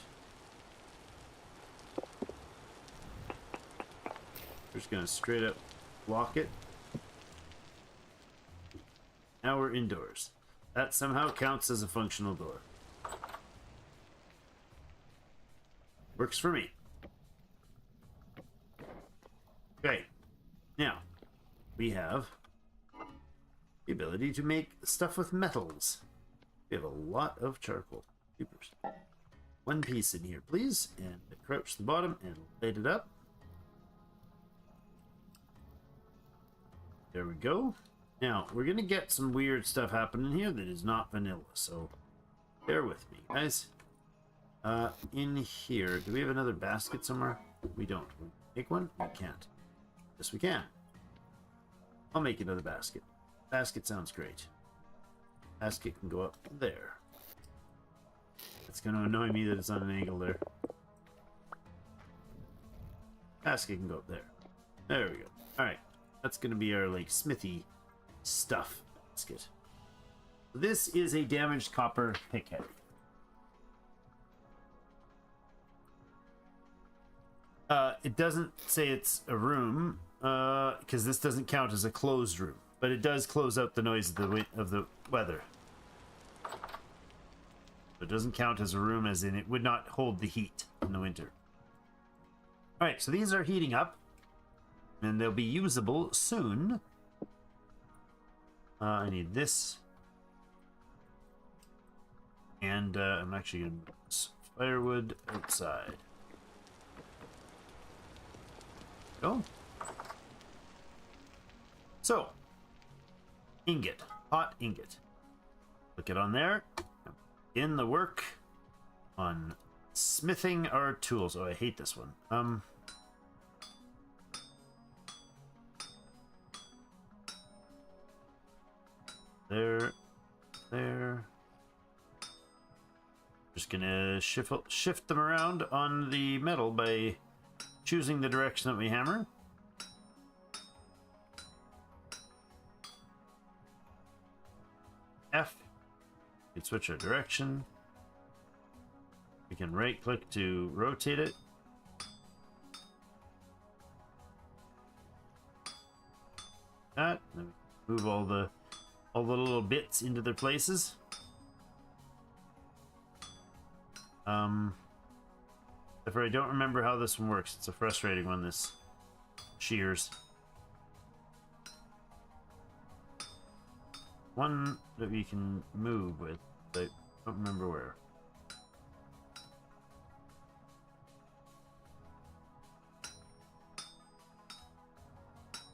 We're just gonna straight up lock it. Now we're indoors. That somehow counts as a functional door. Works for me. Okay. Now, we have the ability to make stuff with metals. We have a lot of charcoal. Jeepers. One piece in here, please. And crouch the bottom and light it up. There we go. Now, we're going to get some weird stuff happening here that is not vanilla, so bear with me, guys. In here, do we have another basket somewhere? We don't. We make one? We can't. Yes, we can. I'll make another basket. Basket sounds great. Basket can go up there. It's going to annoy me that it's on an angle there. Basket can go up there. There we go. Alright. That's going to be our, like, smithy stuff basket. This is a damaged copper pickhead. It doesn't say it's a room, because this doesn't count as a closed room. But it does close out the noise of the weather. It doesn't count as a room, as in it would not hold the heat in the winter. Alright, so these are heating up. And they'll be usable soon. I need this. And I'm actually going to put firewood outside. Go. So, ingot. Hot ingot. Look it on there. In the work on smithing our tools. Oh, I hate this one. There. There. Just gonna shift them around on the metal by choosing the direction that we hammer. F. We can switch our direction. We can right click to rotate it. That. Then we move all the little bits into their places. If I don't remember how this one works, it's a frustrating one, this shears. One that we can move with, but I don't remember where.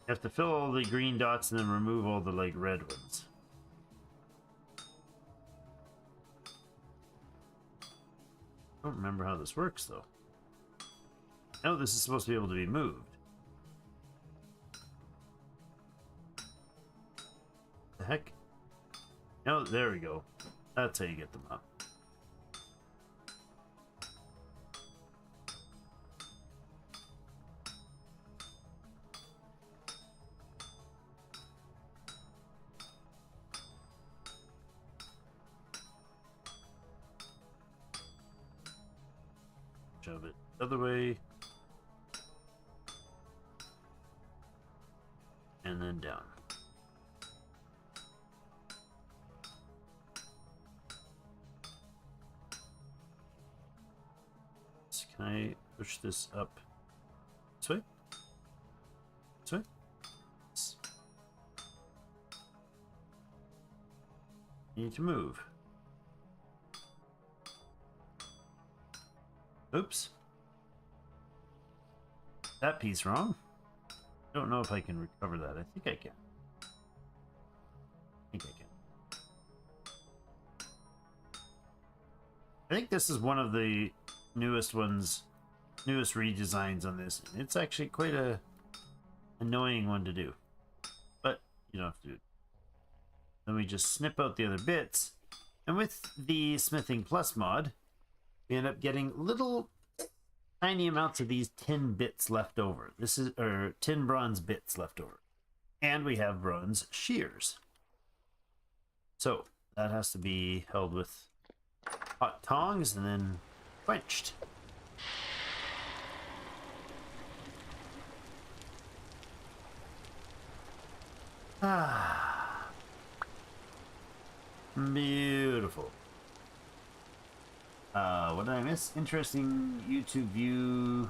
You have to fill all the green dots and then remove all the like red ones. I don't remember how this works though. No, this is supposed to be able to be moved. The heck? No, there we go. That's how you get them up. Shove it the other way. And then down. So can I push this up this way? This way? Yes. Need to move. Oops. That piece wrong. I don't know if I can recover that. I think I can. I think this is one of the newest ones, newest redesigns on this. It's actually quite a annoying one to do, but you don't have to do it. Then we just snip out the other bits, and with the Smithing Plus mod, we end up getting little tiny amounts of these tin bits left over. This is, or tin bronze bits left over. And we have bronze shears. So that has to be held with hot tongs and then quenched. Ah. Beautiful. What did I miss? Interesting YouTube view.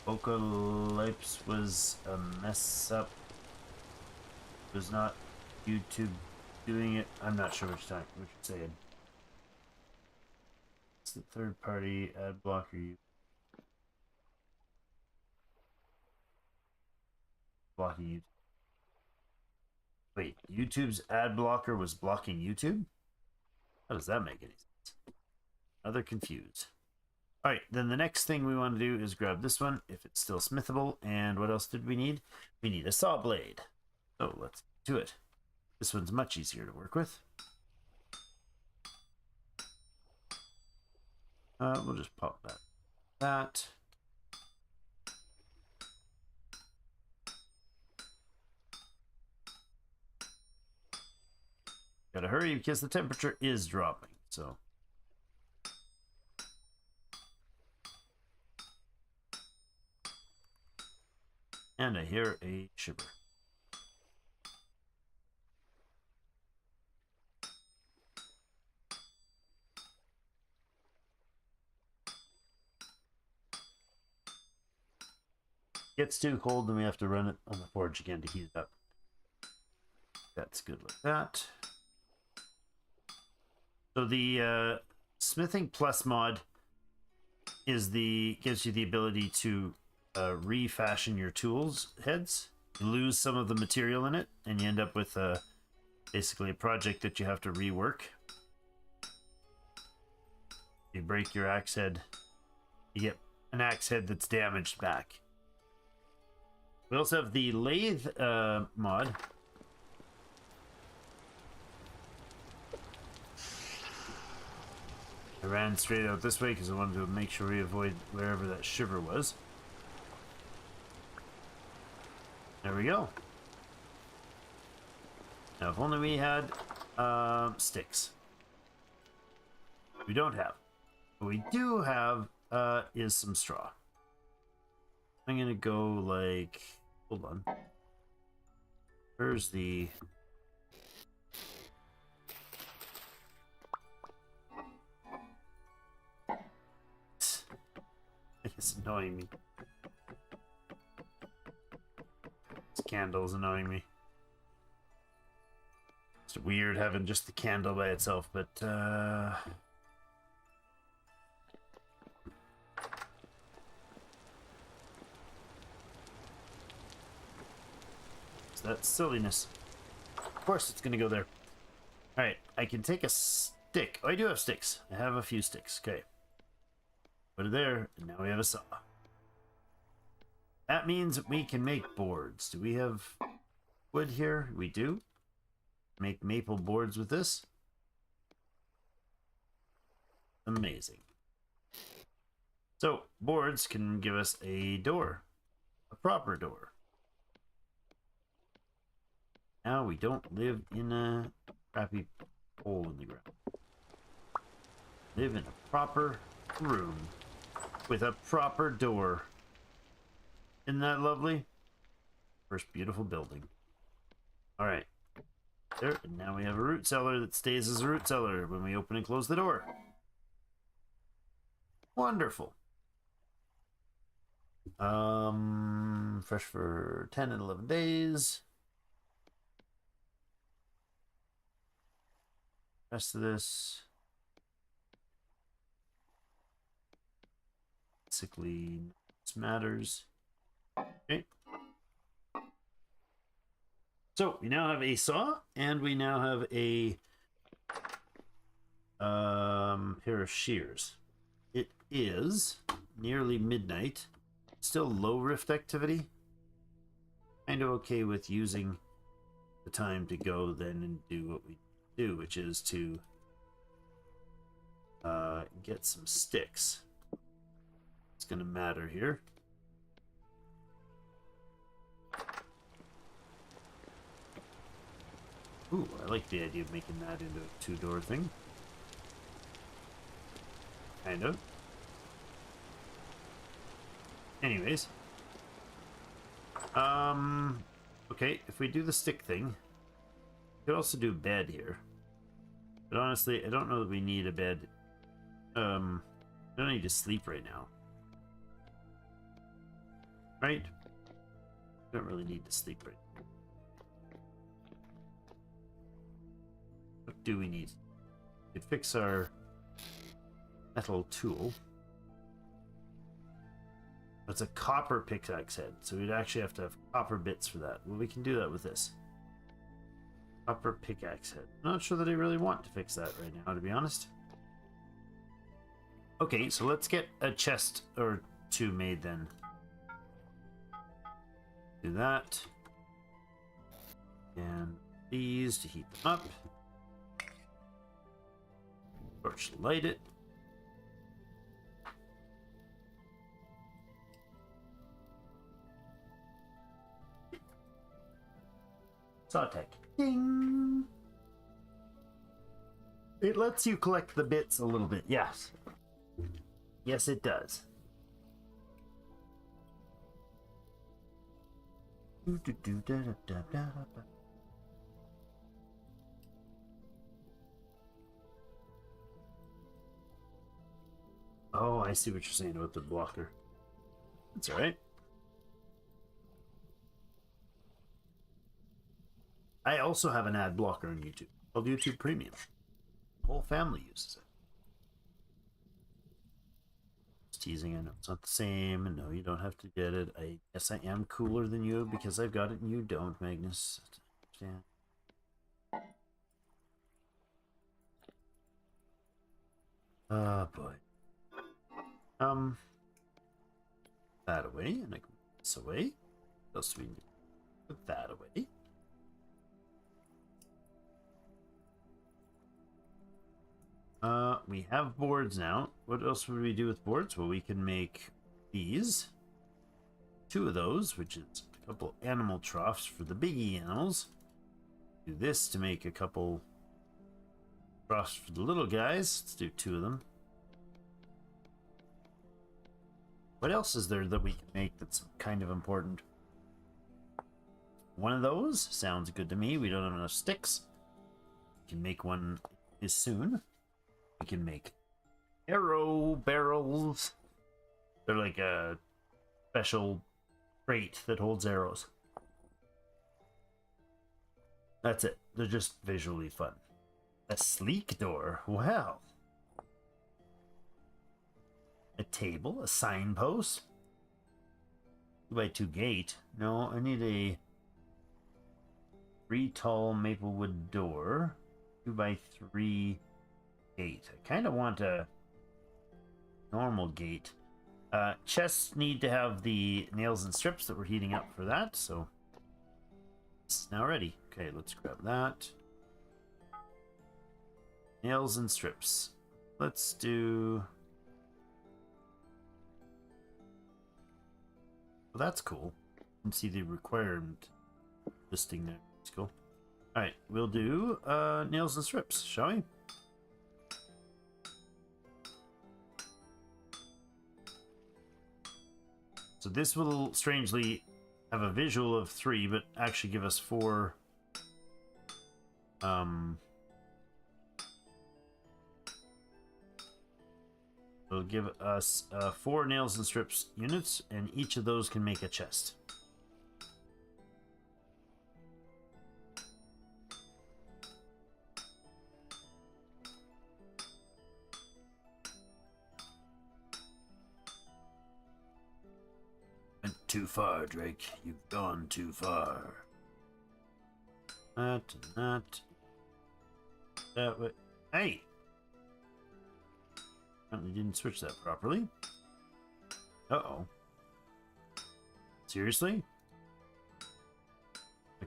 Apocalypse was a mess up. It was not YouTube doing it. I'm not sure what you're saying. It's the third party ad blocker you blocking YouTube. Wait, YouTube's ad blocker was blocking YouTube? How does that make any sense? Other confused. All right, then the next thing we want to do is grab this one, if it's still smithable. And what else did we need? We need a saw blade. So let's do it. This one's much easier to work with. We'll just pop that. Gotta hurry because the temperature is dropping, so. And I hear a shiver. Gets too cold, then we have to run it on the forge again to heat it up. That's good like that. So the Smithing Plus mod is gives you the ability to refashion your tools heads. You lose some of the material in it, and you end up with basically a project that you have to rework. You break your axe head, you get an axe head that's damaged back. We also have the lathe mod, I ran straight out this way because I wanted to make sure we avoid wherever that shiver was. There we go. Now, if only we had sticks. We don't have. What we do have is some straw. I'm gonna go like, hold on. Where's the... It's annoying me. This candle's annoying me. It's weird having just the candle by itself, but that's silliness. Of course it's gonna go there. Alright, I can take a stick. Oh, I do have sticks. I have a few sticks. Okay. Put it there, and now we have a saw. That means we can make boards. Do we have wood here? We do. Make maple boards with this. Amazing. So, boards can give us a door. A proper door. Now we don't live in a crappy hole in the ground. Live in a proper room with a proper door. Isn't that lovely? First beautiful building. All right. There, and now we have a root cellar that stays as a root cellar when we open and close the door. Wonderful. Fresh for 10 and 11 days. Rest of this basically matters. Okay. So we now have a saw, and we now have a pair of shears. It is nearly midnight. Still low rift activity. Kind of okay with using the time to go then and do what we do, which is to get some sticks. It's gonna matter here. Ooh, I like the idea of making that into a two-door thing. Kind of. Anyways. Okay, if we do the stick thing, we could also do a bed here. But honestly, I don't know that we need a bed. I don't need to sleep right now. Right? We don't really need to sleep right now. What do we need? We could fix our metal tool. It's a copper pickaxe head, so we'd actually have to have copper bits for that. Well, we can do that with this. Copper pickaxe head. I'm not sure that I really want to fix that right now, to be honest. Okay, so let's get a chest or two made then. Do that. And these to heat them up. Torch, light it. Sawtech. Ding! It lets you collect the bits a little bit, yes. Yes, it does. Oh, I see what you're saying about the blocker. That's alright. I also have an ad blocker on YouTube called YouTube Premium. The whole family uses it. Just teasing, I know it's not the same, and no, you don't have to get it. I guess I am cooler than you because I've got it and you don't, Magnus. Yeah. Oh boy. That away, and I can put this away. What else do we need? Put that away. We have boards now. What else would we do with boards? Well, we can make these. 2 of those, which is a couple animal troughs for the biggie animals. Do this to make a couple troughs for the little guys. Let's do 2 of them. What else is there that we can make that's kind of important? 1 of those sounds good to me. We don't have enough sticks. We can make one as soon. We can make arrow barrels. They're like a special crate that holds arrows. That's it. They're just visually fun. A sleek door. Wow. A table, a signpost. 2x2 gate. No, I need a 3 tall maplewood door. 2x3 gate. I kind of want a normal gate. Chests need to have the nails and strips that we're heating up for that, so it's now ready. Okay, let's grab that. Nails and strips. Let's do... Well, that's cool. You can see the requirement listing there. Let's go. Alright, we'll do nails and strips, shall we? So this will strangely have a visual of 3, but actually give us 4. It'll give us 4 nails and strips units, and each of those can make a chest. Went too far, Drake. You've gone too far. That and that. That way. Hey! Apparently didn't switch that properly. Uh-oh. Seriously?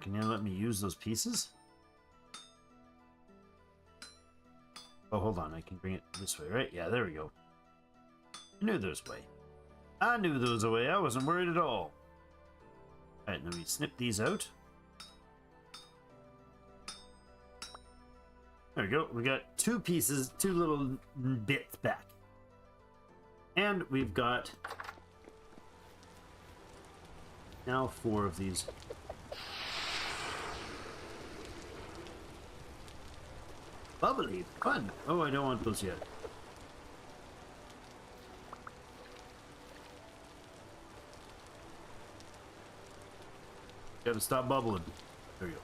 Can you let me use those pieces? Oh, hold on. I can bring it this way, right? Yeah, there we go. I knew there was a way. I knew there was a way. I wasn't worried at all. Alright, let me snip these out. There we go. We got 2 pieces, 2 little bits back. And we've got now 4 of these. Bubbly, fun. Oh, I don't want those yet. Gotta stop bubbling. There you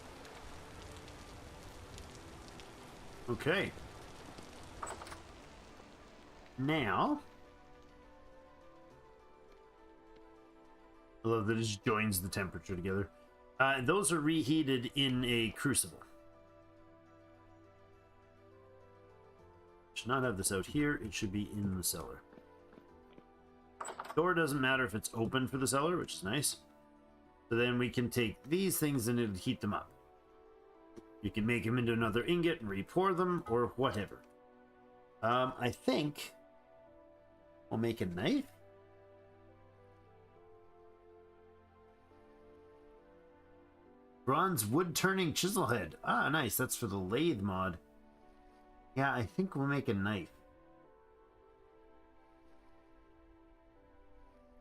go. Okay. Now, I love that it just joins the temperature together. Those are reheated in a crucible. Should not have this out here. It should be in the cellar. Door doesn't matter if it's open for the cellar, which is nice. So then we can take these things and it'll heat them up. You can make them into another ingot and re-pour them, or whatever. I think we'll make a knife. Bronze wood turning chisel head. Ah, nice. That's for the lathe mod. Yeah, I think we'll make a knife.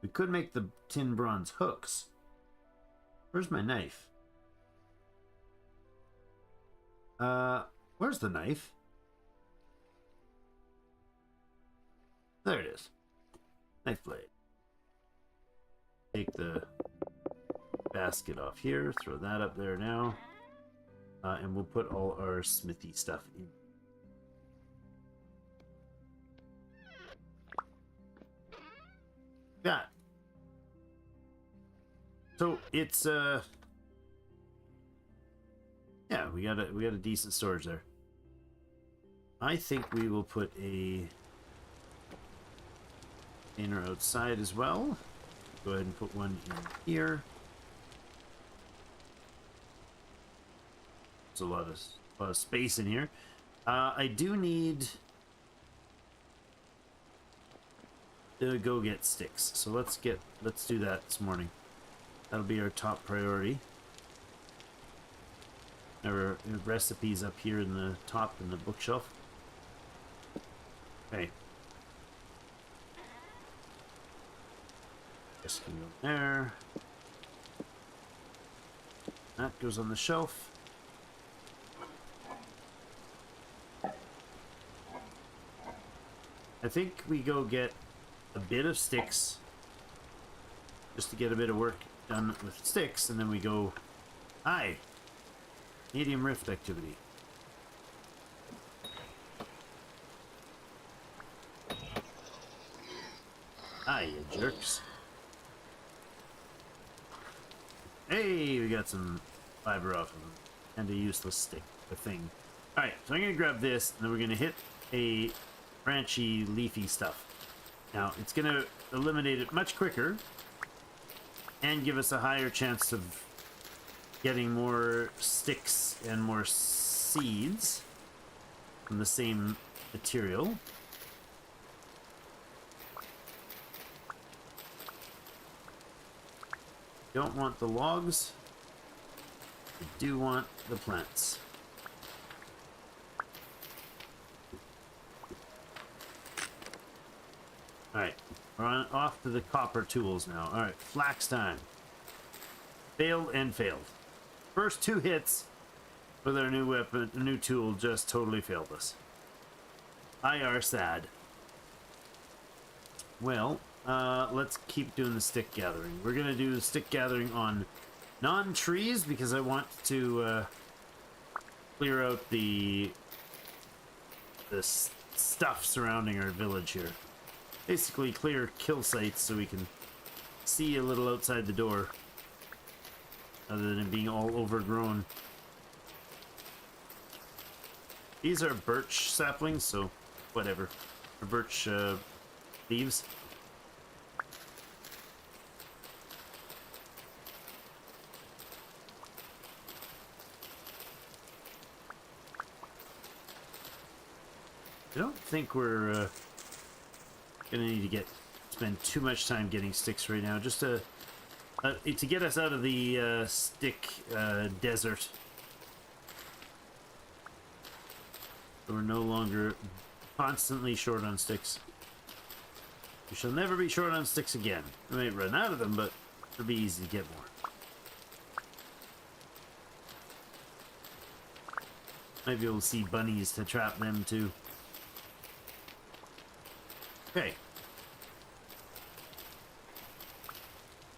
We could make the tin bronze hooks. Where's my knife? Where's the knife? There it is. Knife blade. Take the basket off here, throw that up there now. And we'll put all our smithy stuff in. Yeah. So it's yeah, we got a decent storage there. I think we will put a container outside as well. Go ahead and put one in here. There's a lot of space in here. I do need go get sticks. So let's do that this morning. That'll be our top priority. Our recipes up here in the top in the bookshelf. Okay. Just gonna go there. That goes on the shelf. I think we go get a bit of sticks just to get a bit of work done with sticks, and then we go, hi, medium rift activity. Hi, you jerks. Hey, we got some fiber off of them. And a useless stick, a thing. Alright, so I'm going to grab this, and then we're going to hit a branchy, leafy stuff. Now, it's going to eliminate it much quicker, and give us a higher chance of getting more sticks and more seeds from the same material. Don't want the logs. I do want the plants. Alright, we're off to the copper tools now. Alright, flax time. Failed and failed. First 2 hits with our new weapon, a new tool, just totally failed us. I are sad. Well, let's keep doing the stick gathering. We're gonna do stick gathering on non-trees because I want to clear out the stuff surrounding our village here. Basically clear kill sites so we can see a little outside the door other than it being all overgrown. These are birch saplings, so whatever. Or birch leaves. I don't think we're gonna need to spend too much time getting sticks right now. Just to get us out of the stick desert. So we're no longer constantly short on sticks. We shall never be short on sticks again. We might run out of them, but it'll be easy to get more. Might be able to see bunnies to trap them too. Okay.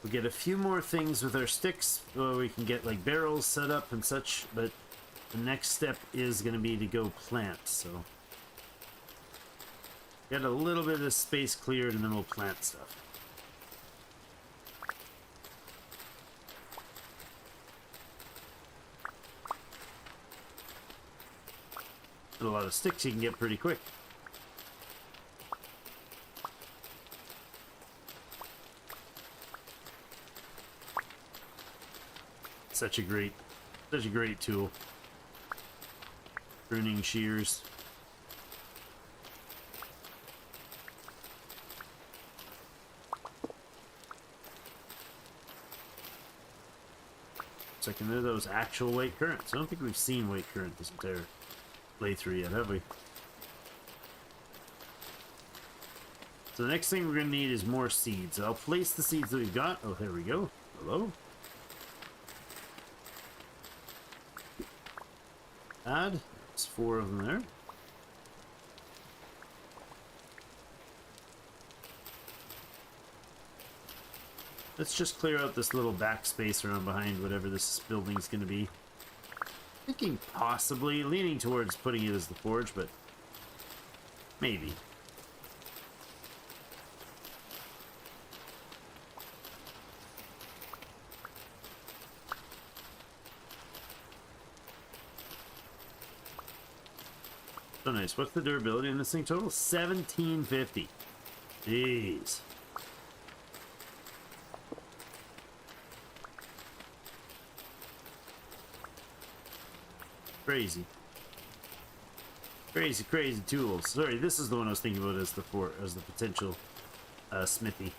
We'll get a few more things with our sticks, where we can get like barrels set up and such, but the next step is going to be to go plant, so get a little bit of space cleared and then we'll plant stuff. A lot of sticks you can get pretty quick. Such a great tool. Pruning shears. Second, there are those actual white currants. I don't think we've seen white currant this entire playthrough yet, have we? So the next thing we're going to need is more seeds. I'll place the seeds that we've got. Oh, there we go. Hello. Add. There's 4 of them there. Let's just clear out this little backspace around behind whatever this building's going to be. Thinking possibly, leaning towards putting it as the forge, but maybe. So nice. What's the durability in this thing total? 1750. Jeez. Crazy. Crazy tools. Sorry, this is the one I was thinking about as the potential smithy.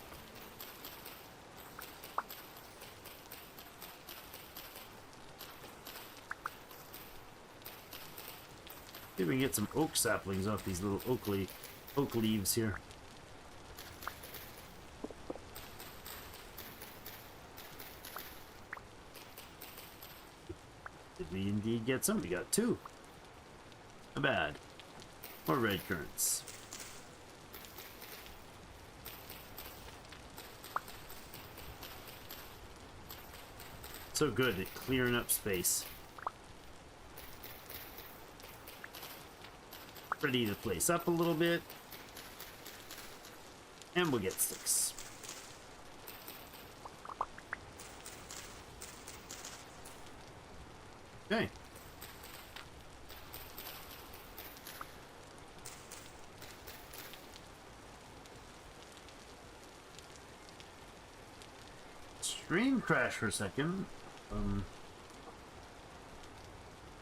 See if we can get some oak saplings off these little oak leaves here. Did we indeed get some? We got 2. Not bad. More red currants. So good at clearing up space. Ready the place up a little bit. And we'll get sticks. Okay. Stream crash for a second.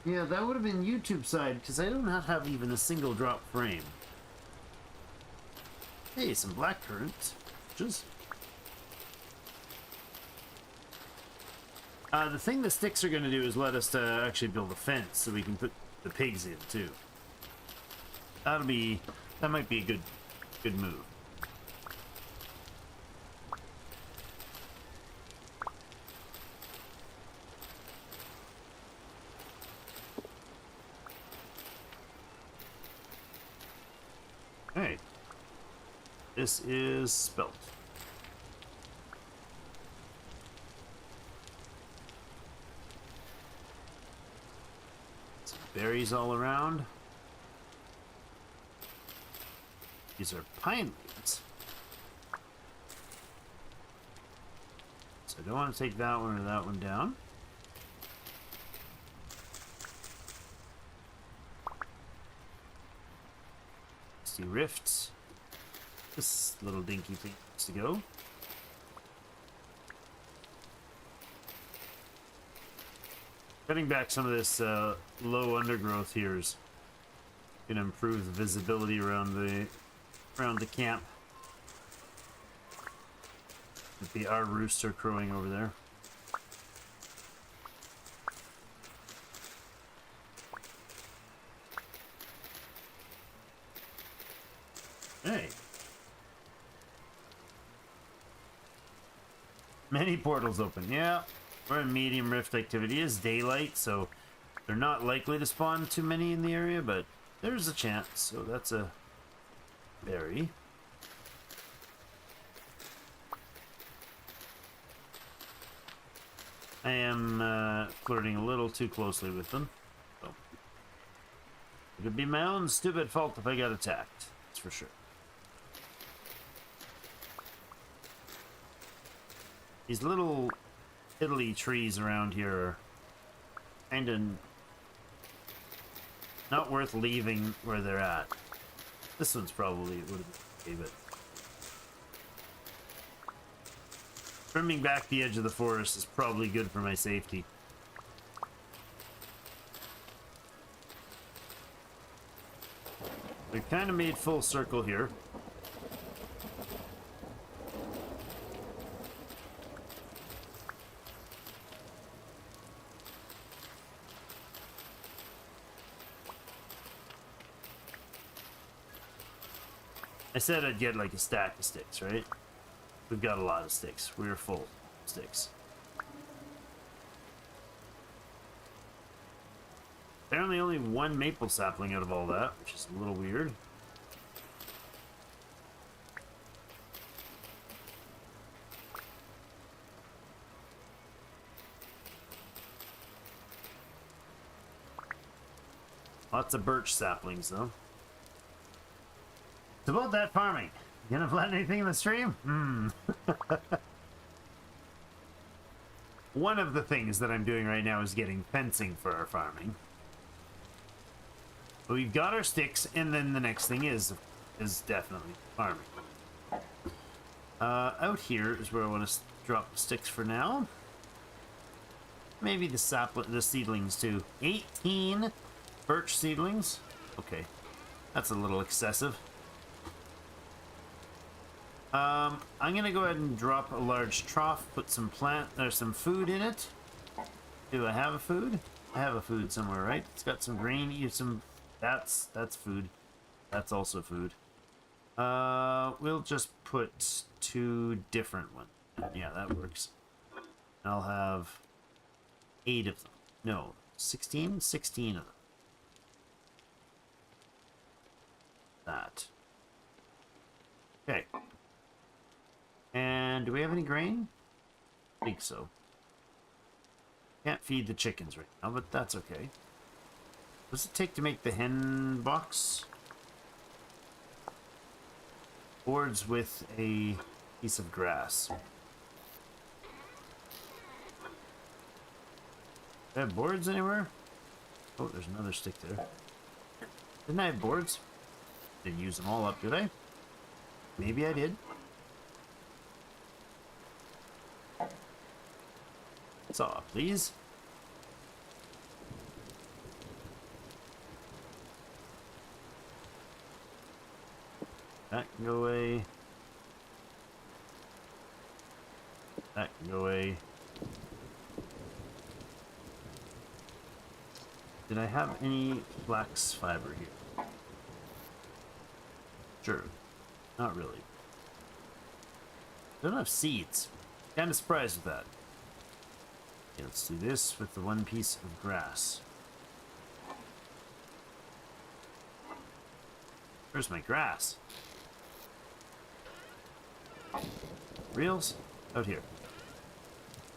Yeah, that would have been YouTube side, because I do not have even a single drop frame. Hey, some black currant. Just... the thing the sticks are going to do is let us actually build a fence so we can put the pigs in, too. That might be a good move. Alright. This is spelt. Some berries all around. These are pine leaves. So I don't want to take that one or that one down. See rifts. This little dinky thing needs to go. Cutting back some of this low undergrowth here is going to improve the visibility around the camp. Our rooster crowing over there. Hey. Many portals open. Yeah, we're in medium rift activity. It is daylight, so they're not likely to spawn too many in the area, but there's a chance. So that's a berry. I am flirting a little too closely with them. So it could be my own stupid fault if I got attacked. That's for sure. These little piddly trees around here are kind of not worth leaving where they're at. This one's probably would have been okay, but trimming back the edge of the forest is probably good for my safety. They're kind of made full circle here. I said I'd get like a stack of sticks, right? We've got a lot of sticks. We're full of sticks. Apparently only one maple sapling out of all that, which is a little weird. Lots of birch saplings, though. It's about that farming. You gonna plant anything in the stream? One of the things that I'm doing right now is getting fencing for our farming. But we've got our sticks, and then the next thing is definitely farming. Out here is where I want to drop the sticks for now. Maybe the seedlings too. 18 birch seedlings. Okay, that's a little excessive. I'm gonna go ahead and drop a large trough, put some some food in it. Do I have a food? I have a food somewhere, right? It's got some grain, that's food. That's also food. We'll just put 2 different ones. Yeah, that works. I'll have 8 of them. No, 16? 16 of them. That. Okay. And do we have any grain? I think so. Can't feed the chickens right now, but that's okay. What does it take to make the hen box? Boards with a piece of grass. Do I have boards anywhere? Oh, there's another stick there. Didn't I have boards? Didn't use them all up, did I? Maybe I did. Saw, please. That can go away. That can go away. Did I have any flax fiber here? Sure. Not really. Don't have seeds. Kind of surprised with that. Okay, let's do this with the 1 piece of grass. Where's my grass? Reels? Out here.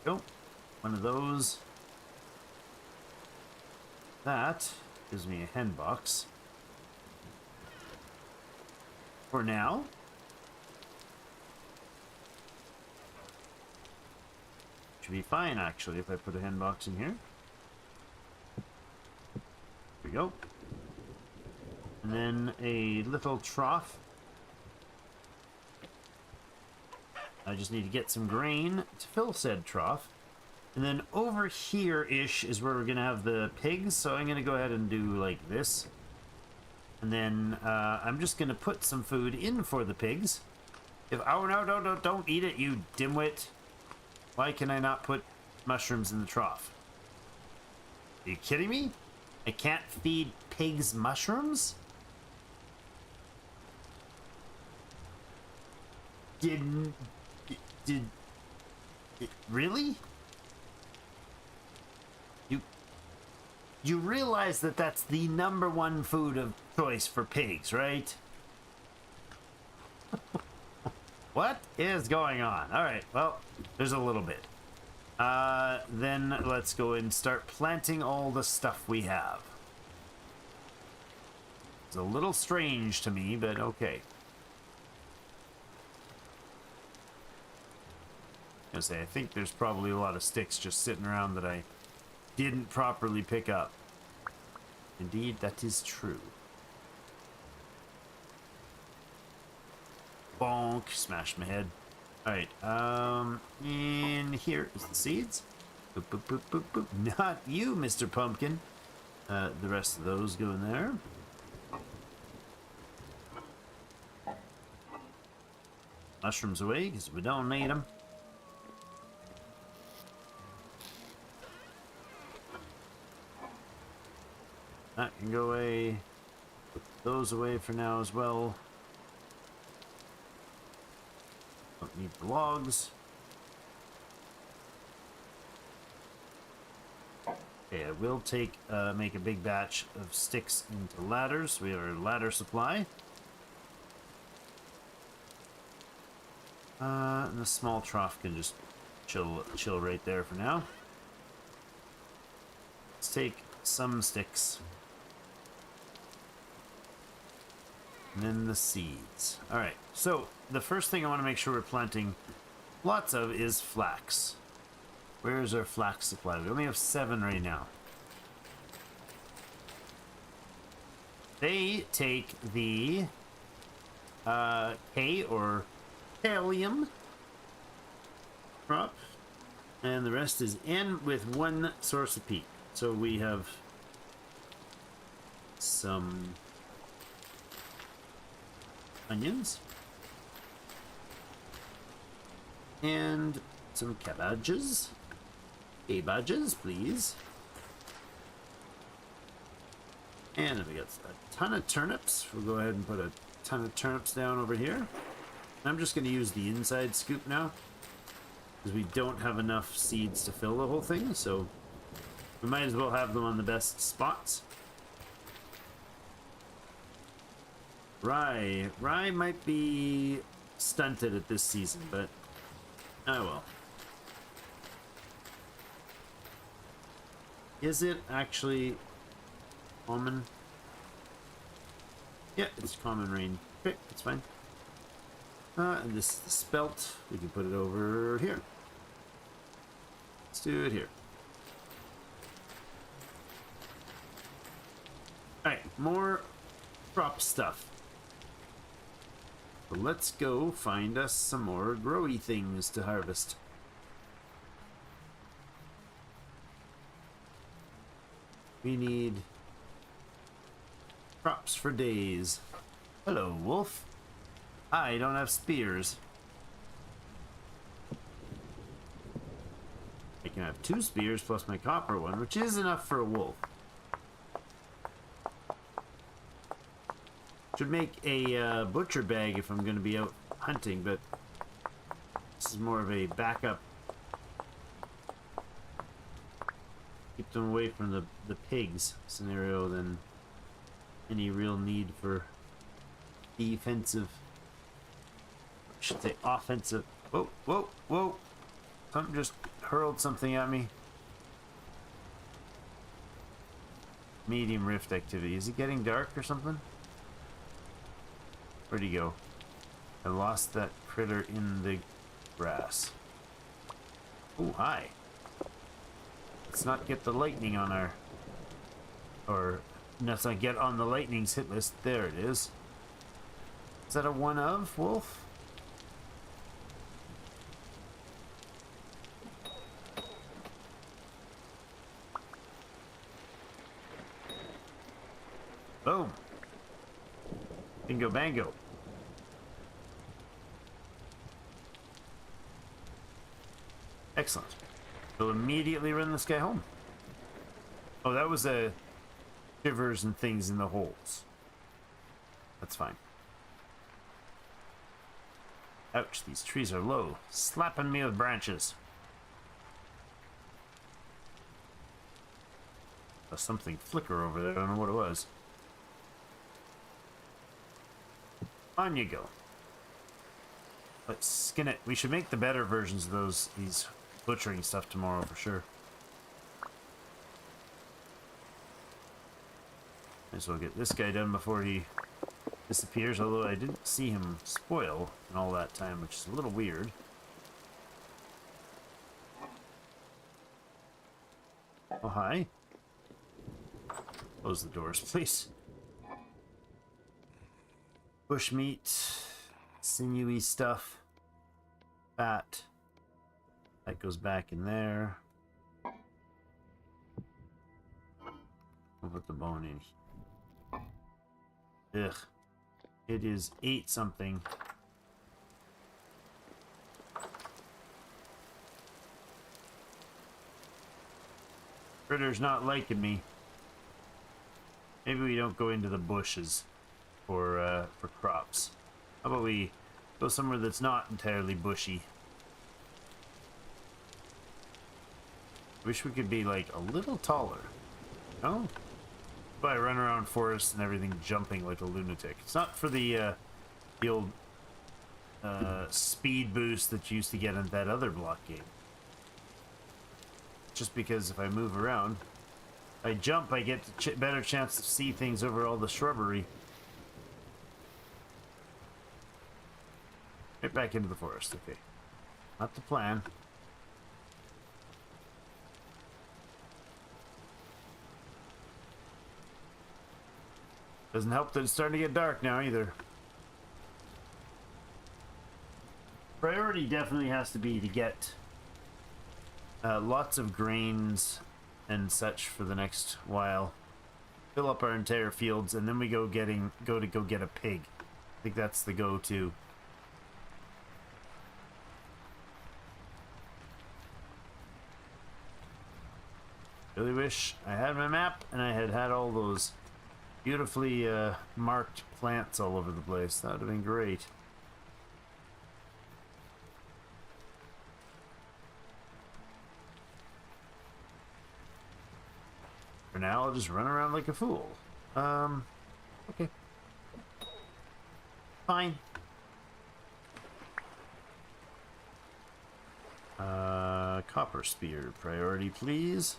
Go. 1 of those. That gives me a hen box. For now. Should be fine, actually, if I put a hen box in here. There we go. And then a little trough. I just need to get some grain to fill said trough. And then over here-ish is where we're going to have the pigs. So I'm going to go ahead and do like this. And then I'm just going to put some food in for the pigs. Oh, no, don't eat it, you dimwit. Why can I not put mushrooms in the trough? Are you kidding me? I can't feed pigs mushrooms? Really? You realize that that's the #1 food of choice for pigs, right? What is going on? All right, well, there's a little bit. Then let's go and start planting all the stuff we have. It's a little strange to me, but okay. I think there's probably a lot of sticks just sitting around that I didn't properly pick up. Indeed, that is true. Bonk, smashed my head. Alright, and here is the seeds. Boop, boop, boop, boop, boop. Not you, Mr. Pumpkin. The rest of those go in there. Mushrooms away, because we don't need them. That can go away. Put those away for now as well. Don't need the logs. Okay, I will make a big batch of sticks into ladders. We have our ladder supply. And the small trough can just chill right there for now. Let's take some sticks. And then the seeds. Alright, so the first thing I want to make sure we're planting lots of is flax. Where's our flax supply? We only have 7 right now. They take the K or Thallium crop, and the rest is N with 1 source of peat. So we have some onions. And some cabbages. Cabbages, please. And we got a ton of turnips. We'll go ahead and put a ton of turnips down over here. And I'm just going to use the inside scoop now, because we don't have enough seeds to fill the whole thing, so we might as well have them on the best spots. Rye. Rye might be stunted at this season, but oh well. Is it actually common? Yeah, it's common rain. Okay, that's fine. And this is the spelt. We can put it over here. Let's do it here. Alright, more crop stuff. So let's go find us some more growy things to harvest. We need crops for days. Hello, wolf. I don't have spears. I can have 2 spears plus my copper one, which is enough for a wolf. Should make a butcher bag if I'm going to be out hunting, but this is more of a backup. Keep them away from the pigs scenario than any real need for defensive. I should say offensive. Whoa, whoa, whoa. Something just hurled something at me. Medium rift activity. Is it getting dark or something? Where'd he go? I lost that critter in the grass. Oh, hi. Let's not get the lightning on our... Or, let's not get on the lightning's hit list. There it is. Is that a one of, wolf? Boom. Bingo bango. Excellent. We'll immediately run this guy home. Oh, that was a shivers and things in the holes. That's fine. Ouch, these trees are low. Slapping me with branches. There's something flicker over there. I don't know what it was. On you go. Let's skin it. We should make the better versions of these butchering stuff tomorrow for sure. Might as well get this guy done before he disappears, although I didn't see him spoil in all that time, which is a little weird. Oh, hi. Close the doors, please. Bushmeat, sinewy stuff, fat. That goes back in there. We'll put the bone in. Ugh. It is 8 something. Critter's not liking me. Maybe we don't go into the bushes for crops. How about we go somewhere that's not entirely bushy? Wish we could be like a little taller. No? But I run around forests and everything jumping like a lunatic. It's not for the old speed boost that you used to get in that other block game. Just because if I move around, I jump, I get a better chance to see things over all the shrubbery. Right back into the forest, okay. Not the plan. Doesn't help that it's starting to get dark now either. Priority definitely has to be to get lots of grains and such for the next while. Fill up our entire fields, and then we go get a pig. I think that's the go-to. Really wish I had my map and I had all those beautifully marked plants all over the place. That would have been great. For now, I'll just run around like a fool. Okay. Fine. Copper spear priority, please.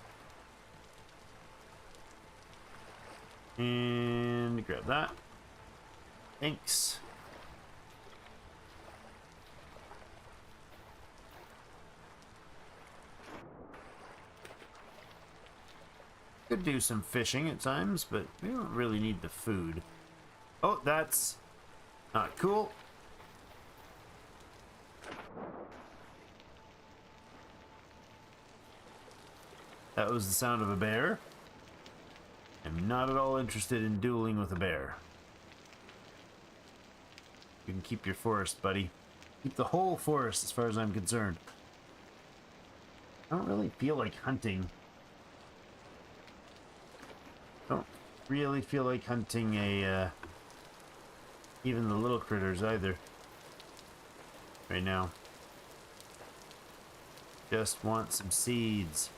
And grab that. Thanks. Could do some fishing at times, but we don't really need the food. Oh, that's not cool. That was the sound of a bear. I'm not at all interested in dueling with a bear. You can keep your forest, buddy. Keep the whole forest as far as I'm concerned. I don't really feel like hunting. Don't really feel like hunting even the little critters either. Right now. Just want some seeds.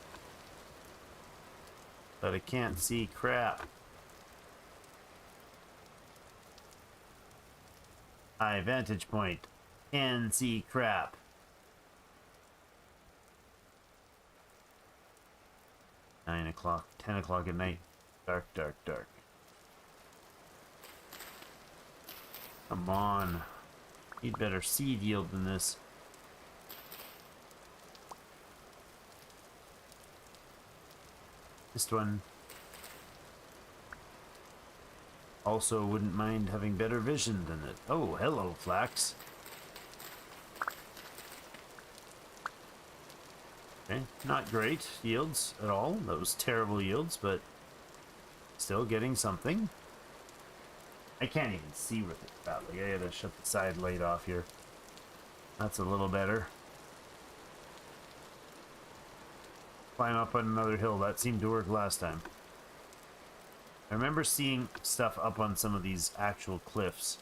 But I can't see crap. High vantage point. Can see crap. Nine o'clock, 10 o'clock at night. Dark, dark, dark. Come on. Need better seed yield than this. Missed one. Also wouldn't mind having better vision than it. Oh, hello, Flax. Okay, not great yields at all. Those terrible yields, but still getting something. I can't even see with it. Like, I gotta shut the side light off here. That's a little better. Climb up on another hill. That seemed to work last time. I remember seeing stuff up on some of these actual cliffs.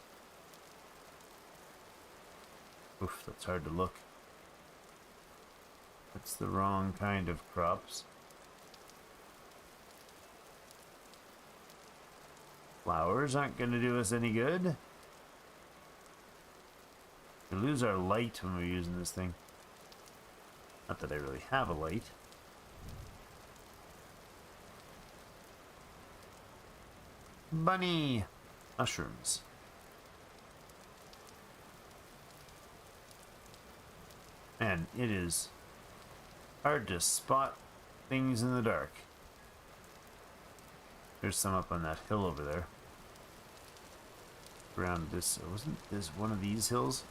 Oof, that's hard to look. That's the wrong kind of crops. Flowers aren't going to do us any good. We lose our light when we're using this thing. Not that I really have a light. Bunny! Mushrooms. Man, it is hard to spot things in the dark. There's some up on that hill over there. Around this, wasn't this one of these hills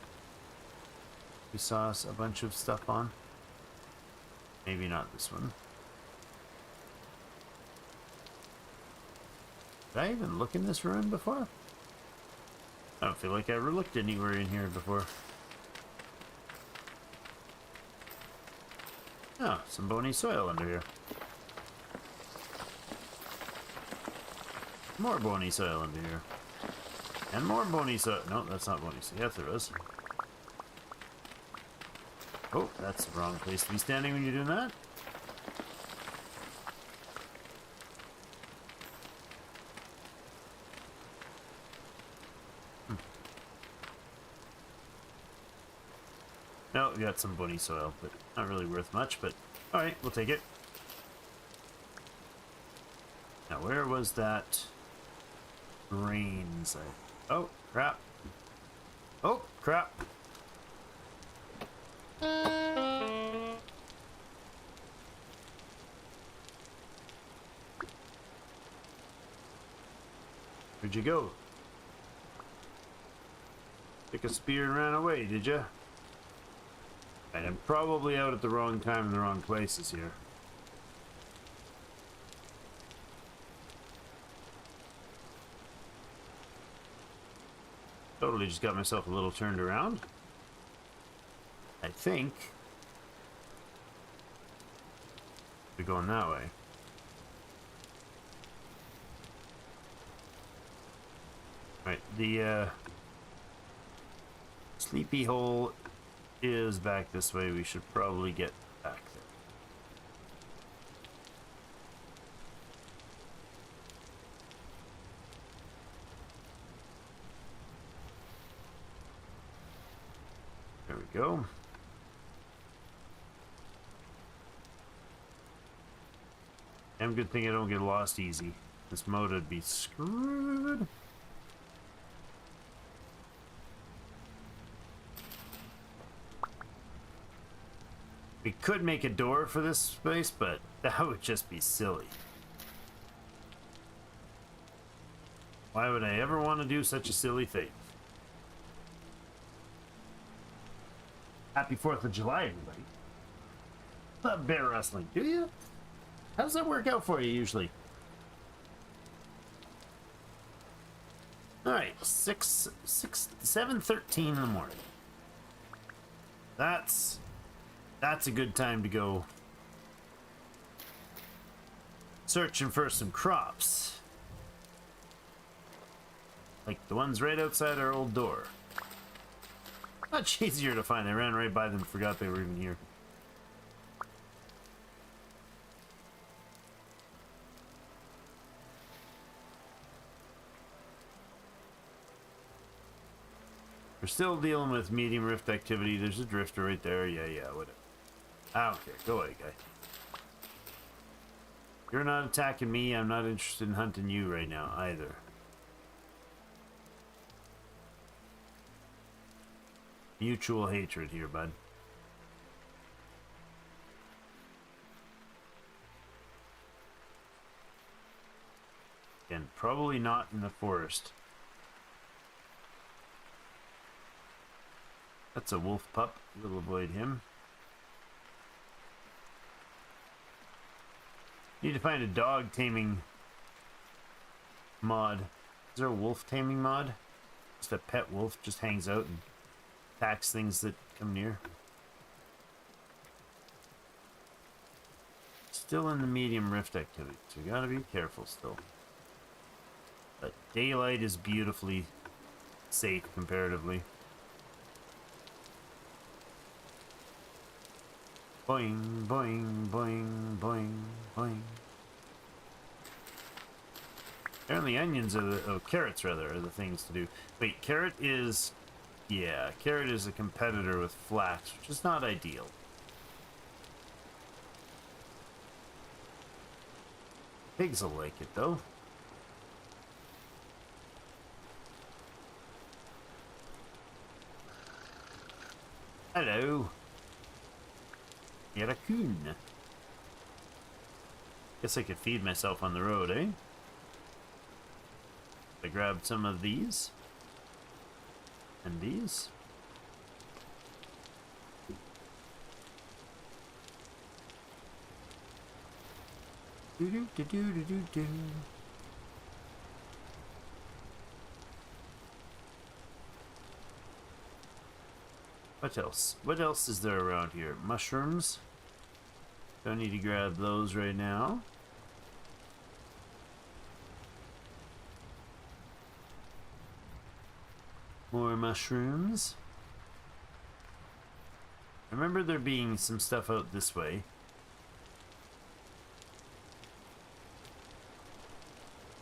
we saw a bunch of stuff on? Maybe not this one. Did I even look in this ruin before? I don't feel like I ever looked anywhere in here before. Oh, some bony soil under here. More bony soil under here. And more bony soil. No, that's not bony soil. Yes, there is. Oh, that's the wrong place to be standing when you're doing that. No, we got some bony soil, but not really worth much, but alright, we'll take it. Now, where was that brains? Oh, crap. Oh, crap. Where'd you go? Took a spear and ran away, did you? I am probably out at the wrong time in the wrong places here. Totally just got myself a little turned around. I think we're going that way. Right, the sleepy hole is back this way. We should probably get back there. There we go. Damn good thing I don't get lost easy. This mode would be screwed. We could make a door for this space, but that would just be silly. Why would I ever want to do such a silly thing? Happy 4th of July, everybody. Love bear wrestling, do you? How does that work out for you usually? All right, 7:13 in the morning. That's a good time to go searching for some crops, like the ones right outside our old door. Much easier to find. I ran right by them and forgot they were even here. We're still dealing with medium rift activity. There's a drifter right there. Yeah, whatever. I don't care. Go away, guy. You're not attacking me. I'm not interested in hunting you right now, either. Mutual hatred here, bud. And probably not in the forest. That's a wolf pup. We'll avoid him. Need to find a dog taming mod. Is there a wolf taming mod? Just a pet wolf just hangs out and attacks things that come near. Still in the medium rift activity, so you gotta be careful still. But daylight is beautifully safe comparatively. Boing, boing, boing, boing, boing. Apparently onions are the, carrots rather, are the things to do. Wait, carrot is, yeah, carrot is a competitor with flax, which is not ideal. Pigs will like it though. Hello. A raccoon. Guess I could feed myself on the road, eh? I grabbed some of these. And these. Do. What else? What else is there around here? Mushrooms. Don't need to grab those right now. More mushrooms. I remember there being some stuff out this way.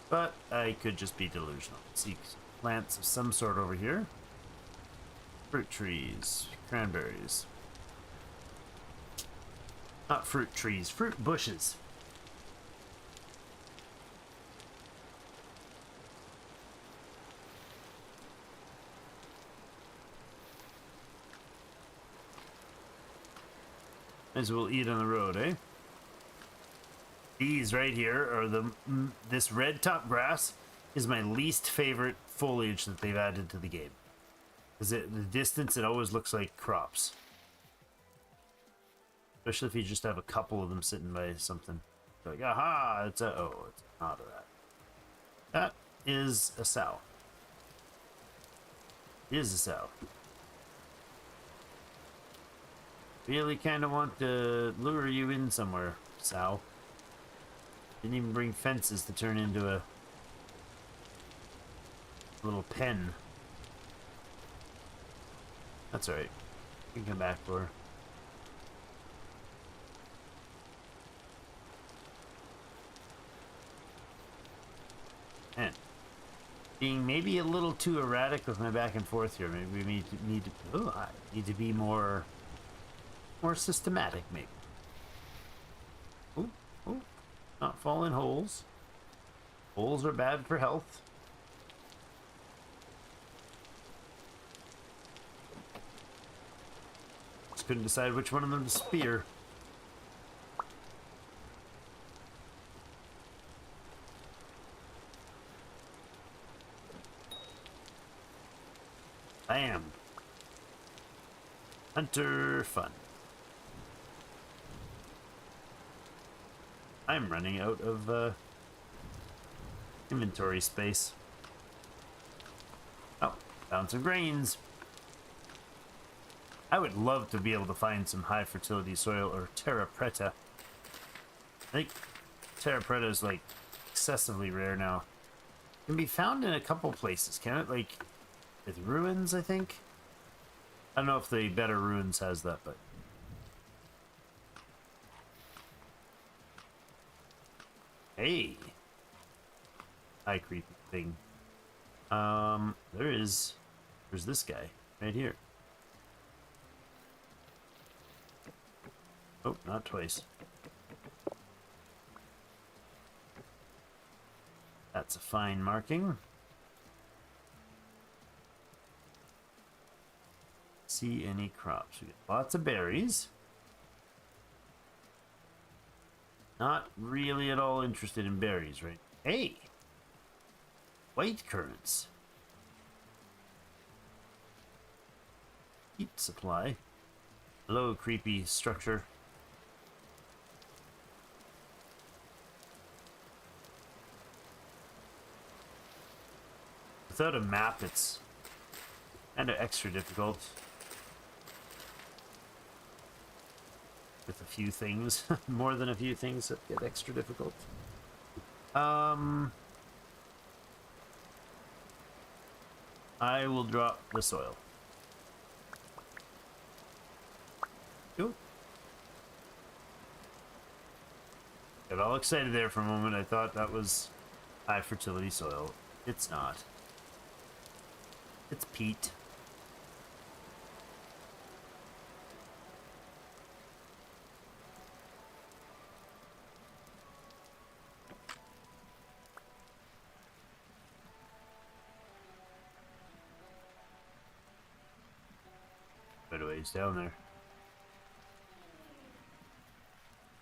But I could just be delusional. See plants of some sort over here. Fruit trees, cranberries. Not fruit trees, fruit bushes. Might as well eat on the road, eh? These right here are this red top grass is my least favorite foliage that they've added to the game. Because at the distance, it always looks like crops. Especially if you just have a couple of them sitting by something. You're like, aha, it's a, oh, it's not of that. That is a sow. Is a sow. Really kind of want to lure you in somewhere, sow. Didn't even bring fences to turn into a little pen. That's alright. You can come back for her. Man. Being maybe a little too erratic with my back and forth here. Maybe we I need to be more systematic, maybe. Ooh, ooh. Not fall in holes. Holes are bad for health. Just couldn't decide which one of them to spear. Bam. Hunter fun. I'm running out of inventory space. Oh, found some grains. I would love to be able to find some high fertility soil or terra preta. I think terra preta is like excessively rare now. It can be found in a couple places, can it? Like with ruins, I think. I don't know if the BetterRuins has that, but hey, hi creepy thing. There's this guy right here. Oh, not twice. That's a fine marking. See any crops? We got lots of berries. Not really at all interested in berries, right? Hey! White currants. Heat supply. Hello, creepy structure. Without a map, it's kind of extra difficult. With a few things, more than a few things that get extra difficult. I will drop the soil. Ooh. Got all excited there for a moment. I thought that was high fertility soil. It's not. It's peat. Quite a ways down there.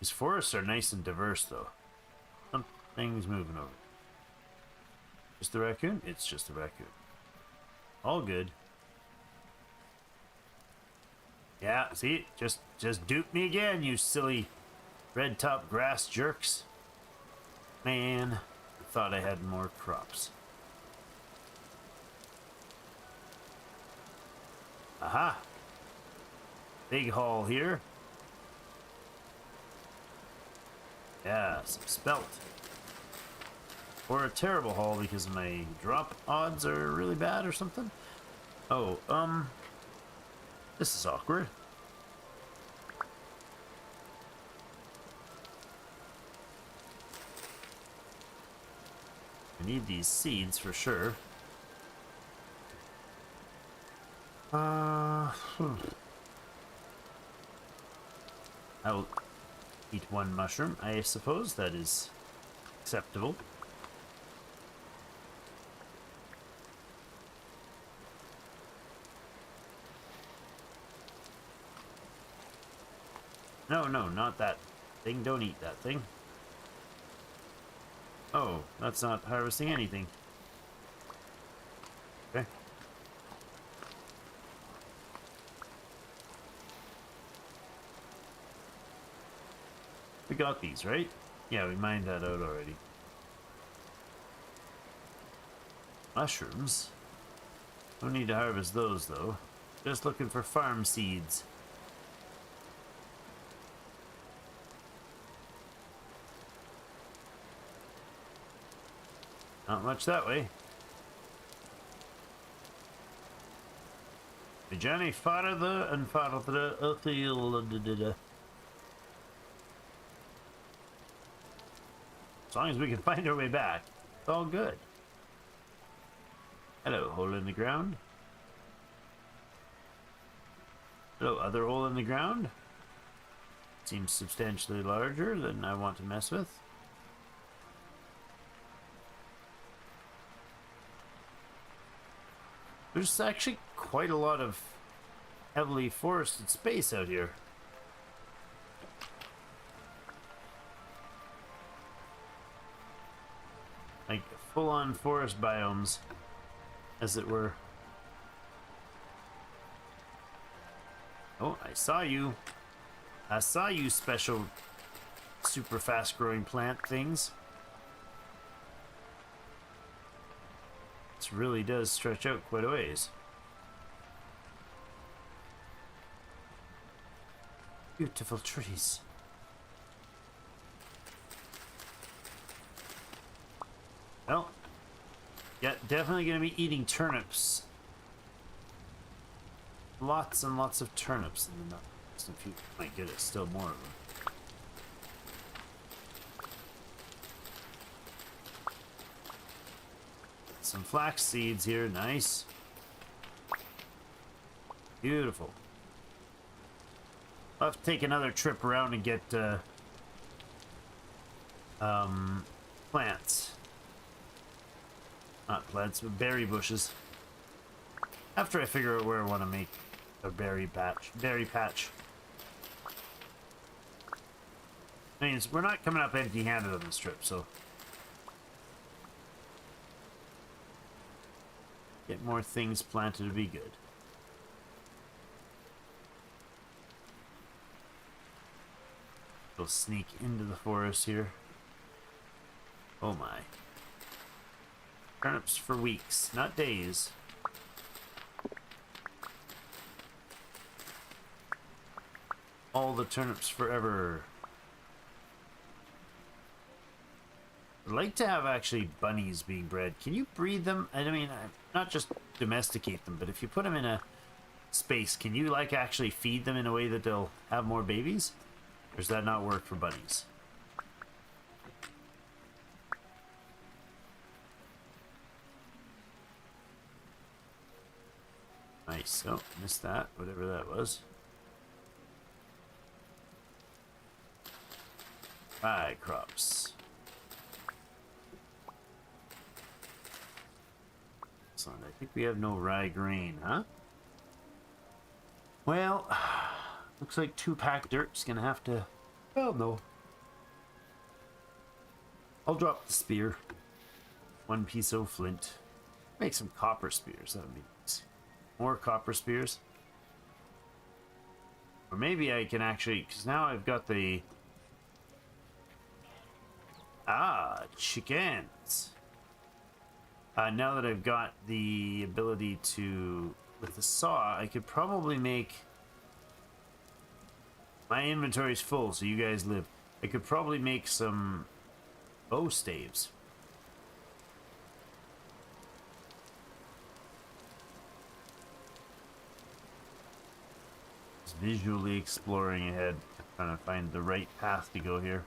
These forests are nice and diverse, though. Something's moving over. Just a raccoon? It's just a raccoon. All good. Yeah, see? Just dupe me again, you silly red top grass jerks. Man, I thought I had more crops. Aha! Big haul here. Yeah, some spelt. Or a terrible haul because my drop odds are really bad or something. Oh, this is awkward. I need these seeds for sure. I will eat one mushroom. I suppose that is acceptable. No, no, not that thing. Don't eat that thing. Oh, that's not harvesting anything. Okay. We got these, right? Yeah, we mined that out already. Mushrooms. Don't need to harvest those, though. Just looking for farm seeds. Not much that way. We journey farther and farther afield. As long as we can find our way back, it's all good. Hello, hole in the ground. Hello, other hole in the ground. Seems substantially larger than I want to mess with. There's actually quite a lot of heavily forested space out here. Like full-on forest biomes, as it were. Oh, I saw you. I saw you, special, super fast-growing plant things. This really does stretch out quite a ways. Beautiful trees. Well, yeah, definitely going to be eating turnips. Lots and lots of turnips in the distant future. My goodness, still more of them. Some flax seeds here, nice. Beautiful. I'll have to take another trip around and get plants. Not plants, but berry bushes. After I figure out where I want to make a berry patch. I mean, we're not coming up empty-handed on this trip, so get more things planted would be good. We'll sneak into the forest here. Oh my. Turnips for weeks, not days. All the turnips forever. I'd like to have actually bunnies being bred. Can you breed them? I mean, not just domesticate them, but if you put them in a space, can you like actually feed them in a way that they'll have more babies? Or does that not work for bunnies? Nice. Oh, missed that. Whatever that was. Rye crops. Excellent. I think we have no rye grain, huh? Well, looks like 2-pack dirt's gonna have to... Well, no. I'll drop the spear. 1 piece of flint. Make some copper spears. That would be nice. More copper spears. Or maybe I can actually... Because now I've got the... Ah, chickens. Now that I've got the ability to... With the saw, I could probably make... My inventory's full, so you guys live. I could probably make some bow staves. Just visually exploring ahead, trying to find the right path to go here.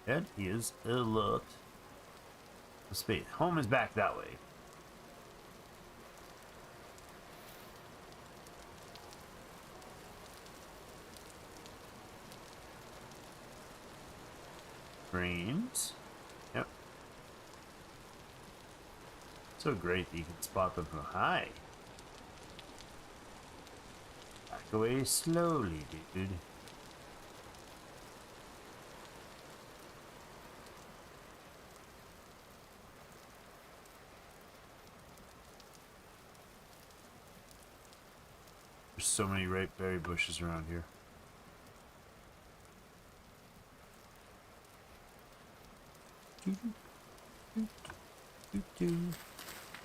That is a lot of space. Home is back that way. Grains. Yep. So great that you can spot them from high. Back away slowly, dude. There's so many ripe berry bushes around here.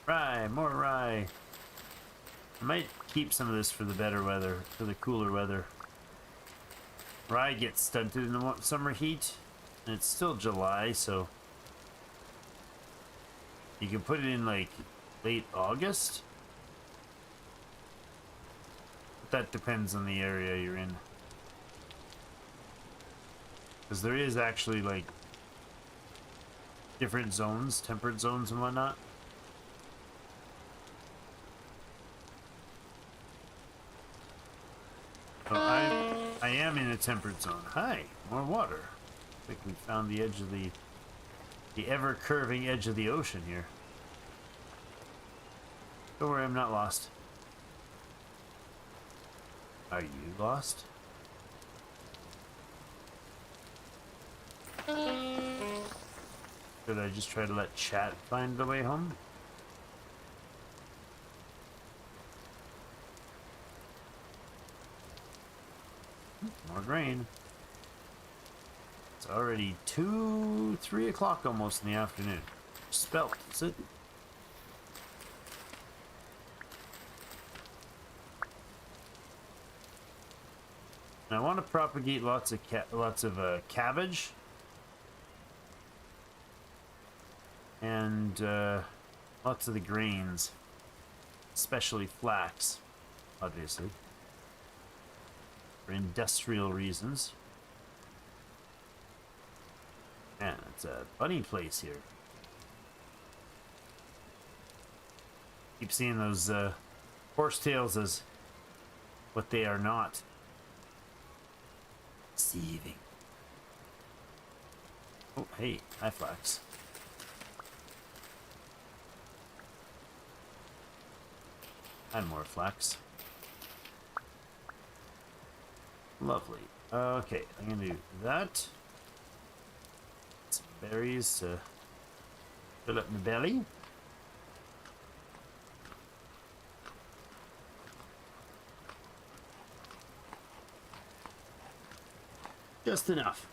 Rye, more rye. I might keep some of this for the better weather, for the cooler weather. Rye gets stunted in the summer heat, and it's still July, so You can put it in like late August. But that depends on the area you're in. Because there is actually like different zones, temperate zones and whatnot. So I am in a temperate zone. Hi, more water. I think we found the edge of the ever curving edge of the ocean here. Don't worry, I'm not lost. Are you lost? Should I just try to let chat find the way home? More grain. It's already 3 o'clock almost in the afternoon. Spelt, is it? And I want to propagate lots of cabbage and lots of the grains, especially flax, obviously, for industrial reasons. Man, it's a funny place here. Keep seeing those horsetails as what they are not. Deceiving. Oh, hey, hi, flax. And more flax. Lovely. Okay, I'm gonna do that. Some berries to fill up my belly. Just enough.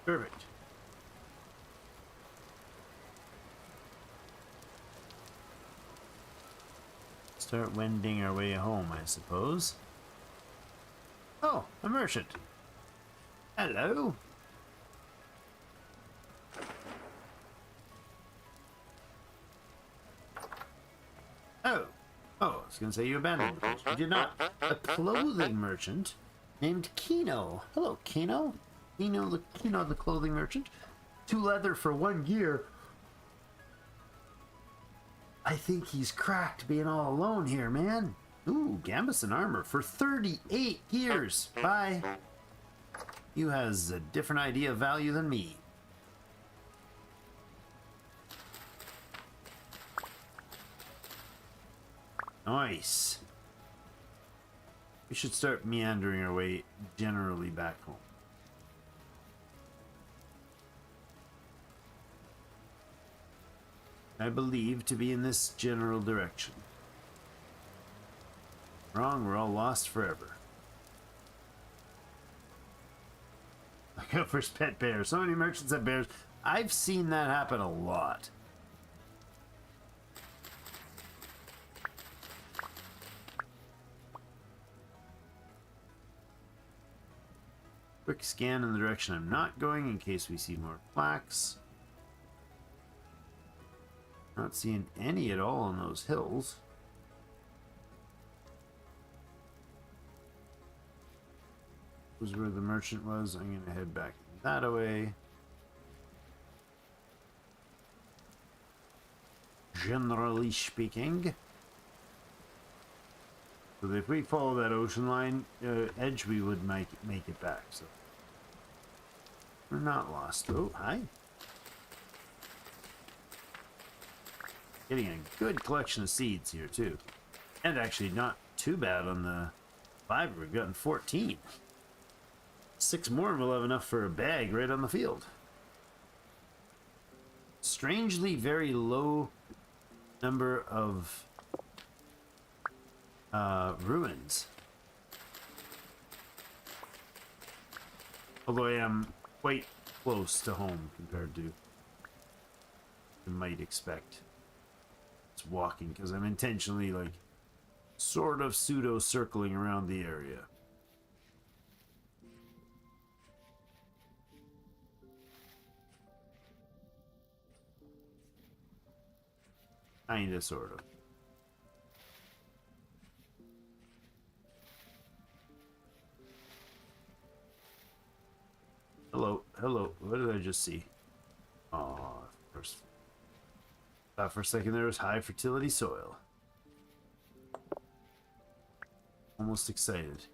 Perfect. Start wending our way home, I suppose. Oh, a merchant. Hello. Oh, I was going to say you abandoned the place. You did not. A clothing merchant named Kino. Hello, Kino. Kino the clothing merchant. 2 leather for 1 gear. I think he's cracked being all alone here, man. Ooh, gambeson armor for 38 gears. Bye. You has a different idea of value than me. Nice. We should start meandering our way generally back home. I believe to be in this general direction. Wrong, we're all lost forever. Look out for pet bears. So many merchants have bears. I've seen that happen a lot. Quick scan in the direction I'm not going in case we see more flax. Not seeing any at all on those hills. Was where the merchant was. I'm going to head back that way. Generally speaking. So if we follow that ocean line edge, we would make it back. So we're not lost. Oh, hi. Getting a good collection of seeds here too. And actually not too bad on the fiber. We've gotten 14. 6 more and we'll have enough for a bag right on the field. Strangely very low number of ruins. Although I am quite close to home compared to you might expect. It's walking because I'm intentionally like sort of pseudo circling around the area. Kinda, sort of. Hello, hello. What did I just see? Oh, first. Thought for a second there was high fertility soil. Almost excited.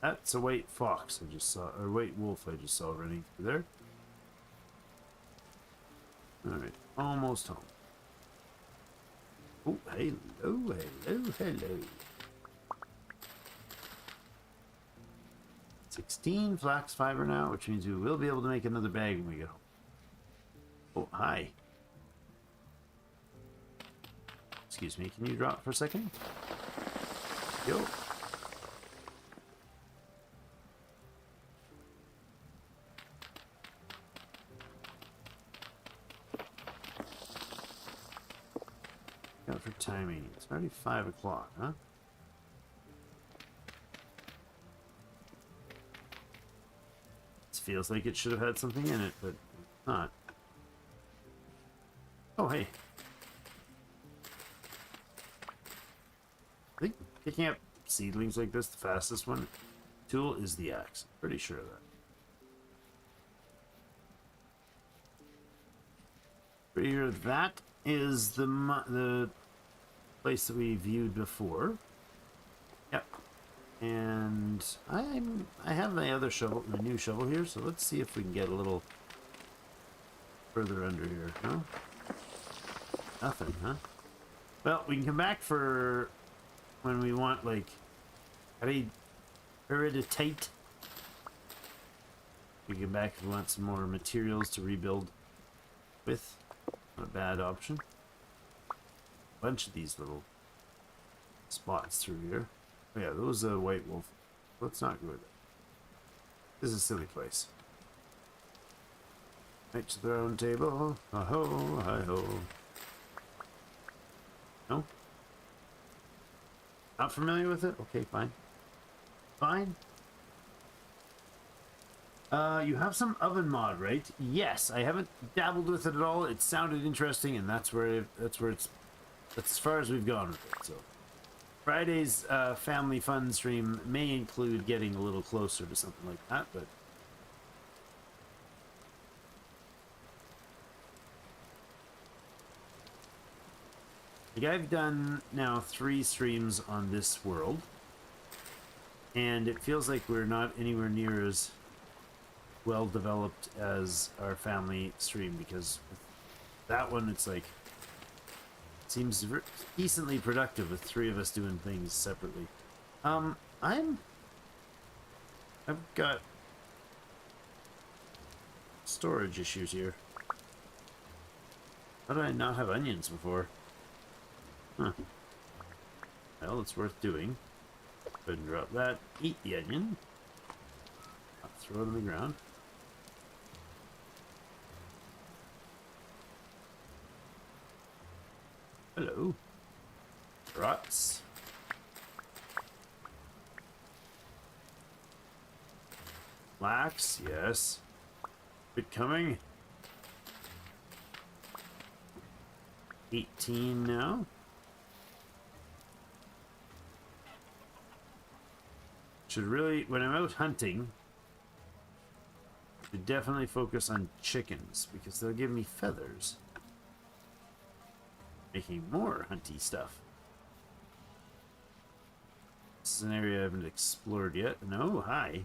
That's a white fox I just saw, or white wolf I just saw running through there. Alright, almost home. Oh, hello, hello, hello. 16 flax fiber now, which means we will be able to make another bag when we get home. Oh, hi. Excuse me, can you drop for a second? Yo. Got for timing. It's already 5 o'clock, huh? Feels like it should have had something in it, but not. Oh, hey. I think picking up seedlings like this, the fastest one tool is the axe. Pretty sure of that. Pretty sure that is the place that we viewed before. Yep. And I have my other shovel, my new shovel here, so let's see if we can get a little further under here. No? Nothing, huh? Well, we can come back for when we want, like, hereditite. We can come back if we want some more materials to rebuild with. Not a bad option. A bunch of these little spots through here. Oh yeah, those are white wolf. Let's not go with that. This is a silly place. Right to the round table. Ho, hi ho. No? Not familiar with it? Okay, fine. Fine. You have some oven mod, right? Yes, I haven't dabbled with it at all. It sounded interesting, and that's as far as we've gone with it. So Friday's family fun stream may include getting a little closer to something like that, but like I've done now 3 streams on this world, and it feels like we're not anywhere near as well developed as our family stream, because with that one it's like seems decently productive with 3 of us doing things separately. I've got storage issues here. How did I not have onions before? Huh. Well, it's worth doing. Go ahead and drop that. Eat the onion. Not throw it on the ground. Hello. Rots. Flax, yes. Bit coming. 18 now. Should really, when I'm out hunting, should definitely focus on chickens, because they'll give me feathers. Making more hunty stuff. This is an area I haven't explored yet. No, hi.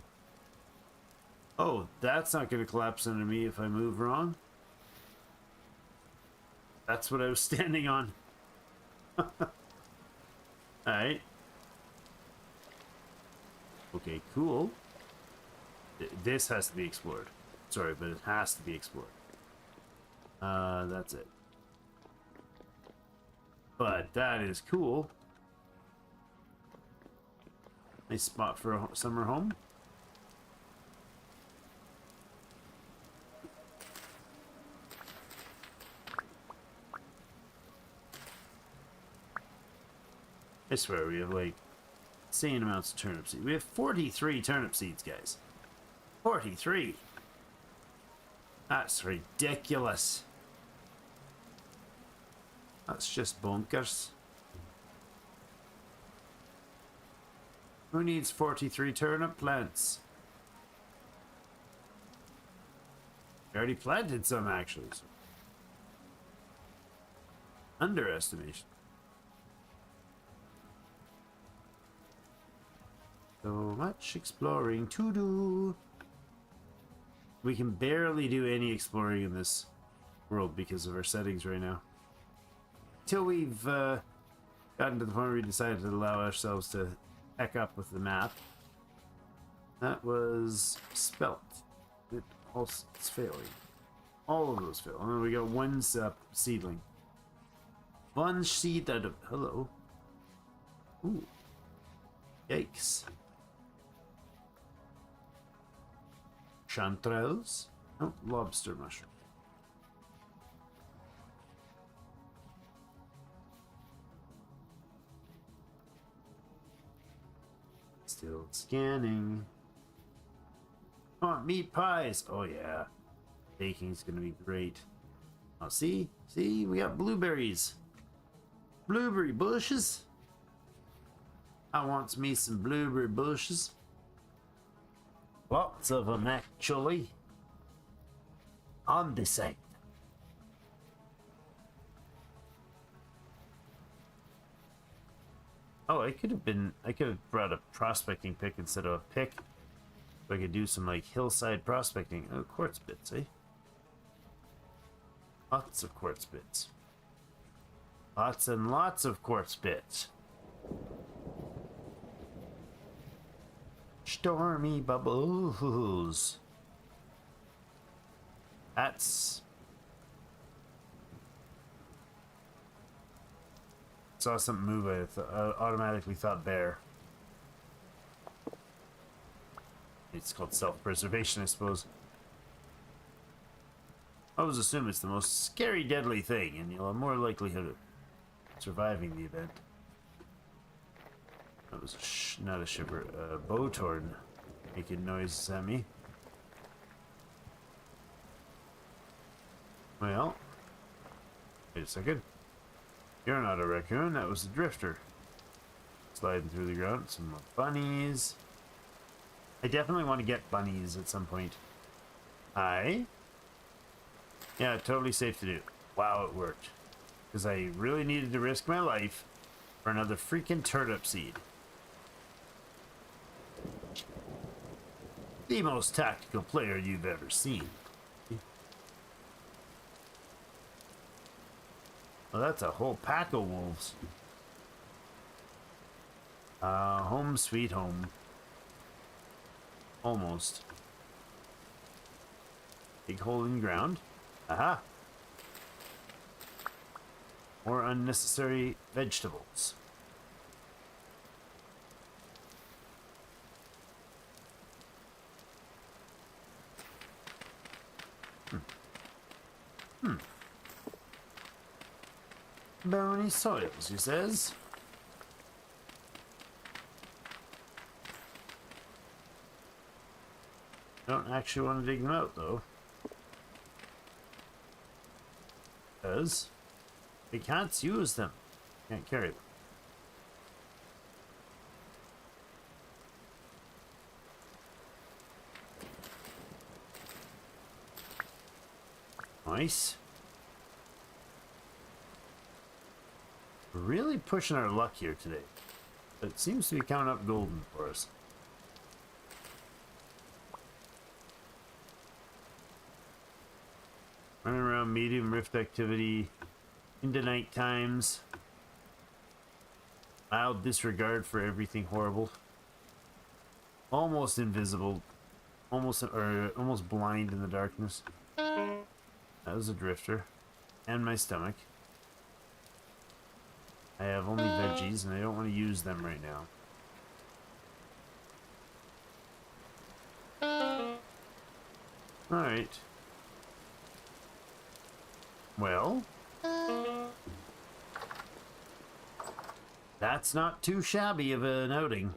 Oh, that's not going to collapse under me if I move wrong. That's what I was standing on. Alright. Okay, cool. This has to be explored. Sorry, but it has to be explored. That's it. But that is cool. Nice spot for a summer home. I swear we have like insane amounts of turnip seeds. We have 43 turnip seeds, guys. 43. That's ridiculous. That's just bonkers. Who needs 43 turnip plants? We already planted some, actually. So. Underestimation. So much exploring to do. We can barely do any exploring in this world because of our settings right now. Till we've gotten to the point where we decided to allow ourselves to heck up with the map. That was spelt. It's failing. All of those fail. And then we got one seedling. One seed out of... Hello. Ooh. Yikes. Chanterelles. Oh, lobster mushroom. Still scanning. Oh, meat pies. Oh yeah. Baking's gonna be great. Oh, see? See? We got blueberries. Blueberry bushes. I want me some blueberry bushes. Lots of them, actually. On this side. Oh, I could have brought a prospecting pick instead of a pick. So I could do some, like, hillside prospecting. Oh, quartz bits, eh? Lots of quartz bits. Lots and lots of quartz bits. Stormy bubbles. That's... Saw something move, I automatically thought bear. It's called self-preservation, I suppose. I always assume it's the most scary, deadly thing, and you'll have more likelihood of surviving the event. That was not a shipper, a bowtorn making noises at me. Well, wait a second. You're not a raccoon, that was a drifter. Sliding through the ground, some more bunnies. I definitely want to get bunnies at some point. Hi. Yeah, totally safe to do. Wow, it worked. Because I really needed to risk my life for another freaking turnip seed. The most tactical player you've ever seen. Well, that's a whole pack of wolves. Home sweet home. Almost. Big hole in the ground. Aha! More unnecessary vegetables. Bony soils, he says. Don't actually want to dig them out, though. Because we can't use them. Can't carry them. Nice. We're really pushing our luck here today. But it seems to be coming up golden for us. Running around medium rift activity into night times. Mild disregard for everything horrible. Almost invisible. Almost blind in the darkness. That was a drifter. And my stomach. I have only veggies and I don't want to use them right now. Alright. Well, That's not too shabby of an outing.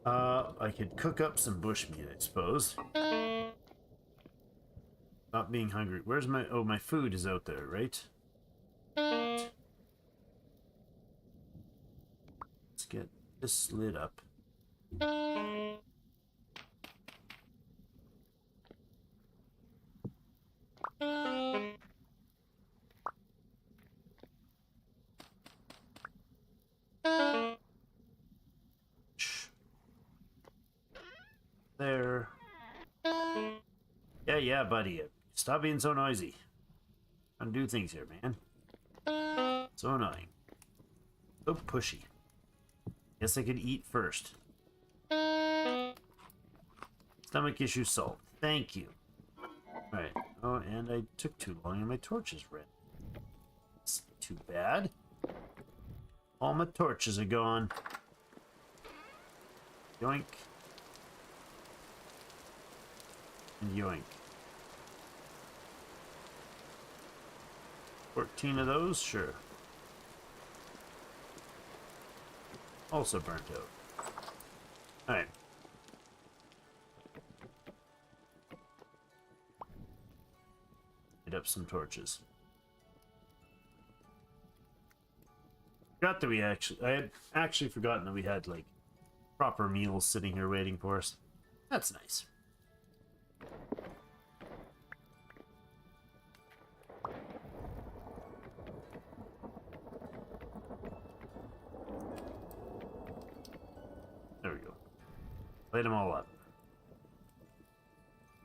I could cook up some bushmeat, I suppose. Not being hungry. Where's my... Oh, my food is out there, right? Let's get this lid up. There. Yeah, buddy. Stop being so noisy. Trying to do things here, man. So annoying. So pushy. Guess I could eat first. Stomach issue solved. Thank you. Alright. Oh, and I took too long and my torches ran. It's too bad. All my torches are gone. Yoink. And yoink. 14 of those? Sure. Also burnt out. Alright. Light up some torches. Forgot that we I had actually forgotten that we had, like, proper meals sitting here waiting for us. That's nice. There we go. Light them all up.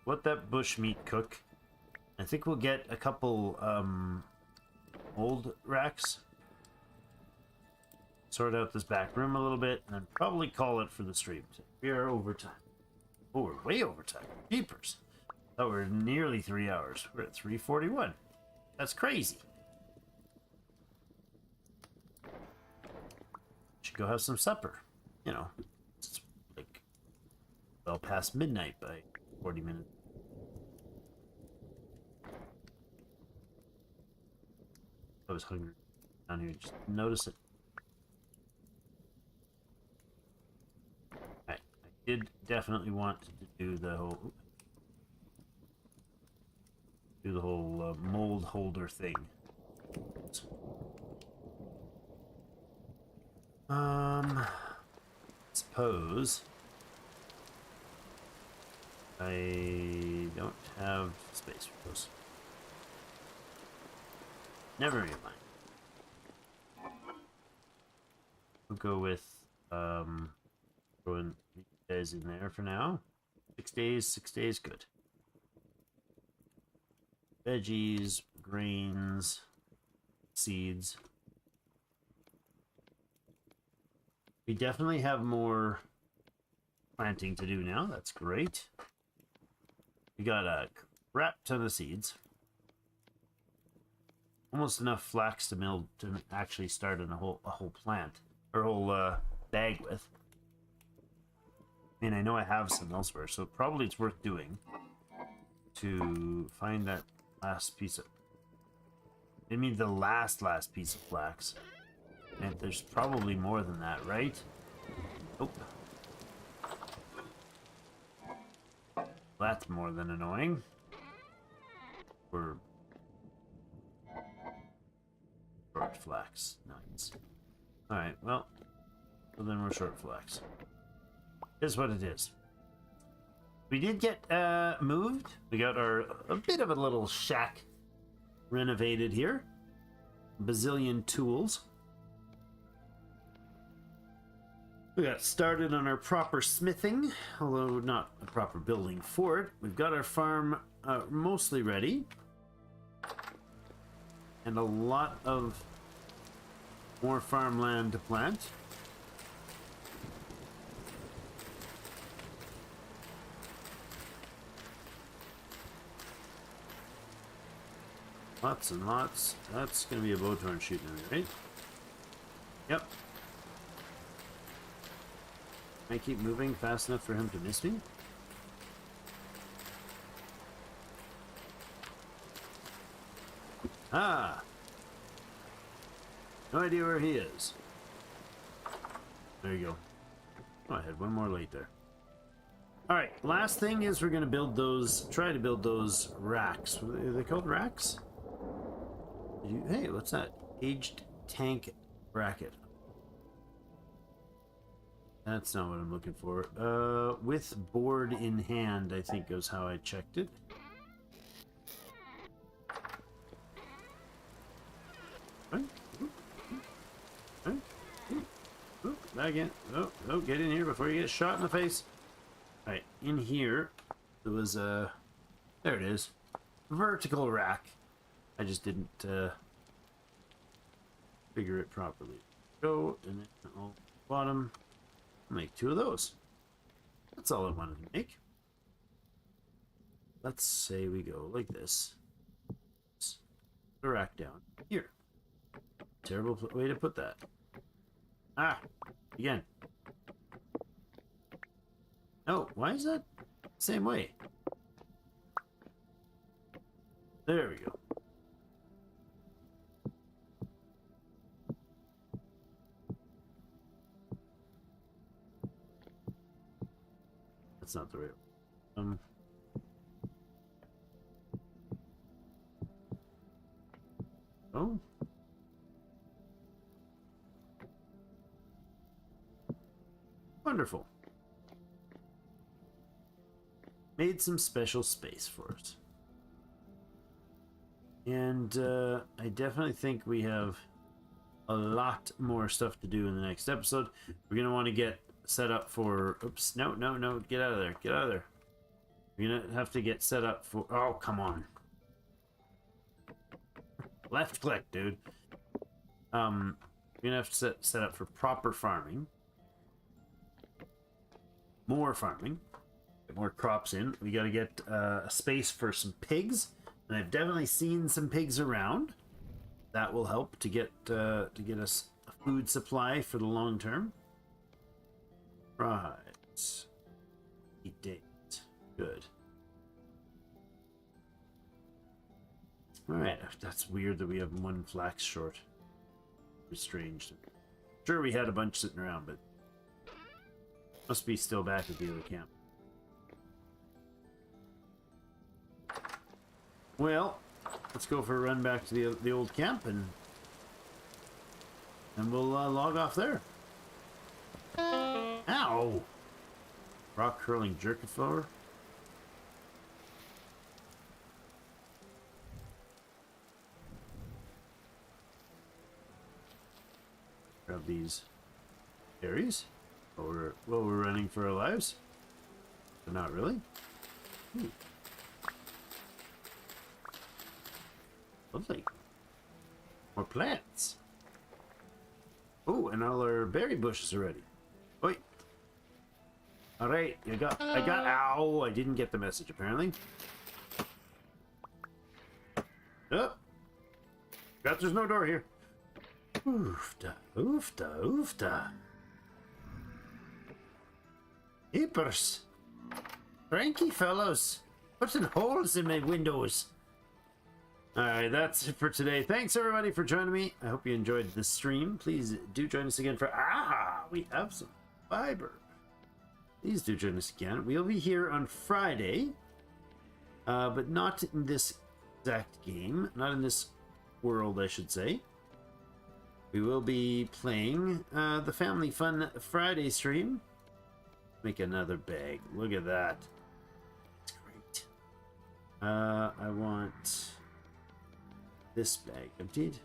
Let that bush meat cook. I think we'll get a couple old racks. Sort out this back room a little bit, and then probably call it for the stream. We are over time. Oh, we're way over time. Jeepers. Thought we were nearly 3 hours. We're at 3:41. That's crazy. Should go have some supper. You know, it's like well past midnight by 40 minutes. I was hungry down here. Just notice it. I did definitely want to do the whole mold holder thing. Suppose I don't have space for those. Never mind. We'll go with throwing these guys in there for now. 6 days, 6 days, good. Veggies, grains, seeds. We definitely have more planting to do now. That's great. We got a crap ton of seeds. Almost enough flax to mill to actually start in a whole plant or whole bag with. I mean, I know I have some elsewhere, so probably it's worth doing to find that last piece of. I mean, the last piece of flax. And there's probably more than that, right? Nope. That's more than annoying. We're short flax. Nice. Alright, well, then we're short flax. Is what it is. We did get moved. We got a bit of a little shack renovated here. Bazillion tools. We got started on our proper smithing, although not a proper building for it. We've got our farm mostly ready. And a lot of more farmland to plant. Lots and lots. That's going to be a bowthorn shooting at me, right? Yep. Can I keep moving fast enough for him to miss me? Ah! No idea where he is. There you go. Oh, I had one more late there. Alright, last thing is we're going to build those, try to build those racks. Are they called racks? Hey, what's that? Aged tank bracket. That's not what I'm looking for. With board in hand, I think was how I checked it. Back in. Oh, get in here before you get shot in the face. Alright, in here, there was a... There it is. Vertical rack. I just didn't figure it properly. Go, and then I'll bottom. I'll make 2 of those. That's all I wanted to make. Let's say we go like this. The rack down here. Terrible way to put that. Ah, again. Oh, why is that the same way? There we go. That's not the right one. Oh. Wonderful. Made some special space for us. And I definitely think we have a lot more stuff to do in the next episode. We're going to want to get set up for... Oops, no, get out of there, get out of there. We're going to have to get set up for... Oh, come on. Left click, dude. We're going to have to set up for proper farming. More farming. Get more crops in. We got to get a space for some pigs. And I've definitely seen some pigs around. That will help to get us a food supply for the long term. Right. 8 days. Good. Alright, that's weird that we have 1 flax short. It's strange. Sure, we had a bunch sitting around, but must be still back at the other camp. Well, let's go for a run back to the old camp, and we'll log off there. Ow! Rock curling jerkifor. Grab these berries while we're running for our lives. But not really. Ooh. Lovely. More plants. Oh, and all our berry bushes are ready. Wait. All right, I got. Ow! I didn't get the message apparently. Oh, got there's no door here. Oofta, oofta, oofta. Heapers. Frankie fellows, putting holes in my windows. Alright, that's it for today. Thanks everybody for joining me. I hope you enjoyed the stream. Please do join us again for... we have some fiber. Please do join us again. We'll be here on Friday. But not in this exact game. Not in this world, I should say. We will be playing the Family Fun Friday stream. Make another bag. Look at that. It's great. I want... this bag emptied.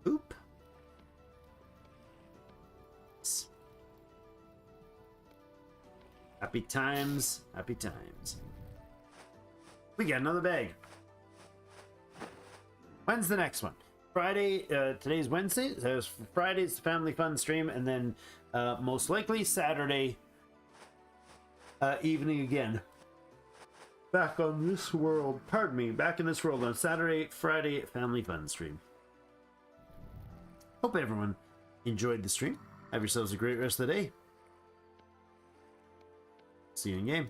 Oop. Happy times, happy times. We got another bag. When's the next one? Friday, today's Wednesday, so Friday's the Family Fun stream, and then most likely Saturday evening again. Back on this world, pardon me, back in this world on Saturday, Friday, Family Fun stream. Hope everyone enjoyed the stream. Have yourselves a great rest of the day. See you in game.